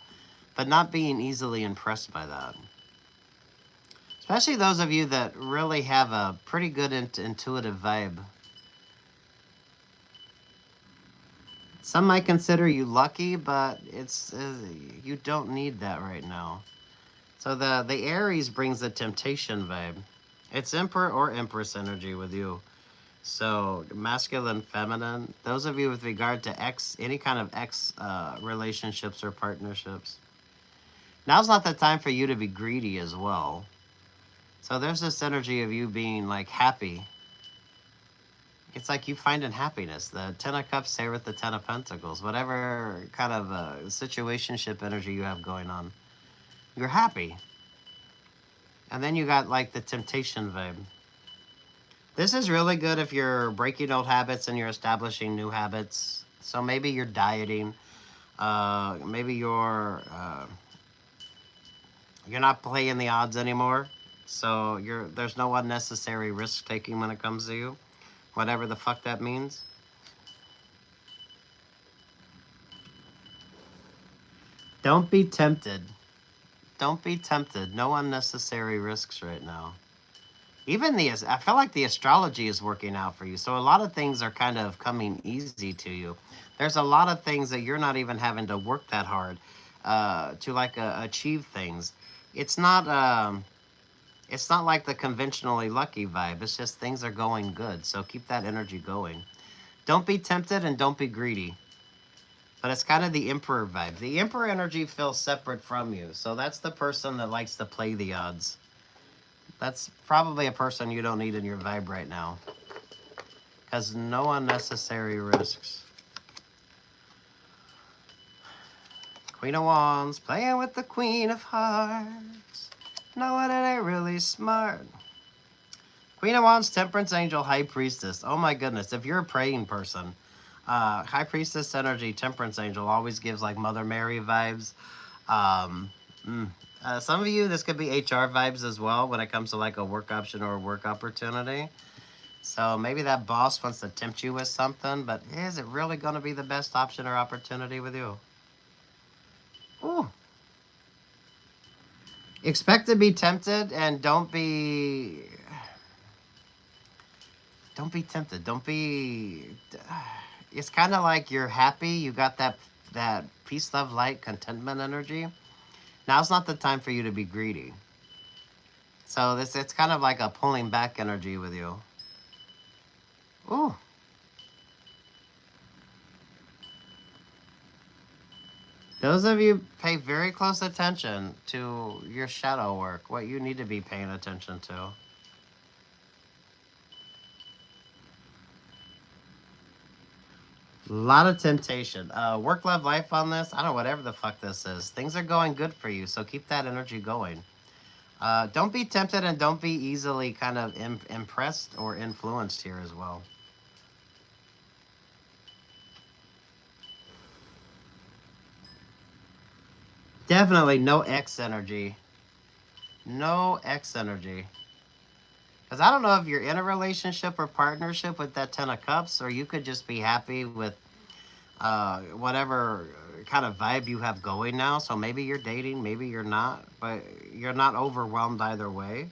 but not being easily impressed by that. Especially those of you that really have a pretty good intuitive vibe. Some might consider you lucky, but you don't need that right now. So the Aries brings the temptation vibe. It's Emperor or Empress energy with you. So masculine, feminine. Those of you with regard to any kind of relationships or partnerships. Now's not the time for you to be greedy as well. So there's this energy of you being like happy. It's like you finding happiness. The Ten of Cups there with the Ten of Pentacles. Whatever kind of situationship energy you have going on. You're happy. And then you got like the temptation vibe. This is really good if you're breaking old habits and you're establishing new habits. So maybe you're dieting. Maybe you're not playing the odds anymore. So there's no unnecessary risk taking when it comes to you. Whatever the fuck that means. Don't be tempted. Don't be tempted. No unnecessary risks right now. I feel like the astrology is working out for you. So a lot of things are kind of coming easy to you. There's a lot of things that you're not even having to work that hard to like achieve things. It's not like the conventionally lucky vibe. It's just things are going good. So keep that energy going. Don't be tempted and don't be greedy. But it's kind of the Emperor vibe. The Emperor energy feels separate from you. So that's the person that likes to play the odds. That's probably a person you don't need in your vibe right now. Has no unnecessary risks. Queen of Wands, playing with the Queen of Hearts. Knowing it ain't really smart. Queen of Wands, Temperance Angel, High Priestess. Oh my goodness, if you're a praying person, High Priestess energy, Temperance Angel always gives like Mother Mary vibes. Some of you, this could be HR vibes as well when it comes to like a work option or a work opportunity. So maybe that boss wants to tempt you with something, but is it really going to be the best option or opportunity with you? Ooh. Expect to be tempted and don't be tempted. Don't be, it's kind of like you're happy. You got that peace, love, light, contentment energy. Now's not the time for you to be greedy. So it's kind of like a pulling back energy with you. Ooh. Those of you pay very close attention to your shadow work, what you need to be paying attention to. A lot of temptation. Work, love, life on this. I don't know, whatever the fuck this is. Things are going good for you, so keep that energy going. Don't be tempted and don't be easily kind of impressed or influenced here as well. Definitely no X energy. No X energy. Because I don't know if you're in a relationship or partnership with that Ten of Cups, or you could just be happy with whatever kind of vibe you have going now. So maybe you're dating, maybe you're not, but you're not overwhelmed either way.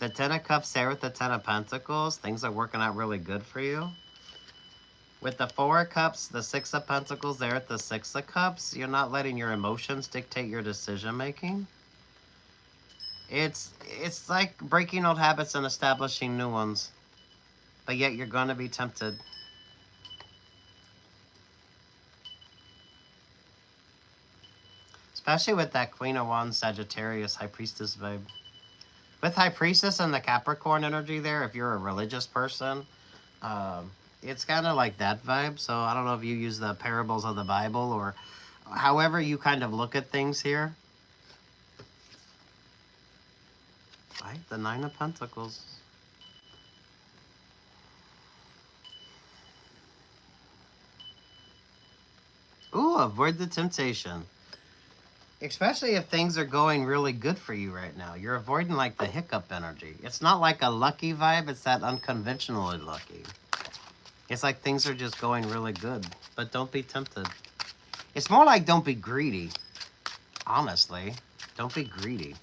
The Ten of Cups there with the Ten of Pentacles, things are working out really good for you. With the Four of Cups, the Six of Pentacles there at the Six of Cups, you're not letting your emotions dictate your decision making. It's like breaking old habits and establishing new ones. But yet you're going to be tempted. Especially with that Queen of Wands, Sagittarius, High Priestess vibe. With High Priestess and the Capricorn energy there, if you're a religious person, it's kind of like that vibe. So I don't know if you use the parables of the Bible or however you kind of look at things here. Right, the Nine of Pentacles. Ooh, avoid the temptation. Especially if things are going really good for you right now. You're avoiding like the hiccup energy. It's not like a lucky vibe, it's that unconventionally lucky. It's like things are just going really good, but don't be tempted. It's more like don't be greedy. Honestly, don't be greedy.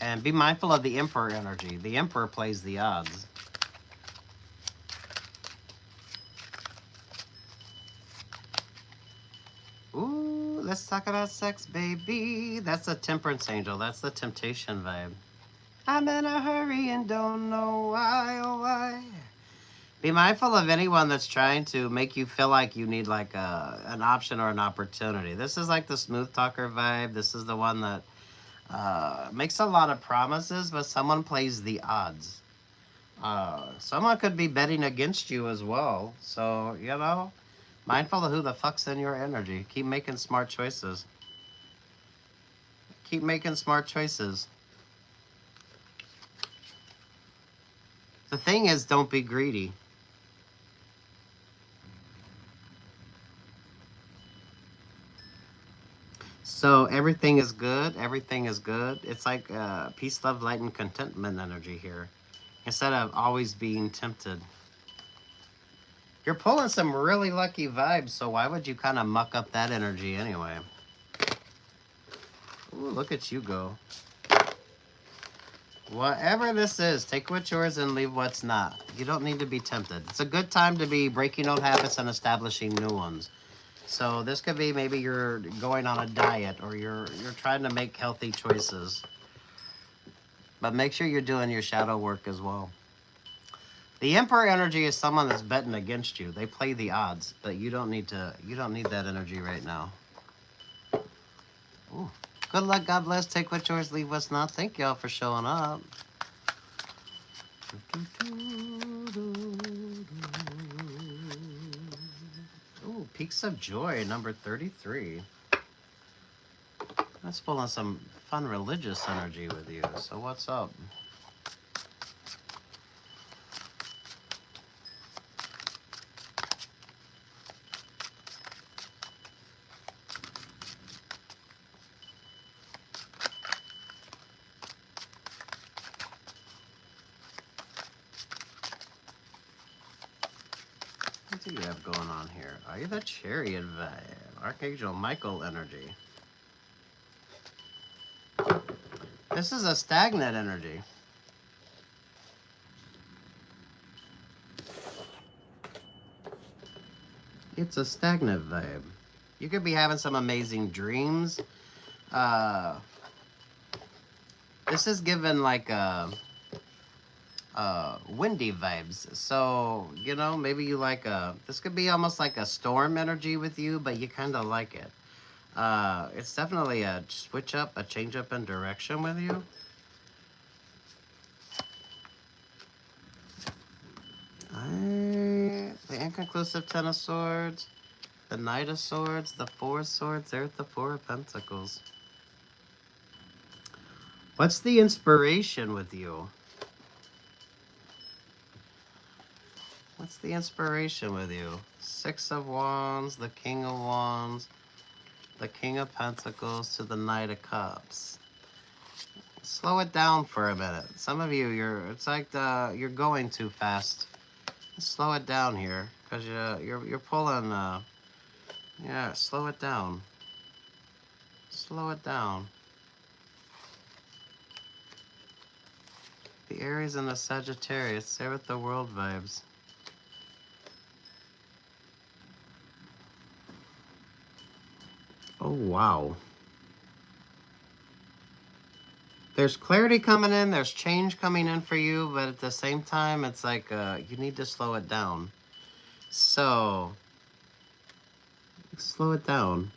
And be mindful of the Emperor energy. The Emperor plays the odds. Ooh, let's talk about sex, baby. That's a Temperance Angel. That's the temptation vibe. I'm in a hurry and don't know why, oh why. Be mindful of anyone that's trying to make you feel like you need like an option or an opportunity. This is like the smooth talker vibe. This is the one that makes a lot of promises, but someone plays the odds. Someone could be betting against you as well. So, you know, mindful of who the fuck's in your energy. Keep making smart choices. Keep making smart choices. The thing is, don't be greedy. So everything is good. Everything is good. It's like peace, love, light, and contentment energy here. Instead of always being tempted. You're pulling some really lucky vibes, so why would you kind of muck up that energy anyway? Ooh, look at you go. Whatever this is, take what's yours and leave what's not. You don't need to be tempted. It's a good time to be breaking old habits and establishing new ones. So this could be maybe you're going on a diet or you're trying to make healthy choices. But make sure you're doing your shadow work as well. The Emperor energy is someone that's betting against you. They play the odds, but you don't need that energy right now. Ooh. Good luck, God bless. Take what's yours, leave what's not. Thank y'all for showing up. Peaks of Joy, number 33. Let's pull in some fun religious energy with you. So what's up? What do you have going on here? Are you the Chariot vibe? Archangel Michael energy. This is a stagnant energy. It's a stagnant vibe. You could be having some amazing dreams. This is given like windy vibes. So, you know, maybe you like this could be almost like a storm energy with you, but you kind of like it. It's definitely a switch up, a change up in direction with you. The inconclusive Ten of Swords, the Knight of Swords, the Four of Swords, there's the Four of Pentacles. What's the inspiration with you? What's the inspiration with you? Six of Wands, the King of Wands, the King of Pentacles to the Knight of Cups. Slow it down for a minute. Some of you, it's like you're going too fast. Slow it down here, because you're pulling, yeah, slow it down. Slow it down. The Aries and the Sagittarius, there with the world vibes. Oh, wow. There's clarity coming in, there's change coming in for you, but at the same time, it's like you need to slow it down. So, slow it down.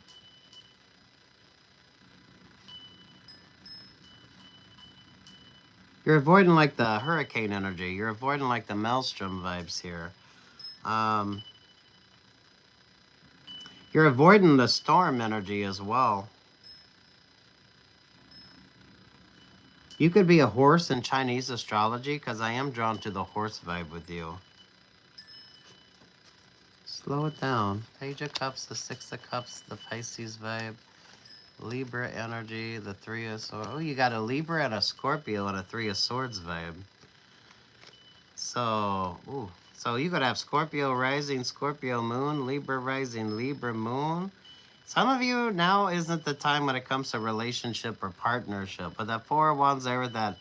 You're avoiding like the hurricane energy. You're avoiding like the maelstrom vibes here. You're avoiding the storm energy as well. You could be a horse in Chinese astrology, because I am drawn to the horse vibe with you. Slow it down. Page of Cups, the Six of Cups, the Pisces vibe. Libra energy, the Three of Swords. Oh, you got a Libra and a Scorpio and a Three of Swords vibe. So, so you could have Scorpio rising, Scorpio moon, Libra rising, Libra moon. Some of you, now isn't the time when it comes to relationship or partnership, but that Four of Wands there with that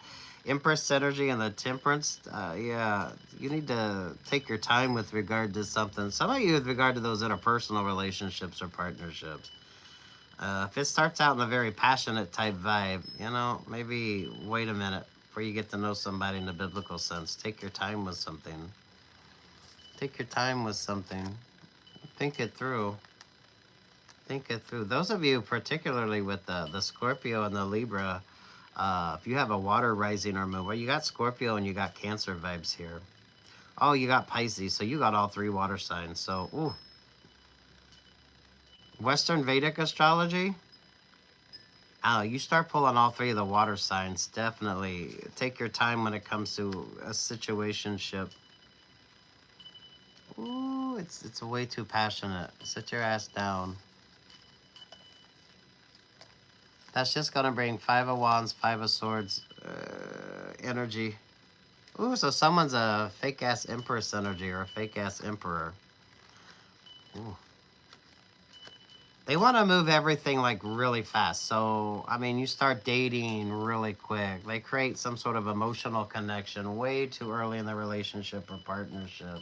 Empress energy and the Temperance, yeah, you need to take your time with regard to something. Some of you with regard to those interpersonal relationships or partnerships. If it starts out in a very passionate type vibe, you know, maybe wait a minute before you get to know somebody in the biblical sense. Take your time with something. Take your time with something. Think it through. Think it through. Those of you, particularly with the Scorpio and the Libra, if you have a water rising or moon, well, you got Scorpio and you got Cancer vibes here. Oh, you got Pisces, so you got all three water signs. So, ooh. Western Vedic astrology. You start pulling all three of the water signs. Definitely take your time when it comes to a situationship. Ooh, it's way too passionate. Sit your ass down. That's just gonna bring Five of Wands, Five of Swords energy. Ooh, so someone's a fake ass Empress energy or a fake ass Emperor. Ooh. They want to move everything like really fast. So, I mean, you start dating really quick. They create some sort of emotional connection way too early in the relationship or partnership.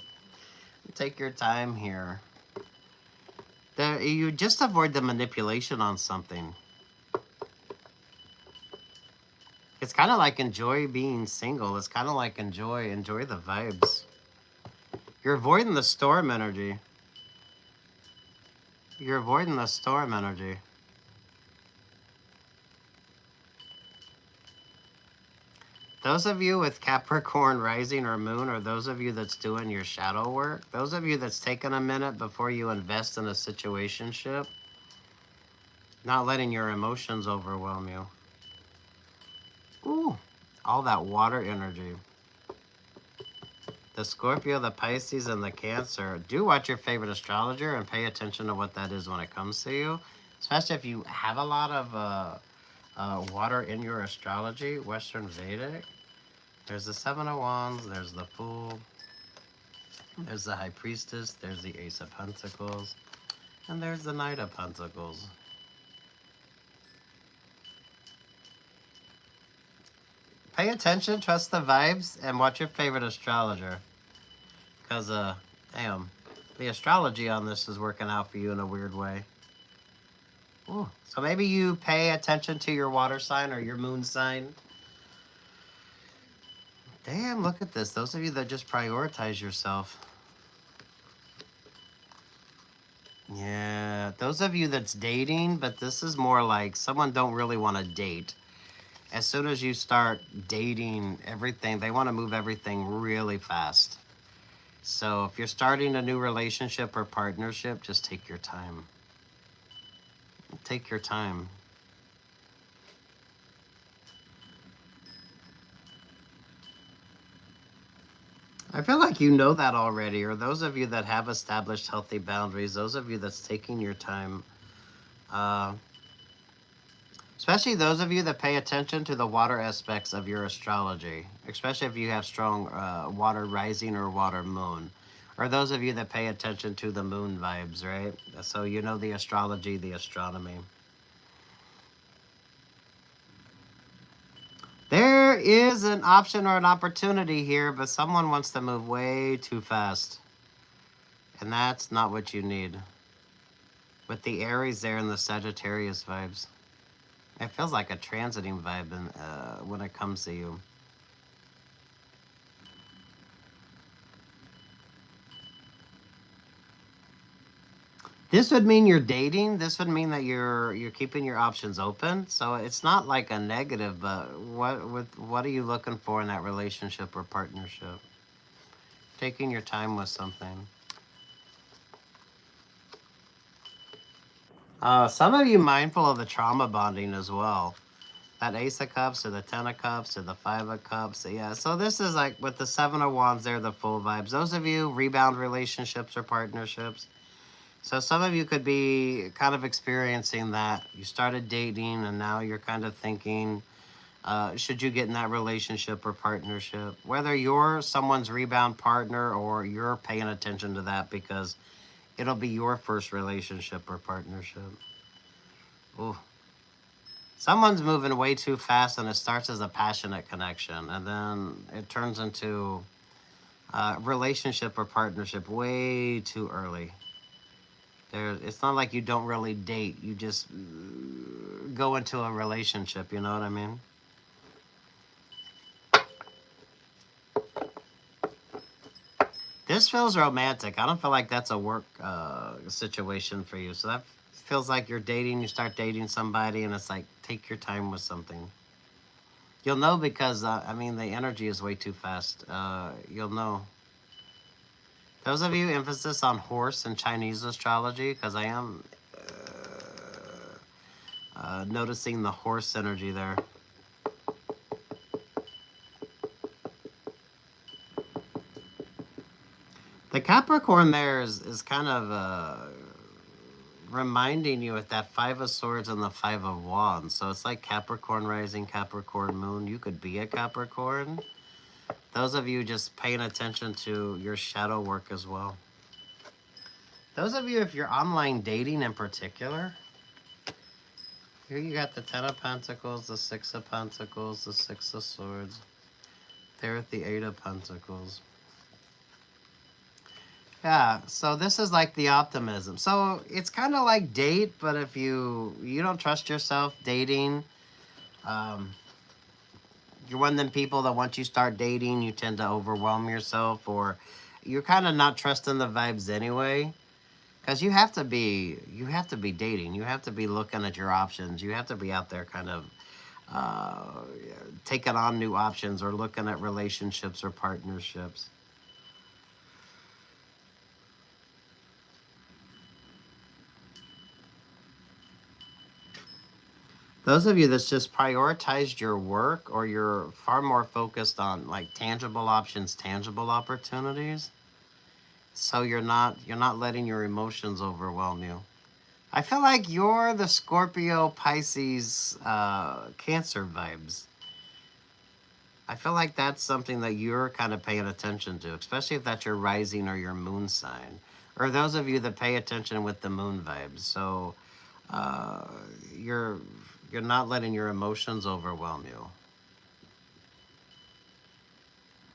Take your time here. You just avoid the manipulation on something. It's kind of like enjoy being single. It's kind of like enjoy the vibes. You're avoiding the storm energy. You're avoiding the storm energy. Those of you with Capricorn rising or moon, or those of you that's doing your shadow work, those of you that's taking a minute before you invest in a situationship, not letting your emotions overwhelm you. Ooh, all that water energy. The Scorpio, the Pisces, and the Cancer. Do watch your favorite astrologer and pay attention to what that is when it comes to you. Especially if you have a lot of water in your astrology, Western Vedic. There's the Seven of Wands, there's the Fool, there's the High Priestess, there's the Ace of Pentacles, and there's the Knight of Pentacles. Pay attention, trust the vibes, and watch your favorite astrologer. Because, damn, the astrology on this is working out for you in a weird way. Ooh. So maybe you pay attention to your water sign or your moon sign. Damn, look at this. Those of you that just prioritize yourself. Yeah, those of you that's dating, but this is more like someone don't really want to date. As soon as you start dating everything, they want to move everything really fast. So if you're starting a new relationship or partnership, just take your time. Take your time. I feel like you know that already, or those of you that have established healthy boundaries, those of you that's taking your time, especially those of you that pay attention to the water aspects of your astrology, especially if you have strong water rising or water moon, or those of you that pay attention to the moon vibes, right? So you know the astrology, the astronomy. There is an option or an opportunity here, but someone wants to move way too fast. And that's not what you need. With the Aries there and the Sagittarius vibes. It feels like a transiting vibe when it comes to you. This would mean you're dating. This would mean that you're keeping your options open. So it's not like a negative, but what are you looking for in that relationship or partnership? Taking your time with something. Some of you mindful of the trauma bonding as well. That Ace of Cups or the Ten of Cups or the Five of Cups. Yeah, so this is like with the Seven of Wands, they're the full vibes. Those of you rebound relationships or partnerships. So some of you could be kind of experiencing that. You started dating and now you're kind of thinking, should you get in that relationship or partnership? Whether you're someone's rebound partner or you're paying attention to that because it'll be your first relationship or partnership. Ooh. Someone's moving way too fast and it starts as a passionate connection and then it turns into a relationship or partnership way too early. It's not like you don't really date. You just go into a relationship, you know what I mean? This feels romantic. I don't feel like that's a work situation for you. So that feels like you're dating, you start dating somebody, and it's like, take your time with something. You'll know because, I mean, the energy is way too fast. You'll know. Those of you, emphasis on horse and Chinese astrology, because I am noticing the horse energy there. The Capricorn there is kind of reminding you with that Five of Swords and the Five of Wands. So it's like Capricorn rising, Capricorn moon. You could be a Capricorn. Those of you just paying attention to your shadow work as well. Those of you, if you're online dating in particular, here you got the Ten of Pentacles, the Six of Pentacles, the Six of Swords. There at the Eight of Pentacles. Yeah, so this is like the optimism. So it's kind of like date, but if you don't trust yourself dating, you're one of them people that once you start dating, you tend to overwhelm yourself, or you're kind of not trusting the vibes anyway. Because you have to be dating. You have to be looking at your options. You have to be out there kind of uh, taking on new options or looking at relationships or partnerships. Those of you that's just prioritized your work, or you're far more focused on like tangible options, tangible opportunities. So you're not letting your emotions overwhelm you. I feel like you're the Scorpio, Pisces, Cancer vibes. I feel like that's something that you're kind of paying attention to, especially if that's your rising or your moon sign, or those of you that pay attention with the moon vibes. So uh, you're you're not letting your emotions overwhelm you.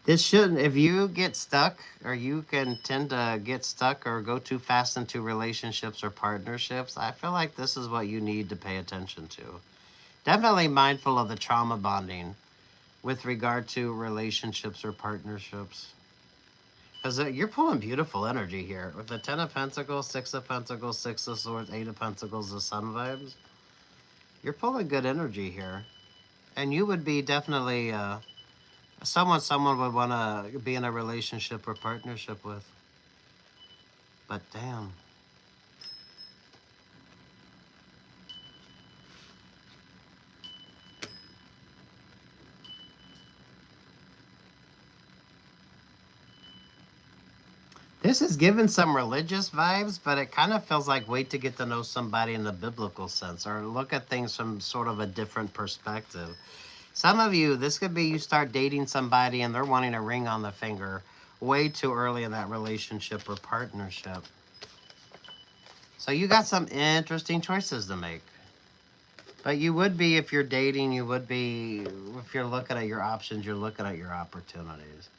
This shouldn't, if you get stuck, or you can tend to get stuck or go too fast into relationships or partnerships, I feel like this is what you need to pay attention to. Definitely mindful of the trauma bonding with regard to relationships or partnerships. Because you're pulling beautiful energy here. With the Ten of Pentacles, Six of Pentacles, Six of Swords, Eight of Pentacles, the Sun vibes. You're pulling good energy here. And you would be definitely someone would want to be in a relationship or partnership with. But damn. This is giving some religious vibes, but it kind of feels like wait to get to know somebody in the biblical sense, or look at things from sort of a different perspective. Some of you, this could be you start dating somebody and they're wanting a ring on the finger way too early in that relationship or partnership. So you got some interesting choices to make. But you would be, if you're dating, you would be, if you're looking at your options, you're looking at your opportunities.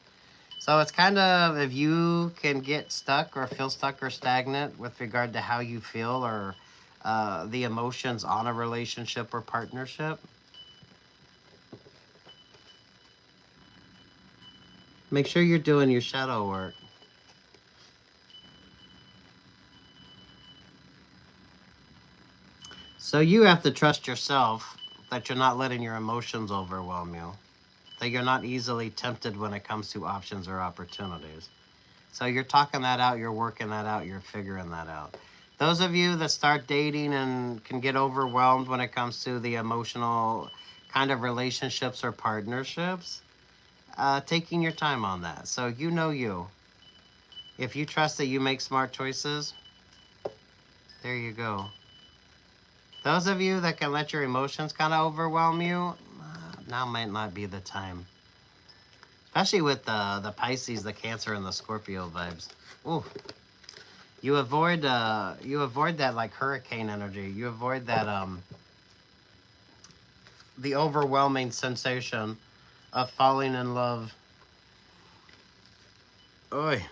So it's kind of, if you can get stuck or feel stuck or stagnant with regard to how you feel, or the emotions on a relationship or partnership, make sure you're doing your shadow work. So you have to trust yourself that you're not letting your emotions overwhelm you, that you're not easily tempted when it comes to options or opportunities. So you're talking that out, you're working that out, you're figuring that out. Those of you that start dating and can get overwhelmed when it comes to the emotional kind of relationships or partnerships, taking your time on that. So you know you. If you trust that you make smart choices, there you go. Those of you that can let your emotions kind of overwhelm you, now might not be the time. Especially with the Pisces, the Cancer, and the Scorpio vibes. Ooh. You avoid that like hurricane energy. You avoid that the overwhelming sensation of falling in love. Oy.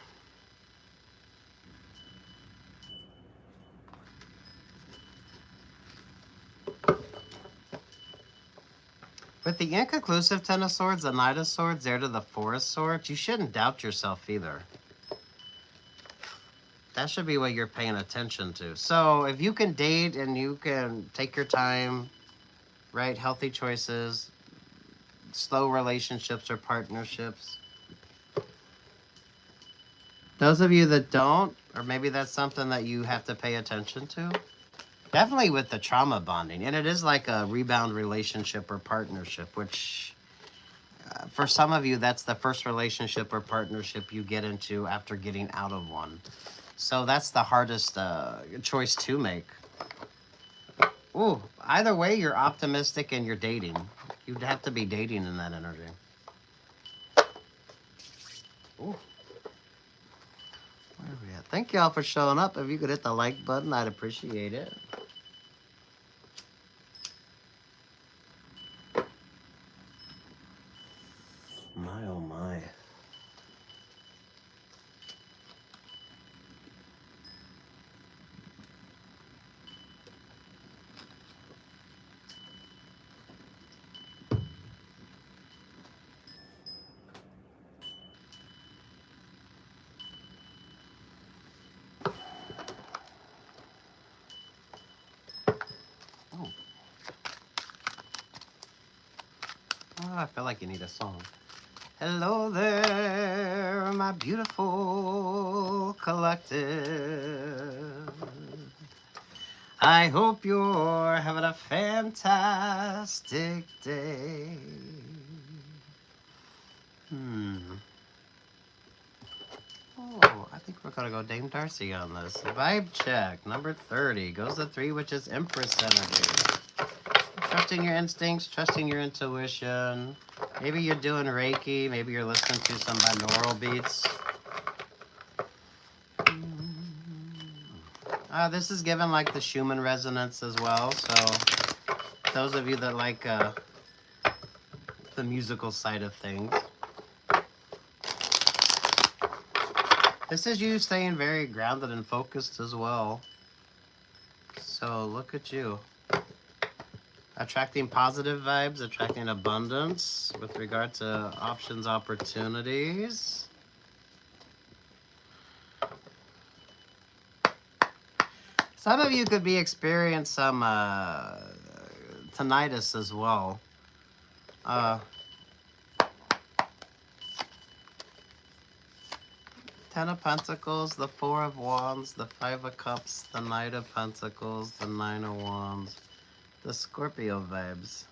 With the inconclusive Ten of Swords, the Knight of Swords, there to the Four of Swords, you shouldn't doubt yourself either. That should be what you're paying attention to. So if you can date and you can take your time, right? Healthy choices, slow relationships or partnerships. Those of you that don't, or maybe that's something that you have to pay attention to, definitely with the trauma bonding. And it is like a rebound relationship or partnership, which for some of you, that's the first relationship or partnership you get into after getting out of one. So that's the hardest choice to make. Ooh, either way, you're optimistic and you're dating. You'd have to be dating in that energy. Ooh. Where are we at? Thank y'all for showing up. If you could hit the like button, I'd appreciate it. My, oh my. I feel like you need a song. Hello there, my beautiful collective. I hope you're having a fantastic day. Oh, I think we're gonna go Dame Darcy on this. Vibe check, number 30. Goes to 3, which is Empress energy. Trusting your instincts, trusting your intuition. Maybe you're doing Reiki, maybe you're listening to some binaural beats. This is given like the Schumann resonance as well, so those of you that like the musical side of things. This is you staying very grounded and focused as well. So look at you. Attracting positive vibes, attracting abundance with regard to options, opportunities. Some of you could be experiencing some tinnitus as well. Ten of Pentacles, the Four of Wands, the Five of Cups, the Knight of Pentacles, the Nine of Wands, the Scorpio vibes.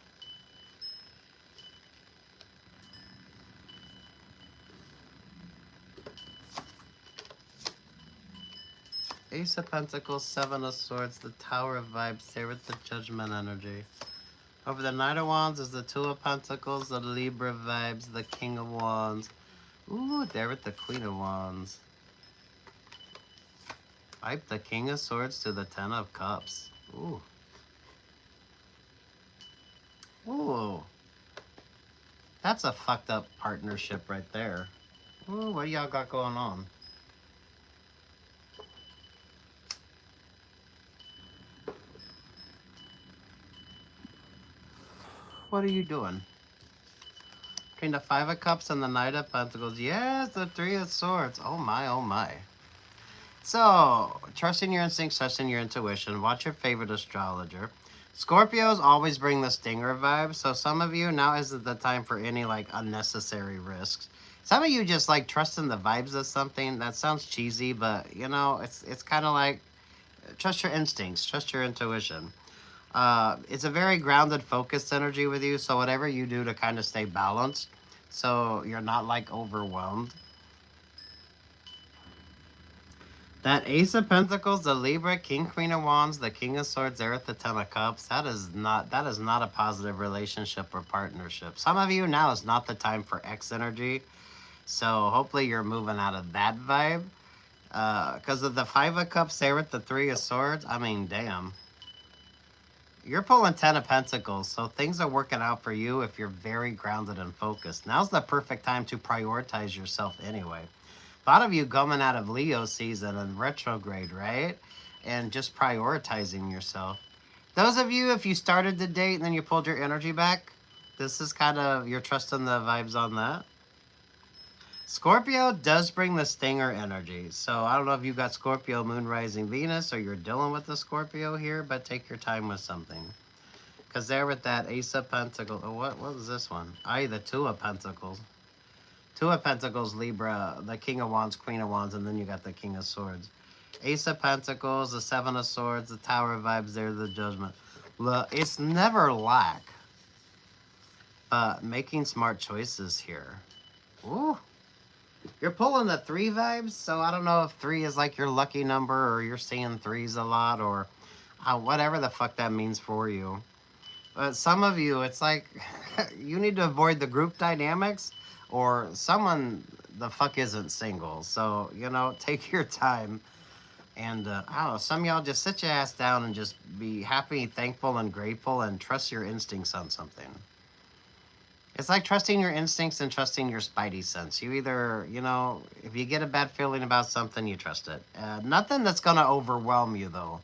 Ace of Pentacles, Seven of Swords, the Tower of Vibes, there with the Judgment energy. Over the Knight of Wands is the Two of Pentacles, the Libra vibes, the King of Wands. Ooh, there with the Queen of Wands. Pipe the King of Swords to the Ten of Cups. Ooh. Ooh. That's a fucked up partnership right there. Ooh, what do y'all got going on? What are you doing? Between the Five of Cups and the Knight of Pentacles. Yes, the Three of Swords. Oh my, oh my. So, trusting your instincts, trusting your intuition. Watch your favorite astrologer. Scorpios always bring the stinger vibe. So some of you, now isn't the time for any like unnecessary risks. Some of you just like trusting the vibes of something. That sounds cheesy, but you know, it's kind of like trust your instincts, trust your intuition. It's a very grounded, focused energy with you. So whatever you do to kind of stay balanced, so you're not like overwhelmed. That Ace of Pentacles, the Libra, King, Queen of Wands, the King of Swords, there at the Ten of Cups. That is not a positive relationship or partnership. Some of you, now is not the time for X energy. So hopefully you're moving out of that vibe. Because of the Five of Cups there with the Three of Swords, I mean, damn. You're pulling Ten of Pentacles, so things are working out for you if you're very grounded and focused. Now's the perfect time to prioritize yourself anyway. A lot of you coming out of Leo season and retrograde, right? And just prioritizing yourself. Those of you, if you started the date and then you pulled your energy back, this is kind of, you're trusting the vibes on that. Scorpio does bring the stinger energy. So I don't know if you got Scorpio, Moon, Rising, Venus, or you're dealing with the Scorpio here, but take your time with something. Because there with that Ace of Pentacles, oh, what was this one? The Two of Pentacles. Two of Pentacles, Libra, the King of Wands, Queen of Wands, and then you got the King of Swords. Ace of Pentacles, the Seven of Swords, the Tower of Vibes, there, the Judgment. Look, it's never lack. But making smart choices here. Ooh. You're pulling the 3 vibes, so I don't know if 3 is like your lucky number or you're seeing 3s a lot or whatever the fuck that means for you. But some of you, it's like you need to avoid the group dynamics or someone the fuck isn't single. So, you know, take your time. And I don't know, some of y'all just sit your ass down and just be happy, thankful, and grateful and trust your instincts on something. It's like trusting your instincts and trusting your spidey sense. You either, you know, if you get a bad feeling about something, you trust it. Nothing that's going to overwhelm you, though.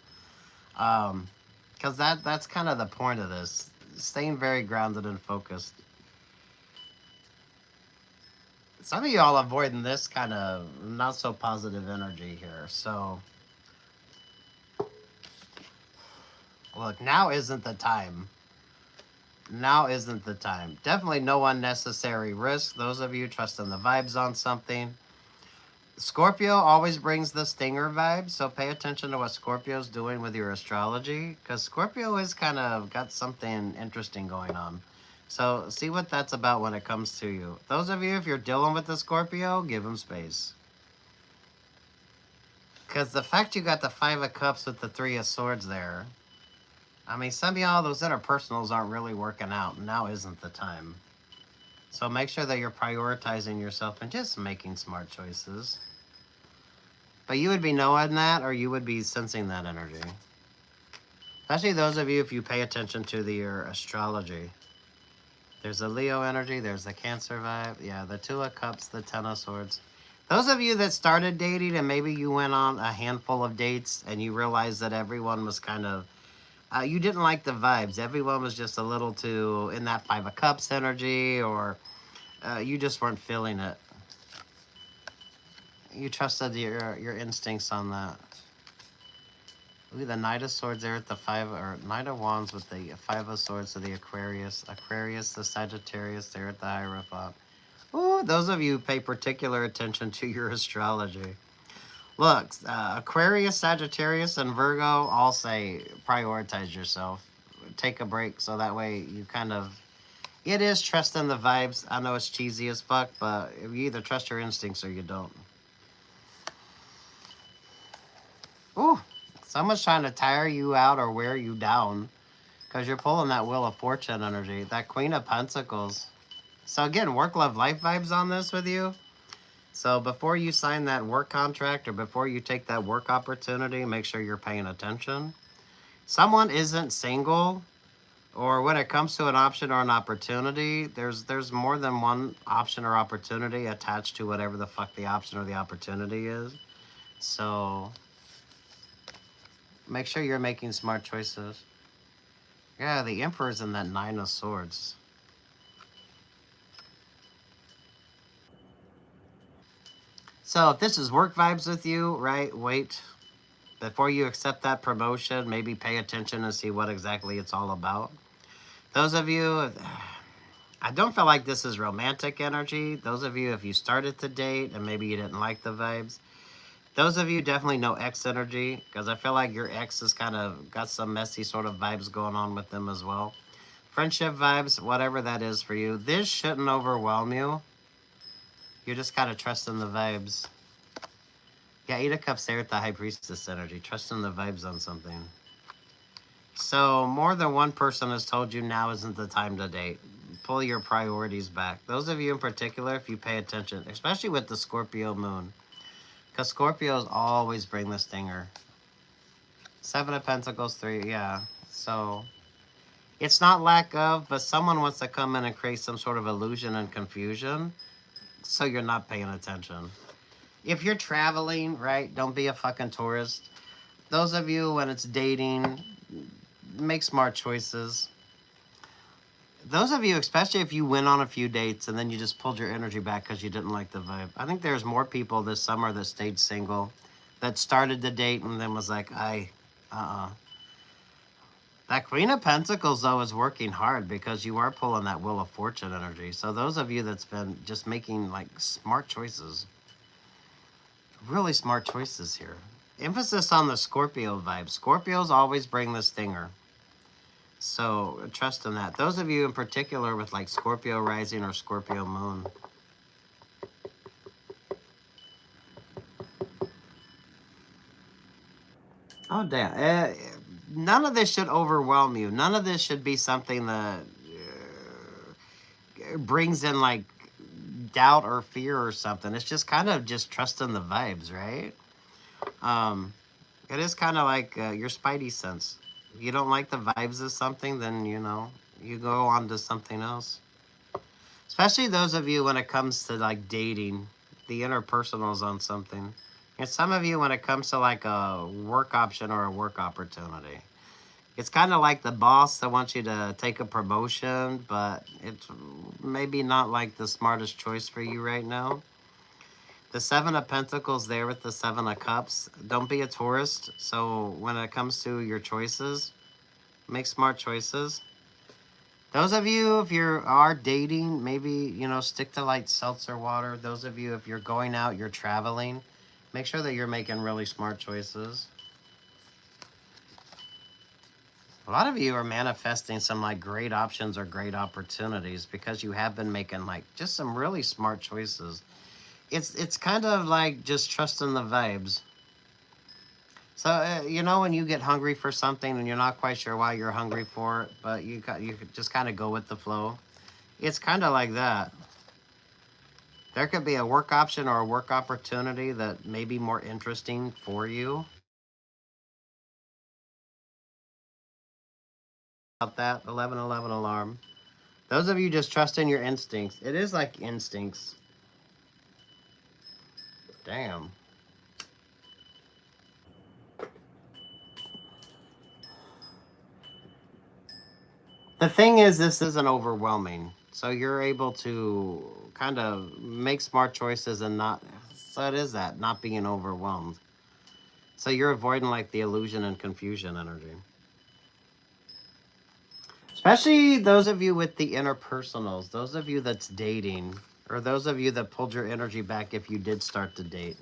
Because that's kind of the point of this. Staying very grounded and focused. Some of y'all avoiding this kind of not so positive energy here. So, look, now isn't the time. Now isn't the time. Definitely no unnecessary risk. Those of you trusting the vibes on something. Scorpio always brings the stinger vibe, so pay attention to what Scorpio's doing with your astrology, because Scorpio is kind of got something interesting going on. So see what that's about when it comes to you. Those of you, if you're dealing with the Scorpio, give them space. Because the fact you got the Five of Cups with the Three of Swords there, I mean, some of y'all, those interpersonals aren't really working out. Now isn't the time. So make sure that you're prioritizing yourself and just making smart choices. But you would be knowing that, or you would be sensing that energy. Especially those of you, if you pay attention to your astrology. There's a Leo energy, there's the Cancer vibe. Yeah, the Two of Cups, the Ten of Swords. Those of you that started dating and maybe you went on a handful of dates and you realized that everyone was kind of, you didn't like the vibes. Everyone was just a little too in that Five of Cups energy, or you just weren't feeling it. You trusted your instincts on that. Look at the Knight of Swords there at the Knight of Wands with the Five of Swords to the Aquarius. Aquarius, the Sagittarius there at the Hierophant. Ooh, those of you who pay particular attention to your astrology. Look, Aquarius, Sagittarius, and Virgo all say prioritize yourself. Take a break so that way you kind of... It is trust in the vibes. I know it's cheesy as fuck, but you either trust your instincts or you don't. Ooh, someone's trying to tire you out or wear you down because you're pulling that Wheel of Fortune energy, that Queen of Pentacles. So again, work, love, life vibes on this with you. So before you sign that work contract or before you take that work opportunity, make sure you're paying attention. Someone isn't single, or when it comes to an option or an opportunity, there's more than one option or opportunity attached to whatever the fuck the option or the opportunity is. So make sure you're making smart choices. Yeah, the Emperor's in that Nine of Swords. So if this is work vibes with you, right, wait. Before you accept that promotion, maybe pay attention and see what exactly it's all about. Those of you, I don't feel like this is romantic energy. Those of you, if you started to date and maybe you didn't like the vibes, those of you definitely know ex energy, because I feel like your ex has kind of got some messy sort of vibes going on with them as well. Friendship vibes, whatever that is for you. This shouldn't overwhelm you. You just gotta trust in the vibes. Yeah, Eight of Cups there at the High Priestess energy. Trust in the vibes on something. So more than one person has told you now isn't the time to date. Pull your priorities back. Those of you in particular, if you pay attention, especially with the Scorpio moon, because Scorpios always bring the stinger. Seven of Pentacles, 3, yeah. So it's not lack of, but someone wants to come in and create some sort of illusion and confusion, so you're not paying attention. If you're traveling, right, don't be a fucking tourist. Those of you, when it's dating, make smart choices. Those of you, especially if you went on a few dates and then you just pulled your energy back because you didn't like the vibe. I think there's more people this summer that stayed single, that started the date and then was like, That Queen of Pentacles, though, is working hard because you are pulling that Wheel of Fortune energy. So those of you that's been just making, like, smart choices. Really smart choices here. Emphasis on the Scorpio vibe. Scorpios always bring the stinger. So trust in that. Those of you in particular with like Scorpio rising or Scorpio moon. Oh, damn. None of this should overwhelm you. None of this should be something that brings in like doubt or fear or something. It's just kind of just trust in the vibes, right? It is kind of like your spidey sense. If you don't like the vibes of something, then, you know, you go on to something else. Especially those of you when it comes to, like, dating, the interpersonals on something. And some of you when it comes to, like, a work option or a work opportunity. It's kind of like the boss that wants you to take a promotion, but it's maybe not, like, the smartest choice for you right now. The Seven of Pentacles there with the Seven of Cups. Don't be a tourist. So when it comes to your choices, make smart choices. Those of you, if you are dating, maybe, you know, stick to like seltzer water. Those of you, if you're going out, you're traveling, make sure that you're making really smart choices. A lot of you are manifesting some like great options or great opportunities because you have been making like just some really smart choices. It's kind of like just trusting the vibes. So you know when you get hungry for something and you're not quite sure why you're hungry for it, but you could just kind of go with the flow. It's kind of like that. There could be a work option or a work opportunity that may be more interesting for you. About that 1111 alarm. Those of you just trust in your instincts. It is like instincts. Damn. The thing is, this isn't overwhelming. So you're able to kind of make smart choices and not. So it is that, not being overwhelmed. So you're avoiding like the illusion and confusion energy. Especially those of you with the interpersonals, those of you that's dating, or those of you that pulled your energy back if you did start to date.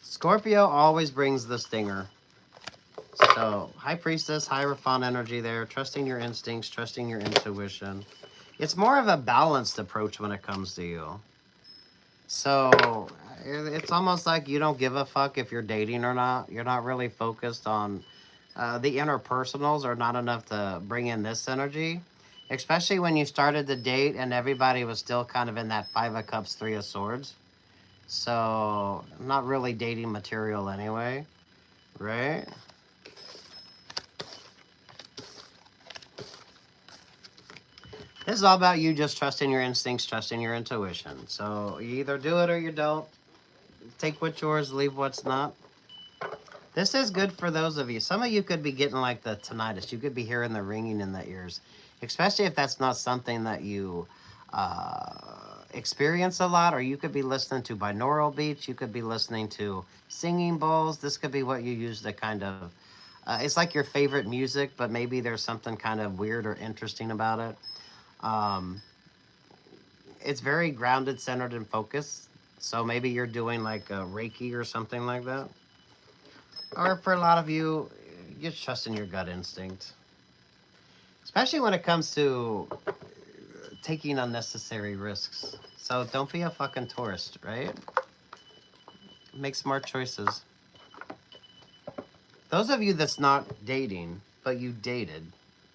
Scorpio always brings the stinger. So, High Priestess, Hierophant energy there, trusting your instincts, trusting your intuition. It's more of a balanced approach when it comes to you. So, it's almost like you don't give a fuck if you're dating or not. You're not really focused on the interpersonals are not enough to bring in this energy, especially when you started the date and everybody was still kind of in that Five of Cups, Three of Swords. So, not really dating material anyway, right? This is all about you just trusting your instincts, trusting your intuition. So, you either do it or you don't. Take what's yours, leave what's not. This is good for those of you. Some of you could be getting like the tinnitus. You could be hearing the ringing in the ears, especially if that's not something that you experience a lot. Or you could be listening to binaural beats. You could be listening to singing bowls. This could be what you use to kind of. It's like your favorite music, but maybe there's something kind of weird or interesting about it. Um, it's very grounded, centered, and focused. So maybe you're doing like a Reiki or something like that. Or for a lot of you, you just trust in your gut instinct. Especially when it comes to taking unnecessary risks. So don't be a fucking tourist, right? Make smart choices. Those of you that's not dating, but you dated,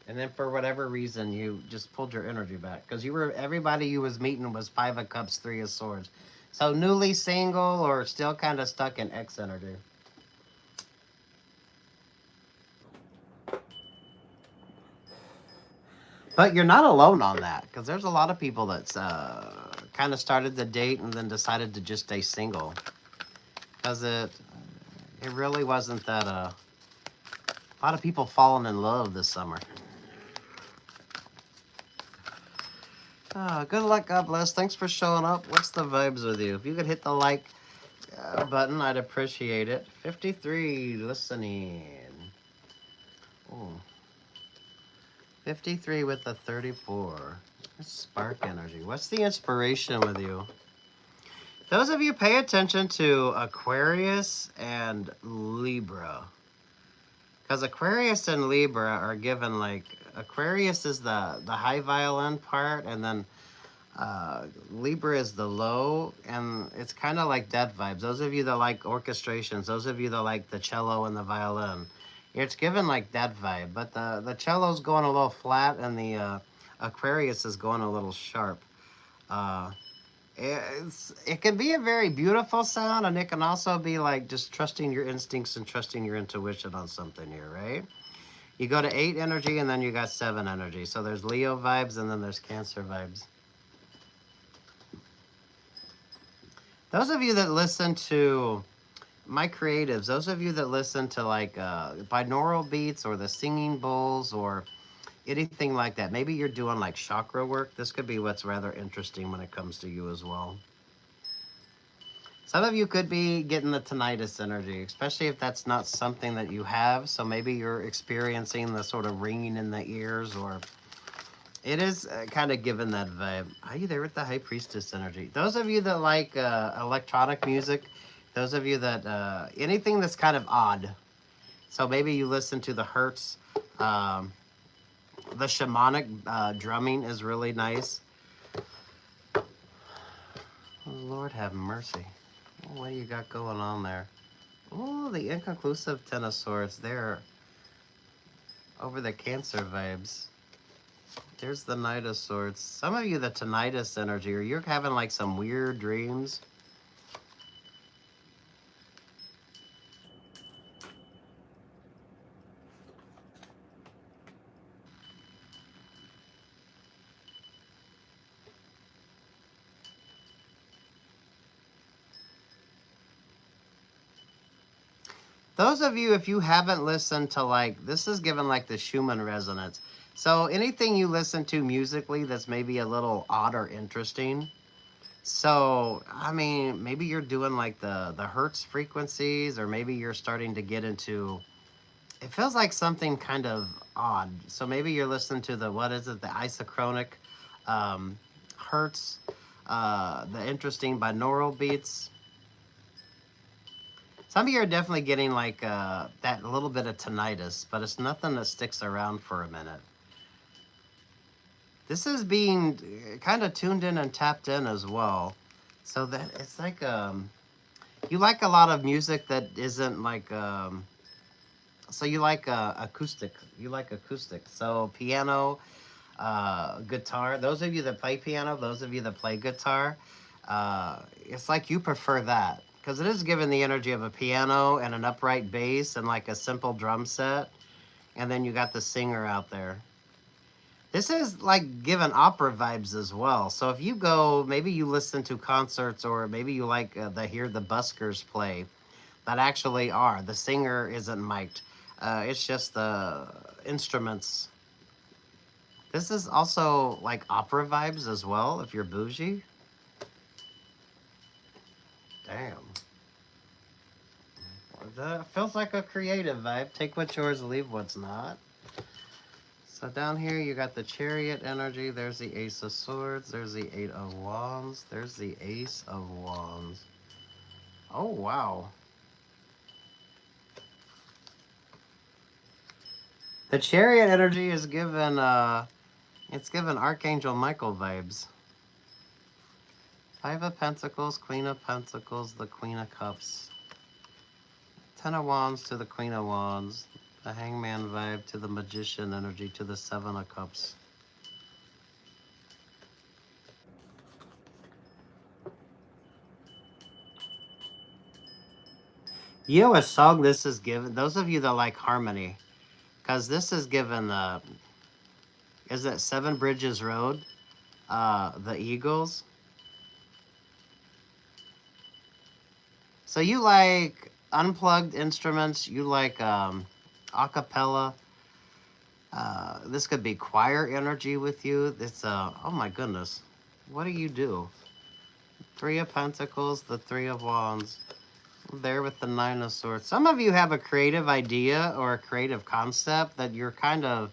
and then for whatever reason you just pulled your energy back because you were everybody you was meeting was Five of Cups, Three of Swords. So newly single or still kind of stuck in X energy. But you're not alone on that because there's a lot of people that's kind of started the date and then decided to just stay single because it really wasn't that a lot of people falling in love this summer. Good luck, God bless. Thanks for showing up. What's the vibes with you? If you could hit the like button, I'd appreciate it. 53 listening. Ooh. 53 with a 34. Spark energy. What's the inspiration with you? Those of you pay attention to Aquarius and Libra. Because Aquarius and Libra are given like, Aquarius is the high violin part, and then Libra is the low, and it's kind of like that vibes. Those of you that like orchestrations, those of you that like the cello and the violin, it's given like that vibe. But the cello's going a little flat, and the Aquarius is going a little sharp. It can be a very beautiful sound, and it can also be like just trusting your instincts and trusting your intuition on something here, right? You go to 8 energy, and then you got 7 energy. So there's Leo vibes, and then there's Cancer vibes. Those of you that listen to my creatives, those of you that listen to like binaural beats or the singing bowls or anything like that, maybe you're doing like chakra work. This could be what's rather interesting when it comes to you as well. Some of you could be getting the tinnitus energy, especially if that's not something that you have. So maybe you're experiencing the sort of ringing in the ears or It is kind of given that vibe. Are you there with the High Priestess energy? Those of you that like electronic music, those of you that anything that's kind of odd. So maybe you listen to the Hertz. The shamanic drumming is really nice. Oh, Lord have mercy. What do you got going on there? Oh, the inconclusive Ten of Swords. They're over the Cancer vibes. There's the Knight of Swords. Some of you, the tinnitus energy, or you're having like some weird dreams. Those of you, if you haven't listened to like, this is given like the Schumann resonance. So anything you listen to musically that's maybe a little odd or interesting. So, I mean, maybe you're doing like the Hertz frequencies, or maybe you're starting to get into, it feels like something kind of odd. So maybe you're listening to the, what is it, the isochronic Hertz, the interesting binaural beats. Some of you are definitely getting like that little bit of tinnitus, but it's nothing that sticks around for a minute. This is being kind of tuned in and tapped in as well. So that it's like you like a lot of music that isn't like so you like acoustic. You like acoustic. So piano, guitar. Those of you that play piano, those of you that play guitar, it's like you prefer that. Because it is given the energy of a piano and an upright bass and like a simple drum set. And then you got the singer out there. This is like given opera vibes as well. So if you go, maybe you listen to concerts, or maybe you like hear the buskers play that actually are. The singer isn't mic'd. It's just the instruments. This is also like opera vibes as well if you're bougie. Damn. That feels like a creative vibe. Take what's yours, leave what's not. So down here you got the Chariot energy. There's the Ace of Swords. There's the Eight of Wands. There's the Ace of Wands. Oh, wow. The Chariot energy is given, it's given Archangel Michael vibes. Five of Pentacles, Queen of Pentacles, the Queen of Cups. Ten of Wands to the Queen of Wands. The Hangman vibe to the Magician energy to the Seven of Cups. You know what song this is given? Those of you that like harmony, because this is given, is it Seven Bridges Road? The Eagles. So you like unplugged instruments, you like a cappella. This could be choir energy with you. It's oh my goodness. What do you do? Three of Pentacles, the Three of Wands. There with the Nine of Swords. Some of you have a creative idea or a creative concept that you're kind of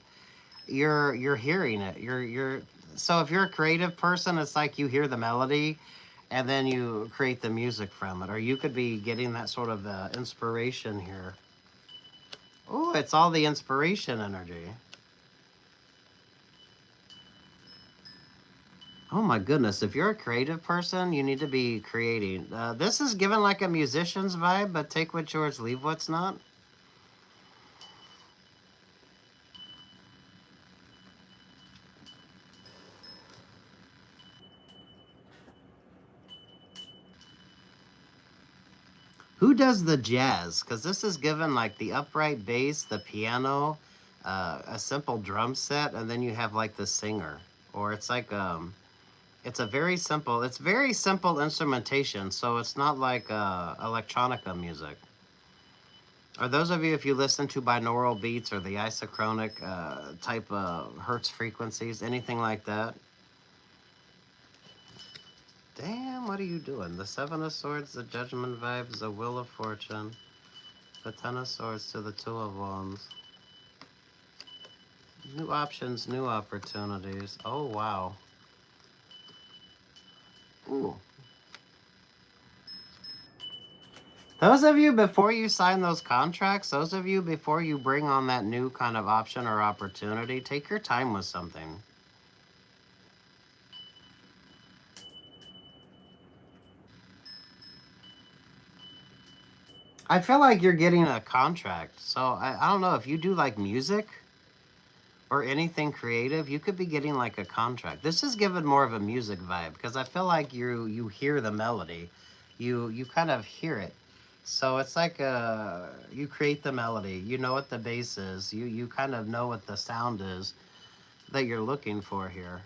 you're hearing it. You're so if you're a creative person, it's like you hear the melody and then you create the music from it. Or you could be getting that sort of inspiration here. Oh, it's all the inspiration energy. Oh my goodness, if you're a creative person, you need to be creating. This is given like a musician's vibe, but take what's yours, leave what's not. Who does the jazz? Because this is given like the upright bass, the piano, a simple drum set, and then you have like the singer. Or it's like it's very simple instrumentation, so it's not like electronica music. Or those of you, if you listen to binaural beats or the isochronic type of Hertz frequencies, anything like that. Damn, what are you doing? The Seven of Swords, the Judgment vibes, the Wheel of Fortune, the Ten of Swords to the Two of Wands. New options, new opportunities. Oh, wow. Ooh. Those of you, before you sign those contracts, those of you, before you bring on that new kind of option or opportunity, take your time with something. I feel like you're getting a contract. So I don't know if you do like music or anything creative, you could be getting like a contract. This is given more of a music vibe because I feel like you hear the melody, you kind of hear it. So it's like you create the melody. You know what the bass is. You kind of know what the sound is that you're looking for here.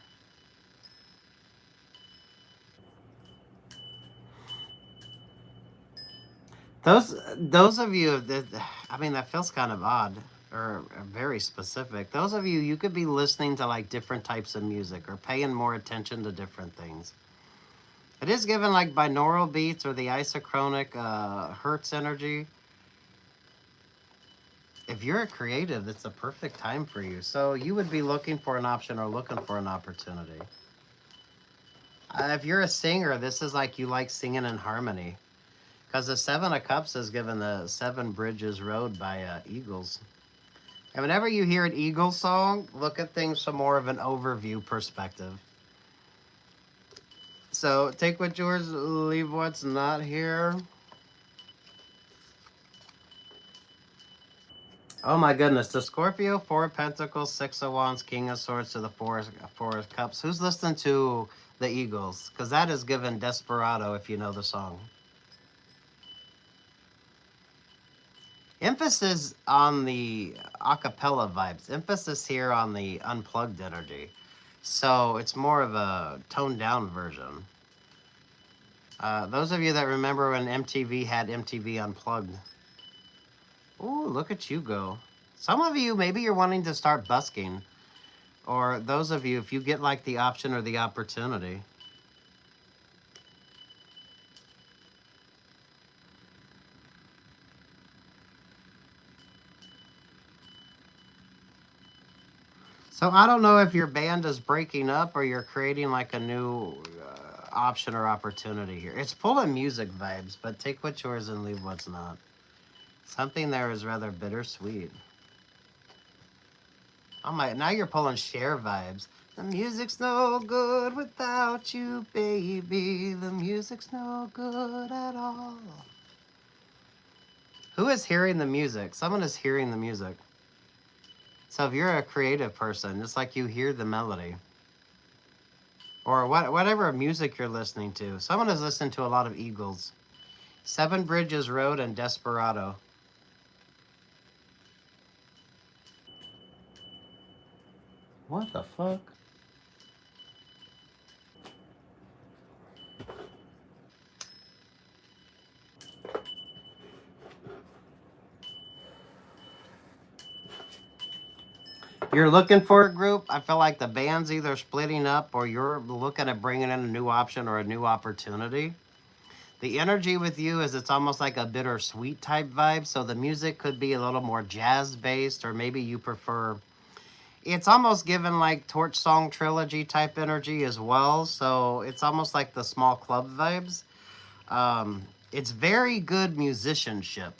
Those of you that, I mean, that feels kind of odd or very specific. Those of you, you could be listening to like different types of music or paying more attention to different things. It is given like binaural beats or the isochronic hertz energy. If you're a creative, it's a perfect time for you. So you would be looking for an option or looking for an opportunity. If you're a singer, this is like you like singing in harmony. Because the Seven of Cups is given the Seven Bridges Road by Eagles. And whenever you hear an Eagles song, look at things from more of an overview perspective. So take what's yours, leave what's not here. Oh my goodness, the Scorpio, Four of Pentacles, Six of Wands, King of Swords to the Four of Cups. Who's listening to the Eagles? Because that is given Desperado if you know the song. Emphasis on the acapella vibes. Emphasis here on the unplugged energy. So it's more of a toned down version. Those of you that remember when MTV had MTV Unplugged. Ooh, look at you go. Some of you, maybe you're wanting to start busking. Or those of you, if you get like the option or the opportunity. So I don't know if your band is breaking up or you're creating like a new option or opportunity here. It's pulling music vibes, but take what's yours and leave what's not. Something there is rather bittersweet. Oh my, now you're pulling share vibes. The music's no good without you, baby. The music's no good at all. Who is hearing the music? Someone is hearing the music. So if you're a creative person, it's like you hear the melody. Or whatever music you're listening to. Someone is listening to a lot of Eagles. Seven Bridges Road and Desperado. What the fuck? You're looking for a group. I feel like the band's either splitting up or you're looking at bringing in a new option or a new opportunity. The energy with you is it's almost like a bittersweet type vibe. So the music could be a little more jazz based, or maybe you prefer. It's almost given like Torch Song Trilogy type energy as well. So it's almost like the small club vibes. It's very good musicianship.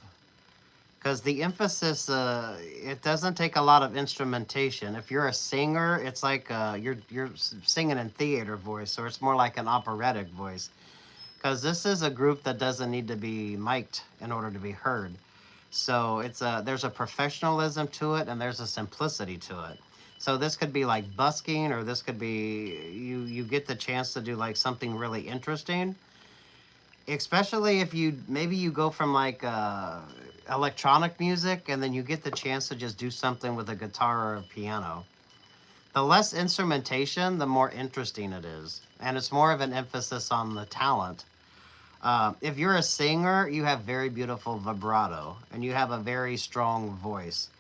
Because the emphasis, it doesn't take a lot of instrumentation. If you're a singer, it's like you're singing in theater voice, or it's more like an operatic voice. Because this is a group that doesn't need to be mic'd in order to be heard. So it's there's a professionalism to it, and there's a simplicity to it. So this could be like busking, or this could be you get the chance to do like something really interesting, especially if you maybe you go from like electronic music and then you get the chance to just do something with a guitar or a piano. The less instrumentation, the more interesting it is, and it's more of an emphasis on the talent. If you're a singer, you have very beautiful vibrato and you have a very strong voice.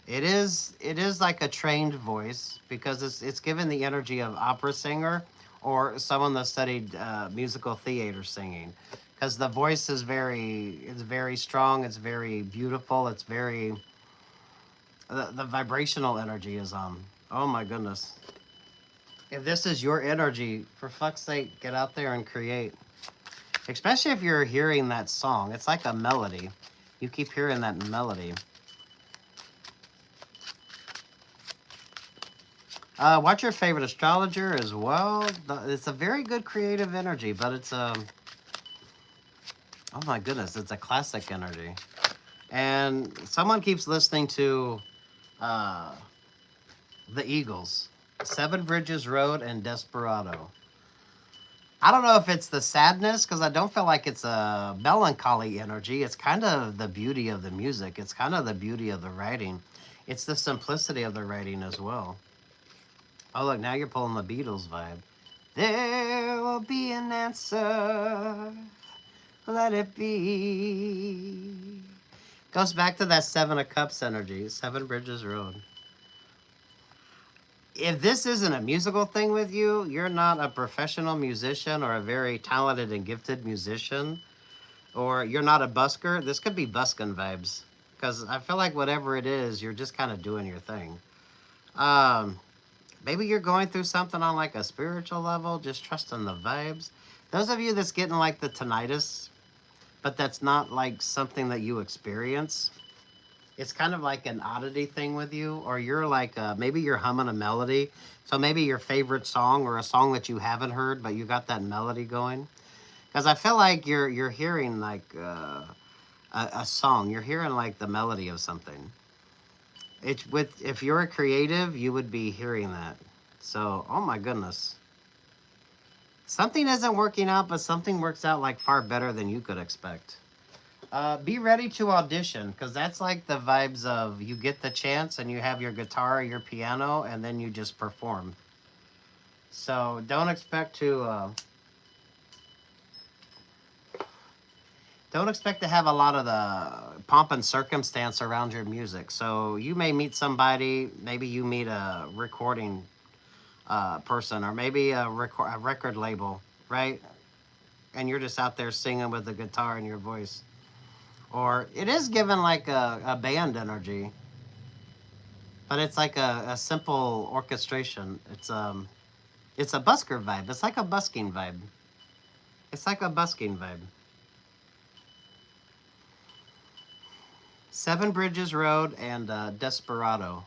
It is like a trained voice because it's given the energy of opera singer or someone that studied musical theater singing, because the voice is very strong, it's very beautiful, it's very the vibrational energy is Oh my goodness. If this is your energy, for fuck's sake, get out there and create. Especially if you're hearing that song. It's like a melody. You keep hearing that melody. Watch your favorite astrologer as well. It's a very good creative energy, but it's oh my goodness, it's a classic energy. And someone keeps listening to the Eagles, Seven Bridges Road and Desperado. I don't know if it's the sadness, because I don't feel like it's a melancholy energy. It's kind of the beauty of the music. It's kind of the beauty of the writing. It's the simplicity of the writing as well. Oh, look, now you're pulling the Beatles vibe. There will be an answer. Let it be. Goes back to that Seven of Cups energy. Seven Bridges Road. If this isn't a musical thing with you, you're not a professional musician or a very talented and gifted musician, or you're not a busker. This could be buskin' vibes, because I feel like whatever it is, you're just kind of doing your thing. Maybe you're going through something on like a spiritual level, just trusting the vibes. Those of you that's getting like the tinnitus, but that's not like something that you experience. It's kind of like an oddity thing with you, or you're like, maybe you're humming a melody. So maybe your favorite song or a song that you haven't heard, but you got that melody going. Because I feel like you're hearing like a song. You're hearing like the melody of something. If you're a creative, you would be hearing that. So, oh my goodness. Something isn't working out, but something works out like far better than you could expect. Be ready to audition, because that's like the vibes of you get the chance and you have your guitar or your piano and then you just perform. So don't expect to have a lot of the pomp and circumstance around your music. So you may meet somebody, maybe you meet a recording person, or maybe a record label, right? And you're just out there singing with the guitar in your voice. Or it is given like a band energy, but it's like a simple orchestration. It's a busker vibe. It's like a busking vibe. It's like a busking vibe. Seven Bridges Road and Desperado.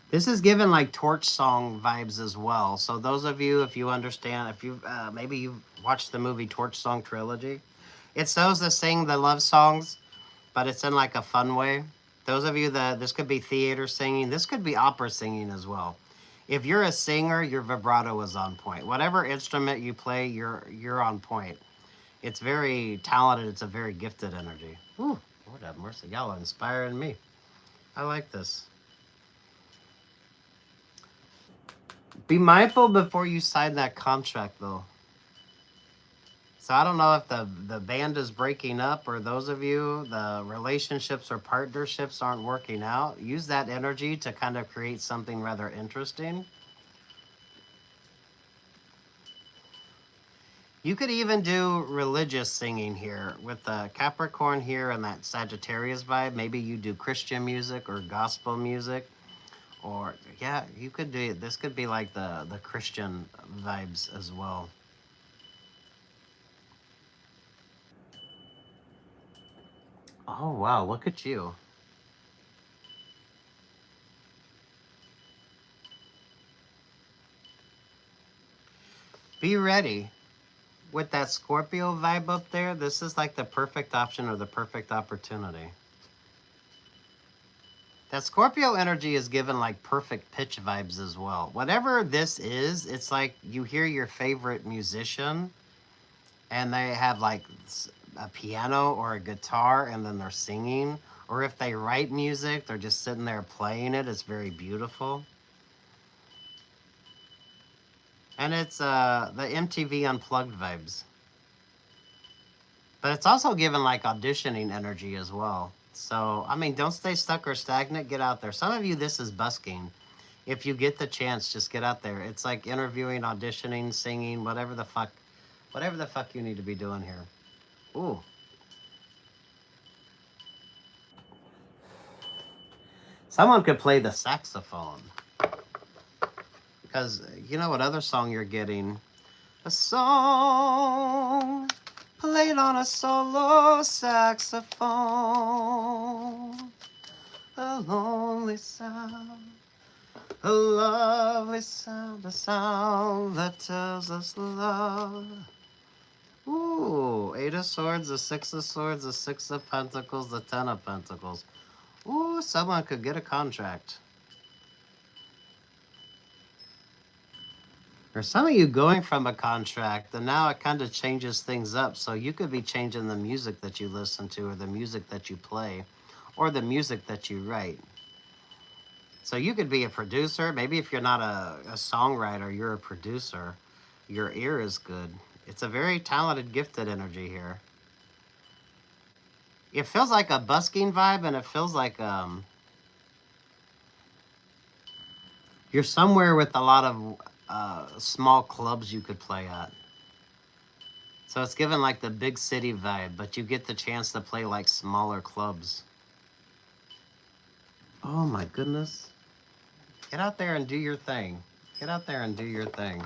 This is given like torch song vibes as well. So those of you, if you understand, if you maybe you've watched the movie Torch Song Trilogy, it's those that sing the love songs, but it's in like a fun way. Those of you that, this could be theater singing, this could be opera singing as well. If you're a singer, your vibrato is on point. Whatever instrument you play, you're on point. It's very talented. It's a very gifted energy. Ooh, Lord have mercy. Y'all are inspiring me. I like this. Be mindful before you sign that contract, though. So I don't know if the band is breaking up, or those of you, the relationships or partnerships aren't working out. Use that energy to kind of create something rather interesting. You could even do religious singing here with the Capricorn here and that Sagittarius vibe. Maybe you do Christian music or gospel music. Or, yeah, you could do, this could be like the Christian vibes as well. Oh, wow, look at you. Be ready. With that Scorpio vibe up there, this is like the perfect option or the perfect opportunity. That Scorpio energy is given like perfect pitch vibes as well. Whatever this is, it's like you hear your favorite musician and they have like a piano or a guitar and then they're singing. Or if they write music, they're just sitting there playing it. It's very beautiful. And it's the MTV Unplugged vibes. But it's also given like auditioning energy as well. So, I mean, don't stay stuck or stagnant. Get out there. Some of you, this is busking. If you get the chance, just get out there. It's like interviewing, auditioning, singing, whatever the fuck you need to be doing here. Ooh. Someone could play the saxophone. Because you know what other song you're getting? A song played on a solo saxophone. A lonely sound. A lovely sound. A sound that tells us love. Ooh, 8 of Swords, the 6 of Swords, the 6 of Pentacles, the 10 of Pentacles. Ooh, someone could get a contract. Or some of you going from a contract, and now it kind of changes things up. So you could be changing the music that you listen to, or the music that you play, or the music that you write. So you could be a producer. Maybe if you're not a songwriter, you're a producer. Your ear is good. It's a very talented, gifted energy here. It feels like a busking vibe, and it feels like you're somewhere with a lot of small clubs you could play at. So it's given like the big city vibe, but you get the chance to play like smaller clubs. Oh my goodness. Get out there and do your thing. Get out there and do your thing.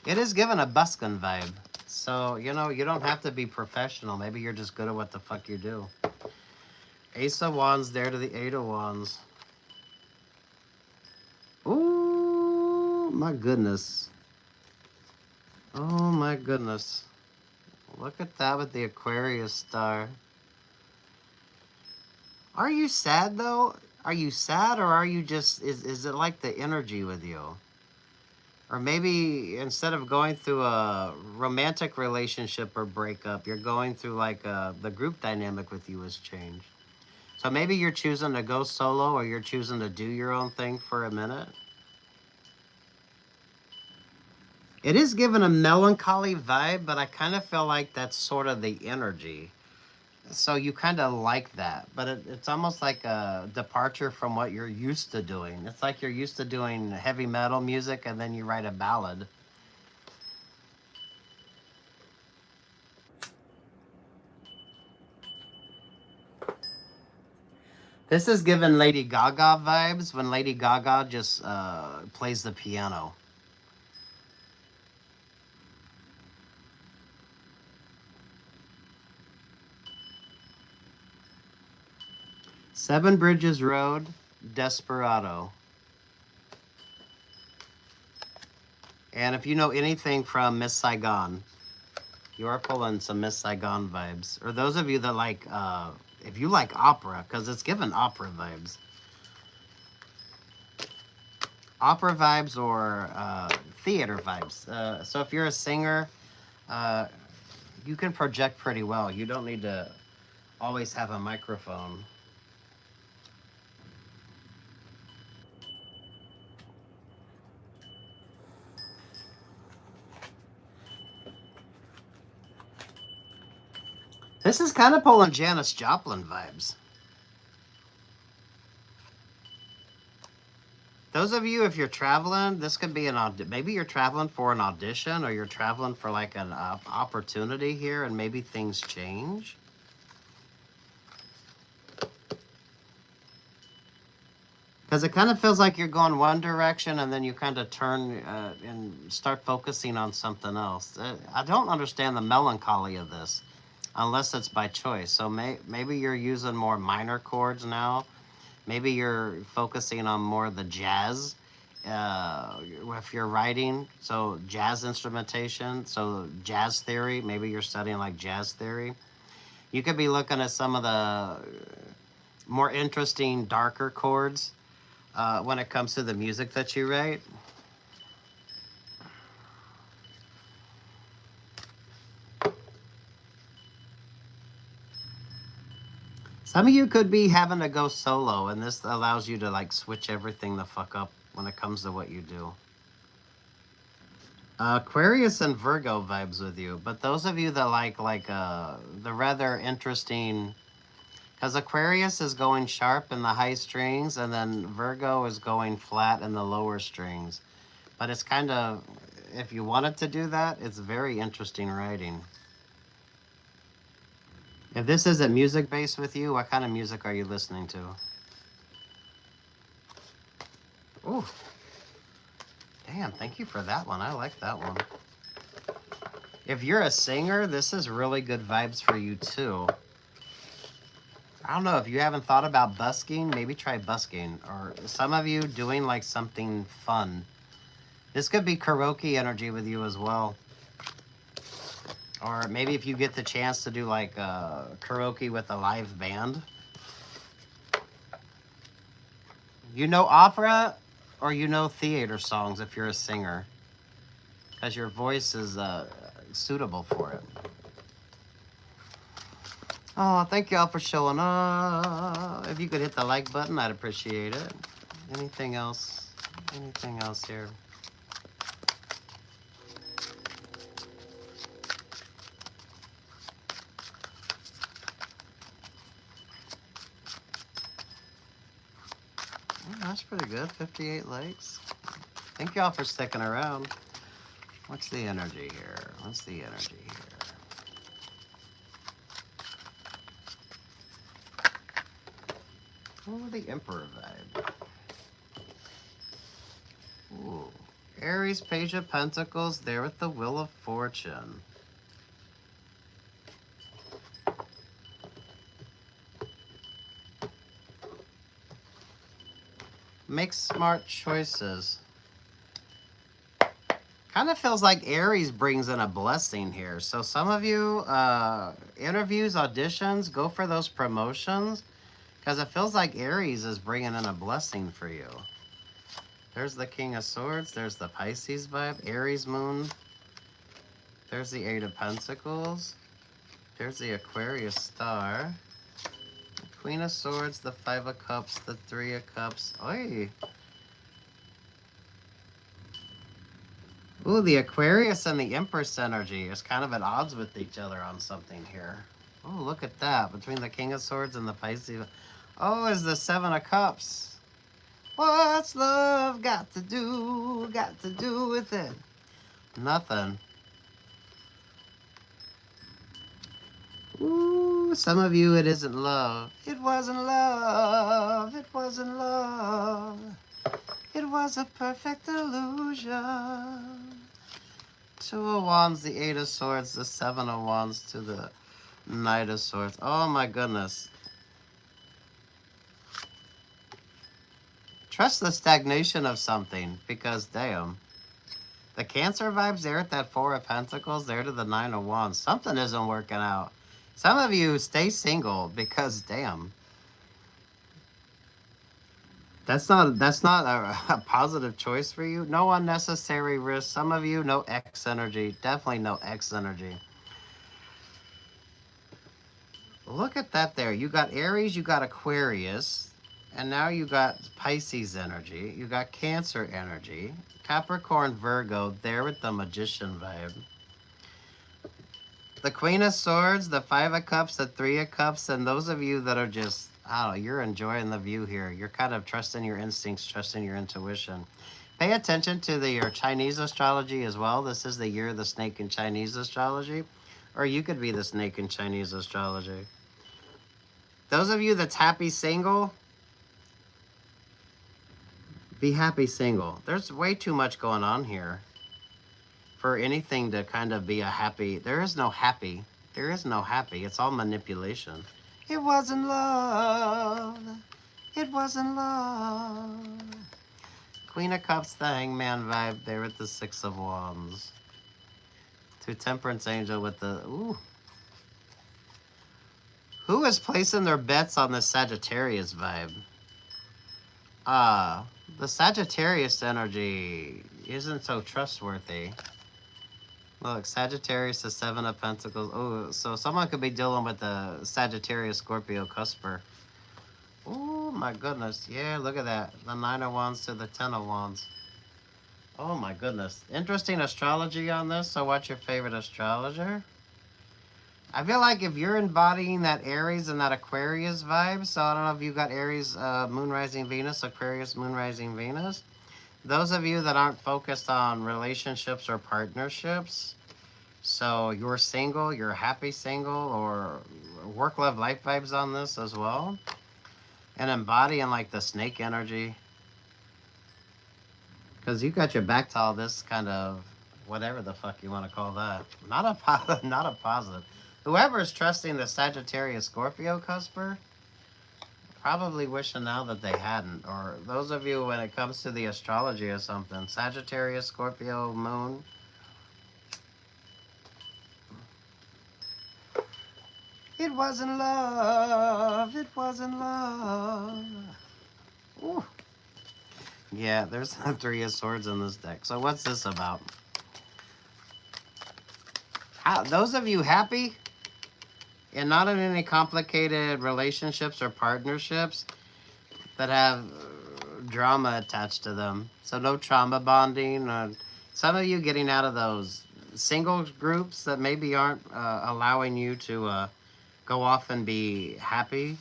It is given a buskin' vibe. So, you know, you don't have to be professional. Maybe you're just good at what the fuck you do. Ace of Wands there to the 8 of Wands. Oh my goodness. Oh my goodness. Look at that with the Aquarius star. Are you sad though? Are you sad, or are you just, is it like the energy with you? Or maybe instead of going through a romantic relationship or breakup, you're going through like the group dynamic with you has changed. So maybe you're choosing to go solo, or you're choosing to do your own thing for a minute. It is given a melancholy vibe, but I kind of feel like that's sort of the energy. So you kind of like that, but it's almost like a departure from what you're used to doing. It's like you're used to doing heavy metal music, and then you write a ballad. This is giving Lady Gaga vibes, when Lady Gaga just plays the piano. Seven Bridges Road, Desperado. And if you know anything from Miss Saigon, you are pulling some Miss Saigon vibes. Or those of you that like, if you like opera, because it's given opera vibes. Opera vibes or theater vibes. So if you're a singer, you can project pretty well. You don't need to always have a microphone. This is kind of pulling Janis Joplin vibes. Those of you, if you're traveling, this could be maybe you're traveling for an audition, or you're traveling for like an opportunity here, and maybe things change. Because it kind of feels like you're going one direction, and then you kind of turn and start focusing on something else. I don't understand the melancholy of this, unless it's by choice. So maybe you're using more minor chords now. Maybe you're focusing on more of the jazz if you're writing. So jazz instrumentation, so jazz theory. Maybe you're studying like jazz theory. You could be looking at some of the more interesting, darker chords when it comes to the music that you write. Some of you could be having to go solo, and this allows you to like switch everything the fuck up when it comes to what you do. Aquarius and Virgo vibes with you, but those of you that like the rather interesting, because Aquarius is going sharp in the high strings, and then Virgo is going flat in the lower strings. But it's kind of, if you wanted to do that, it's very interesting writing. If this isn't music based with you, what kind of music are you listening to? Ooh. Damn, thank you for that one. I like that one. If you're a singer, this is really good vibes for you too. I don't know, if you haven't thought about busking, maybe try busking. Or some of you doing like something fun. This could be karaoke energy with you as well. Or maybe if you get the chance to do like karaoke with a live band. You know opera or you know theater songs if you're a singer. Because your voice is suitable for it. Oh, thank y'all for showing up. If you could hit the like button, I'd appreciate it. Anything else? Anything else here? Oh, that's pretty good. 58 likes. Thank y'all for sticking around. What's the energy here? What's the energy here? Oh, the Emperor vibe. Ooh. Aries, Page of Pentacles, there with the Wheel of Fortune. Make smart choices. Kind of feels like Aries brings in a blessing here. So some of you, interviews, auditions, go for those promotions. Because it feels like Aries is bringing in a blessing for you. There's the King of Swords. There's the Pisces vibe. Aries moon. There's the Eight of Pentacles. There's the Aquarius star. The Queen of Swords, the Five of Cups, the Three of Cups. Oy. Ooh, the Aquarius and the Empress energy is kind of at odds with each other on something here. Oh, look at that. Between the King of Swords and the Pisces. Oh, is the Seven of Cups. What's love got to do with it? Nothing. Ooh, some of you, it isn't love. It wasn't love. It wasn't love. It was a perfect illusion. Two of Wands, the Eight of Swords, the Seven of Wands to the Knight of Swords. Oh my goodness. Trust the stagnation of something, because damn. The Cancer vibes there at that Four of Pentacles, there to the Nine of Wands. Something isn't working out. Some of you stay single because damn. That's not a positive choice for you. No unnecessary risk. Some of you, no X energy. Definitely no X energy. Look at that there. You got Aries, you got Aquarius, and now you got Pisces energy. You got Cancer energy. Capricorn, Virgo, there with the Magician vibe. The Queen of Swords, the Five of Cups, the Three of Cups, and those of you that are just, I don't know, you're enjoying the view here. You're kind of trusting your instincts, trusting your intuition. Pay attention to your Chinese astrology as well. This is the year of the snake in Chinese astrology. Or you could be the snake in Chinese astrology. Those of you that's happy single, be happy single. There's way too much going on here for anything to kind of be a happy. There is no happy. There is no happy. It's all manipulation. It wasn't love. It wasn't love. Queen of Cups, the Hangman vibe there with the Six of Wands. To Temperance Angel with the, ooh. Who is placing their bets on the Sagittarius vibe? The Sagittarius energy isn't so trustworthy. Look, Sagittarius, the Seven of Pentacles. Oh, so someone could be dealing with the Sagittarius Scorpio cusper. Oh my goodness. Yeah, look at that. The Nine of Wands to the Ten of Wands. Oh my goodness. Interesting astrology on this. So what's your favorite astrologer? I feel like if you're embodying that Aries and that Aquarius vibe, so I don't know if you got Aries, Moon Rising Venus, Aquarius, Moon Rising Venus. Those of you that aren't focused on relationships or partnerships, So you're single, you're happy single, or work, love, life vibes on this as well. And embodying like the snake energy. Because you got your back to all this kind of whatever the fuck you want to call that. Not a positive, not a positive. Whoever is trusting the Sagittarius Scorpio cusper, probably wishing now that they hadn't. Or those of you when it comes to the astrology or something, Sagittarius, Scorpio, moon. It wasn't love. It wasn't love. Ooh. Yeah, there's the Three of Swords in this deck. So what's this about? Those of you happy and not in any complicated relationships or partnerships that have drama attached to them. So no trauma bonding. Some of you getting out of those single groups that maybe aren't allowing you to go off and be happy.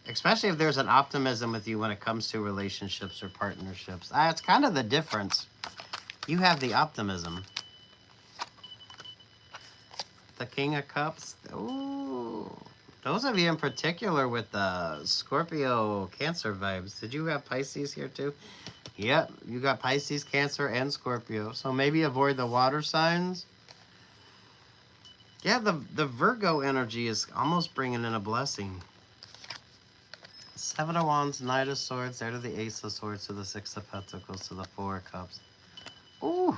Especially if there's an optimism with you when it comes to relationships or partnerships. It's kind of the difference. You have the optimism. The King of Cups. Ooh. Those of you in particular with the Scorpio Cancer vibes. Did you have Pisces here too? Yep. You got Pisces, Cancer, and Scorpio. So maybe avoid the water signs. Yeah, the Virgo energy is almost bringing in a blessing. Seven of Wands, Knight of Swords, there to the Ace of Swords, to the Six of Pentacles, to the Four of Cups. Ooh.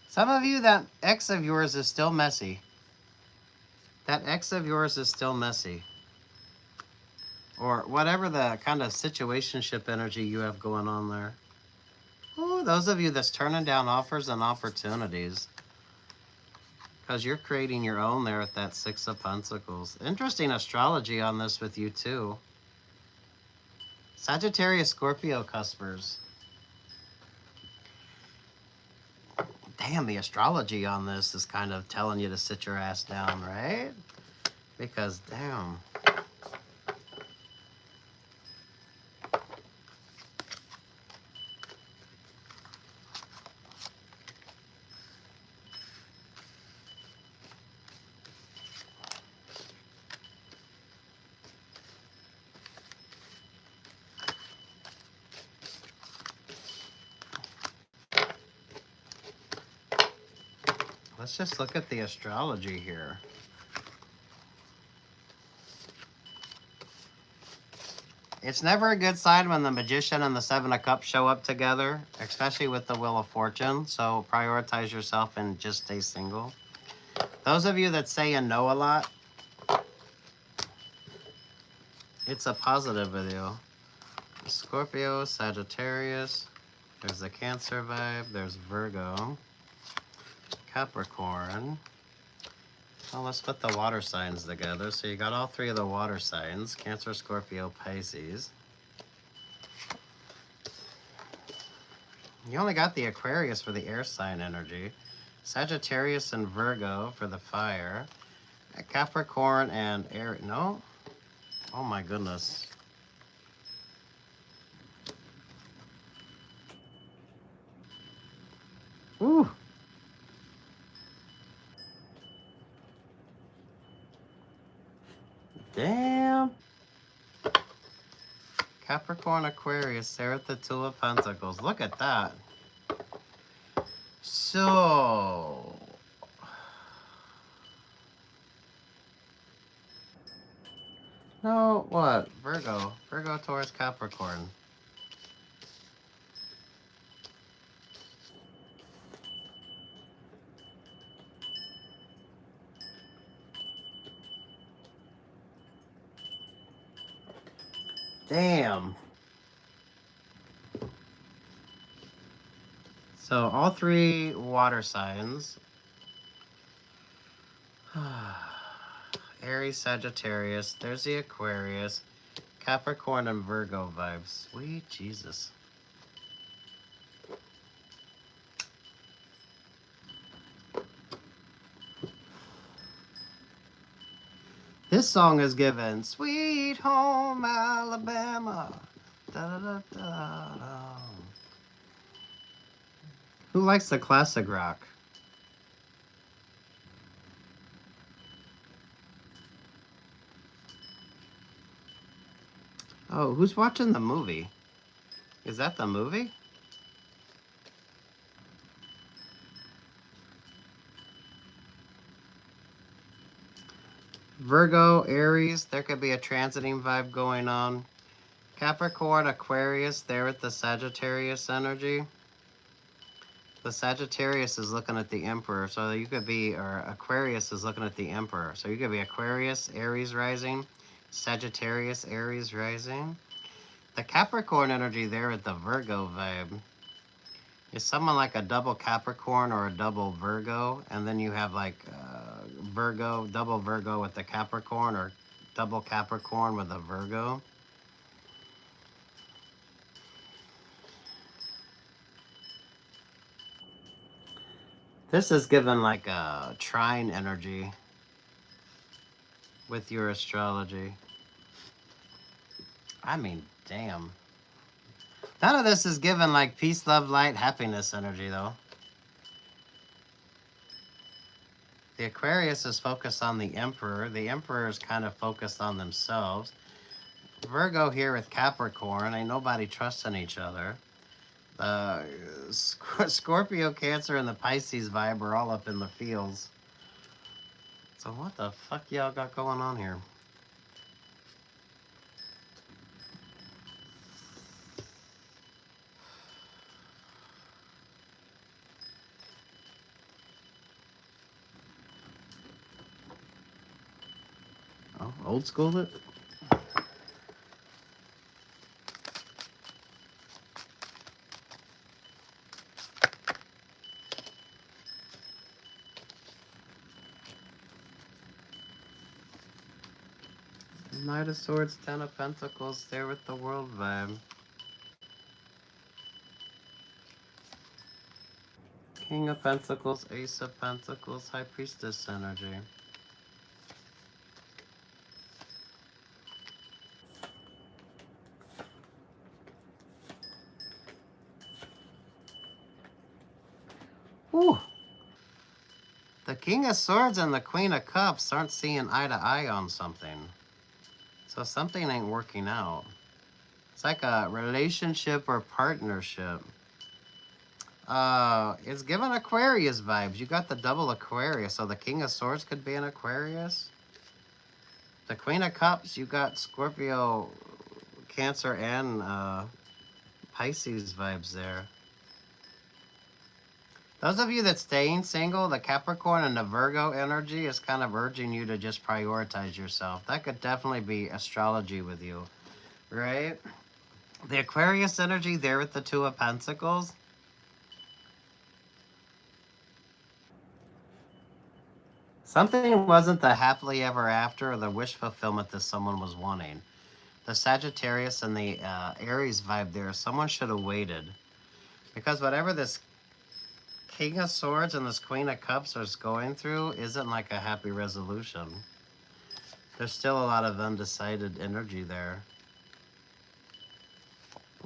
Some of you, that ex of yours is still messy. That ex of yours is still messy. Or whatever the kind of situationship energy you have going on there. Ooh, those of you that's turning down offers and opportunities. Because you're creating your own there at that Six of Pentacles. Interesting astrology on this with you too. Sagittarius, Scorpio cuspers. Damn, the astrology on this is kind of telling you to sit your ass down, right? Because, damn. Let's just look at the astrology here. It's never a good sign when the Magician and the Seven of Cups show up together, especially with the Wheel of Fortune. So prioritize yourself and just stay single. Those of you that say and no a lot, it's a positive video. Scorpio, Sagittarius, there's the Cancer vibe, there's Virgo, Capricorn. Well, let's put the water signs together. So you got all three of the water signs, Cancer, Scorpio, Pisces. You only got the Aquarius for the air sign energy, Sagittarius and Virgo for the fire, Capricorn and Aries. No? Oh my goodness. Ooh. Damn. Capricorn, Aquarius, there at the Two of Pentacles. Look at that. So... No, what? Virgo. Virgo, Taurus, Capricorn. Damn. So all three water signs. Aries, Sagittarius, there's the Aquarius, Capricorn, and Virgo vibes. Sweet Jesus. This song is given Sweet Home Alabama. Da, da, da, da. Who likes the classic rock? Oh, who's watching the movie? Is that the movie? Virgo, Aries, there could be a transiting vibe going on. Capricorn, Aquarius, there with the Sagittarius energy. The Sagittarius is looking at the Emperor, so you could be, or Aquarius is looking at the Emperor. So you could be Aquarius, Aries rising, Sagittarius, Aries rising. The Capricorn energy there at the Virgo vibe is someone like a double Capricorn or a double Virgo, and then you have like Virgo, double Virgo with the Capricorn, or double Capricorn with a Virgo. This is given like a trine energy with your astrology. I mean, damn. None of this is given like peace, love, light, happiness energy, though. The Aquarius is focused on the Emperor. The Emperor is kind of focused on themselves. Virgo here with Capricorn. Ain't nobody trusting each other. The Scorpio, Cancer, and the Pisces vibe are all up in the fields. So what the fuck y'all got going on here? Oh, old school it? Knight of Swords, Ten of Pentacles, there with the World vibe. King of Pentacles, Ace of Pentacles, High Priestess energy. Whew. The King of Swords and the Queen of Cups aren't seeing eye to eye on something. So something ain't working out. It's like a relationship or partnership. It's giving Aquarius vibes. You got the double Aquarius, so the King of Swords could be an Aquarius. The Queen of Cups, you got Scorpio, Cancer, and Pisces vibes there. Those of you that's staying single, the Capricorn and the Virgo energy is kind of urging you to just prioritize yourself. That could definitely be astrology with you, right? The Aquarius energy there with the Two of Pentacles. Something wasn't the happily ever after or the wish fulfillment that someone was wanting. The Sagittarius and the Aries vibe there, someone should have waited. Because whatever this King of Swords and this Queen of Cups is going through isn't like a happy resolution. There's still a lot of undecided energy there.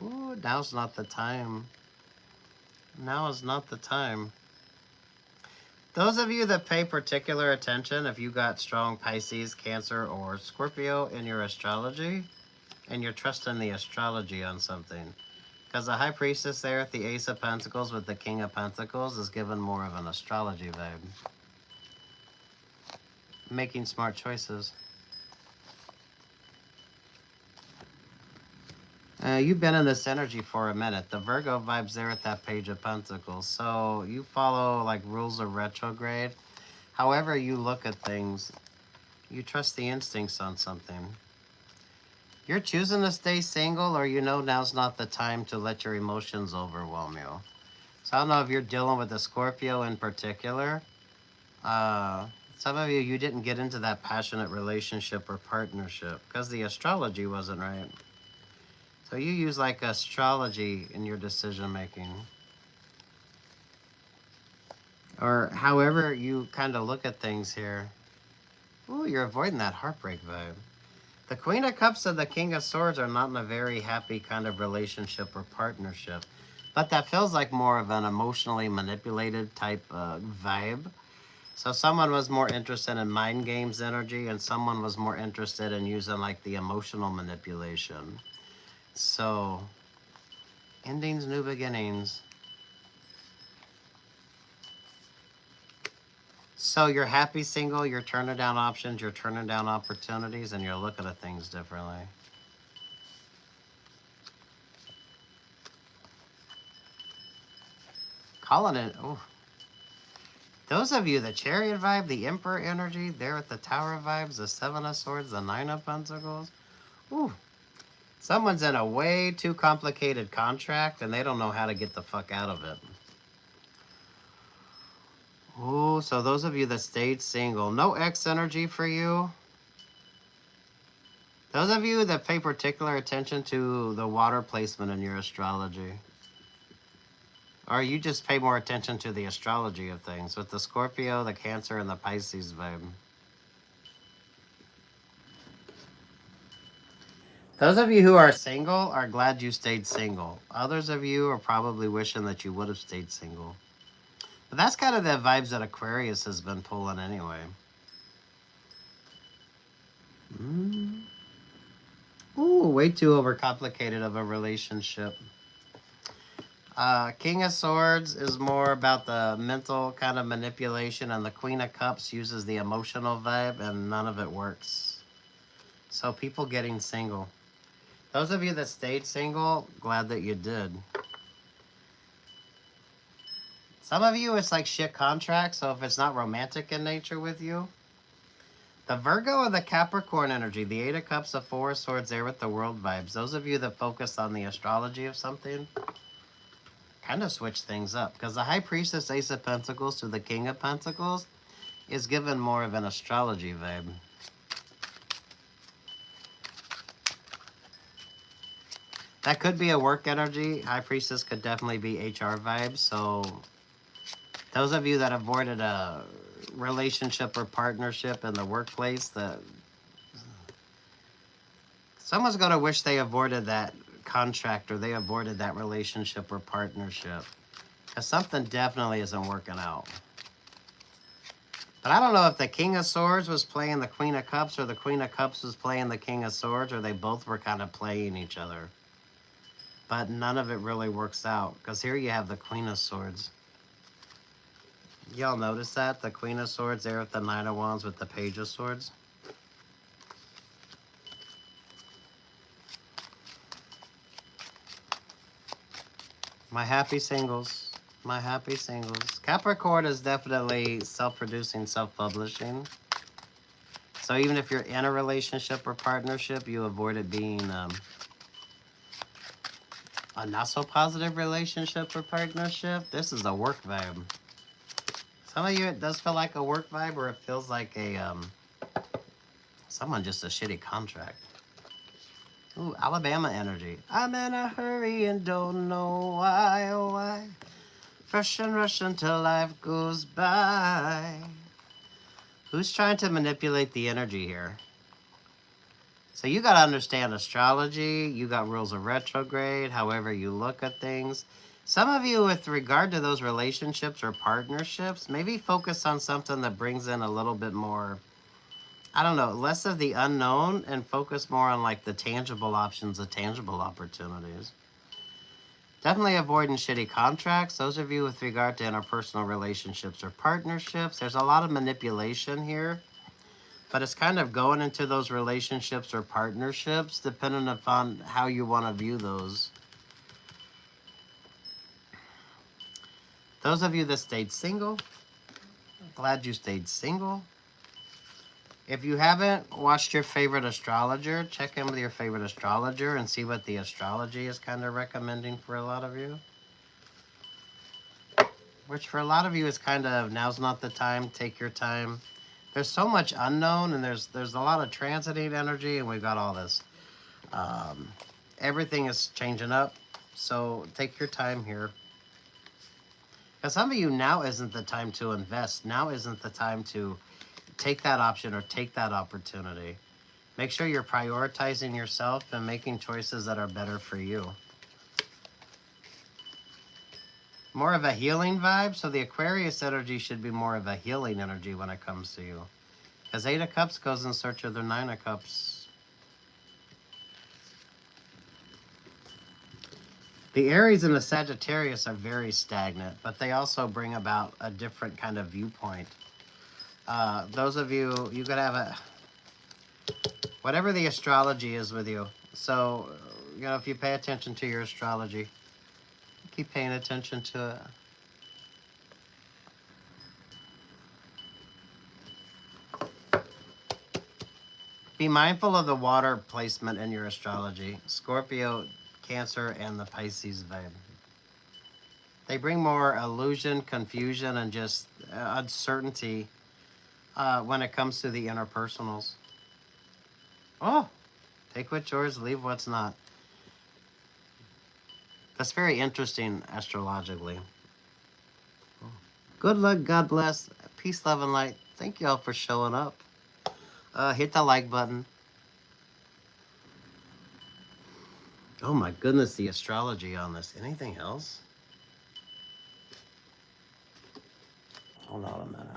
Ooh, now's not the time. Now is not the time. Those of you that pay particular attention, if you got strong Pisces, Cancer, or Scorpio in your astrology, and you're trusting the astrology on something, because the High Priestess there at the Ace of Pentacles with the King of Pentacles is given more of an astrology vibe. Making smart choices. You've been in this energy for a minute. The Virgo vibe's there at that Page of Pentacles. So you follow like rules of retrograde. However you look at things, you trust the instincts on something. You're choosing to stay single, or you know now's not the time to let your emotions overwhelm you. So I don't know if you're dealing with a Scorpio in particular. Some of you didn't get into that passionate relationship or partnership because the astrology wasn't right. So you use like astrology in your decision making. Or however you kind of look at things here. Ooh, you're avoiding that heartbreak vibe. The Queen of Cups and the King of Swords are not in a very happy kind of relationship or partnership. But that feels like more of an emotionally manipulated type vibe. So someone was more interested in mind games energy, and someone was more interested in using like the emotional manipulation. So, endings, new beginnings. So you're happy single, you're turning down options, you're turning down opportunities, and you're looking at things differently. Calling it, oh. Those of you, the Chariot vibe, the Emperor energy, there at the Tower vibes, the Seven of Swords, the Nine of Pentacles. Ooh. Someone's in a way too complicated contract, and they don't know how to get the fuck out of it. Ooh, so those of you that stayed single, no ex energy for you. Those of you that pay particular attention to the water placement in your astrology. Or you just pay more attention to the astrology of things with the Scorpio, the Cancer, and the Pisces vibe. Those of you who are single are glad you stayed single. Others of you are probably wishing that you would have stayed single. But that's kind of the vibes that Aquarius has been pulling anyway. Ooh, way too overcomplicated of a relationship. King of Swords is more about the mental kind of manipulation, and the Queen of Cups uses the emotional vibe, and none of it works. So people getting single. Those of you that stayed single, glad that you did. Some of you, it's like shit contracts, so if it's not romantic in nature with you. The Virgo and the Capricorn energy, the Eight of Cups, the Four of Swords there with the world vibes. Those of you that focus on the astrology of something, kind of switch things up. Because the High Priestess, Ace of Pentacles to the King of Pentacles is given more of an astrology vibe. That could be a work energy. High Priestess could definitely be HR vibes. So those of you that avoided a relationship or partnership in the workplace, that someone's going to wish they avoided that contract or they avoided that relationship or partnership. Because something definitely isn't working out. But I don't know if the King of Swords was playing the Queen of Cups or the Queen of Cups was playing the King of Swords, or they both were kind of playing each other. But none of it really works out, because here you have the Queen of Swords. Y'all notice that? The Queen of Swords there with the Nine of Wands with the Page of Swords. My happy singles. My happy singles. Capricorn is definitely self-producing, self-publishing. So even if you're in a relationship or partnership, you avoid it being a not so positive relationship or partnership. This is a work vibe. Some of you, it does feel like a work vibe, or it feels like a someone just a shitty contract. Ooh, Alabama energy. I'm in a hurry and don't know why, oh why. Rush and rush until life goes by. Who's trying to manipulate the energy here? So you got to understand astrology. You got rules of retrograde, however you look at things. Some of you, with regard to those relationships or partnerships, maybe focus on something that brings in a little bit more, I don't know, less of the unknown and focus more on like the tangible options, the tangible opportunities. Definitely avoiding shitty contracts. Those of you with regard to interpersonal relationships or partnerships, there's a lot of manipulation here. But it's kind of going into those relationships or partnerships depending upon how you want to view those. Those of you that stayed single, glad you stayed single. If you haven't watched your favorite astrologer, check in with your favorite astrologer and see what the astrology is kind of recommending for a lot of you. Which for a lot of you is kind of, now's not the time, take your time. There's so much unknown, and there's a lot of transiting energy, and we've got all this. Everything is changing up, so take your time here. Because some of you, now isn't the time to invest. Now isn't the time to take that option or take that opportunity. Make sure you're prioritizing yourself and making choices that are better for you. More of a healing vibe, so the Aquarius energy should be more of a healing energy when it comes to you. Because Eight of Cups goes in search of their Nine of Cups. The Aries and the Sagittarius are very stagnant, but they also bring about a different kind of viewpoint. Those of you, you could have a, whatever the astrology is with you. So, you know, if you pay attention to your astrology, keep paying attention to it. Be mindful of the water placement in your astrology. Scorpio, Cancer, and the Pisces vibe. They bring more illusion, confusion, and just uncertainty when it comes to the interpersonals. Oh, take what's yours, leave what's not. That's very interesting astrologically. Good luck, God bless, peace, love, and light. Thank you all for showing up. Hit the like button. Oh my goodness, the astrology on this. Anything else? Hold on a minute.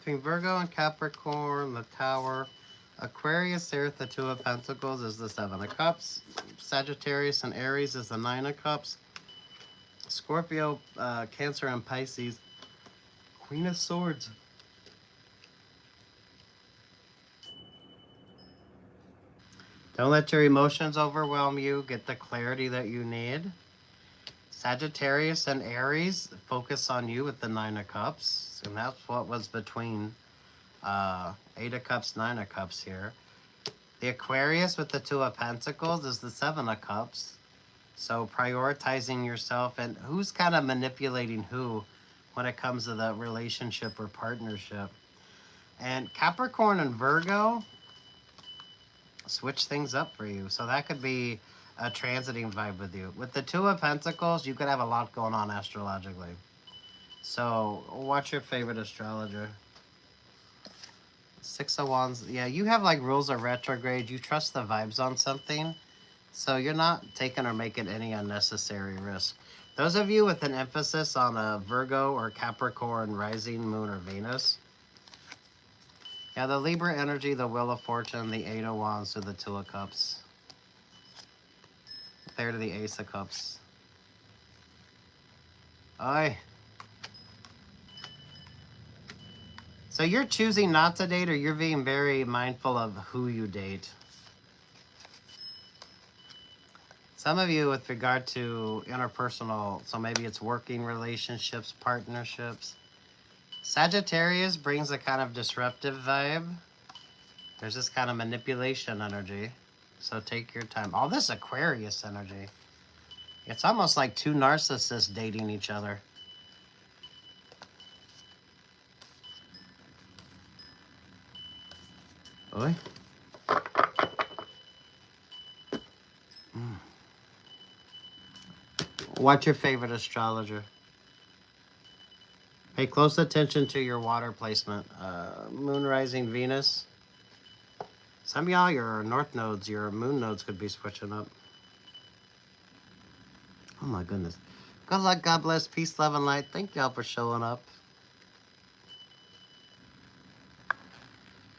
Between Virgo and Capricorn, the Tower. Aquarius there with the Two of Pentacles is the Seven of Cups. Sagittarius and Aries is the Nine of Cups. Scorpio, Cancer, and Pisces, Queen of Swords. Don't let your emotions overwhelm you. Get the clarity that you need. Sagittarius and Aries focus on you with the Nine of Cups. And that's what was between Eight of Cups, Nine of Cups here. The Aquarius with the Two of Pentacles is the Seven of Cups. So prioritizing yourself and who's kind of manipulating who when it comes to the relationship or partnership. And Capricorn and Virgo switch things up for you. So that could be a transiting vibe with you. With the Two of Pentacles, you could have a lot going on astrologically. So watch your favorite astrologer. Six of Wands. Yeah, you have like rules of retrograde. You trust the vibes on something. So you're not taking or making any unnecessary risk. Those of you with an emphasis on a Virgo or Capricorn rising, moon, or Venus. Yeah, the Libra energy, the Wheel of Fortune, the Eight of Wands to the Two of Cups. There to the Ace of Cups. Aye. So you're choosing not to date, or you're being very mindful of who you date. Some of you with regard to interpersonal, so maybe it's working relationships, partnerships. Sagittarius brings a kind of disruptive vibe. There's this kind of manipulation energy. So take your time. All this Aquarius energy. It's almost like two narcissists dating each other. Oi. Watch your favorite astrologer. Pay close attention to your water placement. Moon rising Venus. Some of y'all, your north nodes, your moon nodes could be switching up. Oh my goodness. Good luck, God bless, peace, love, and light. Thank y'all for showing up.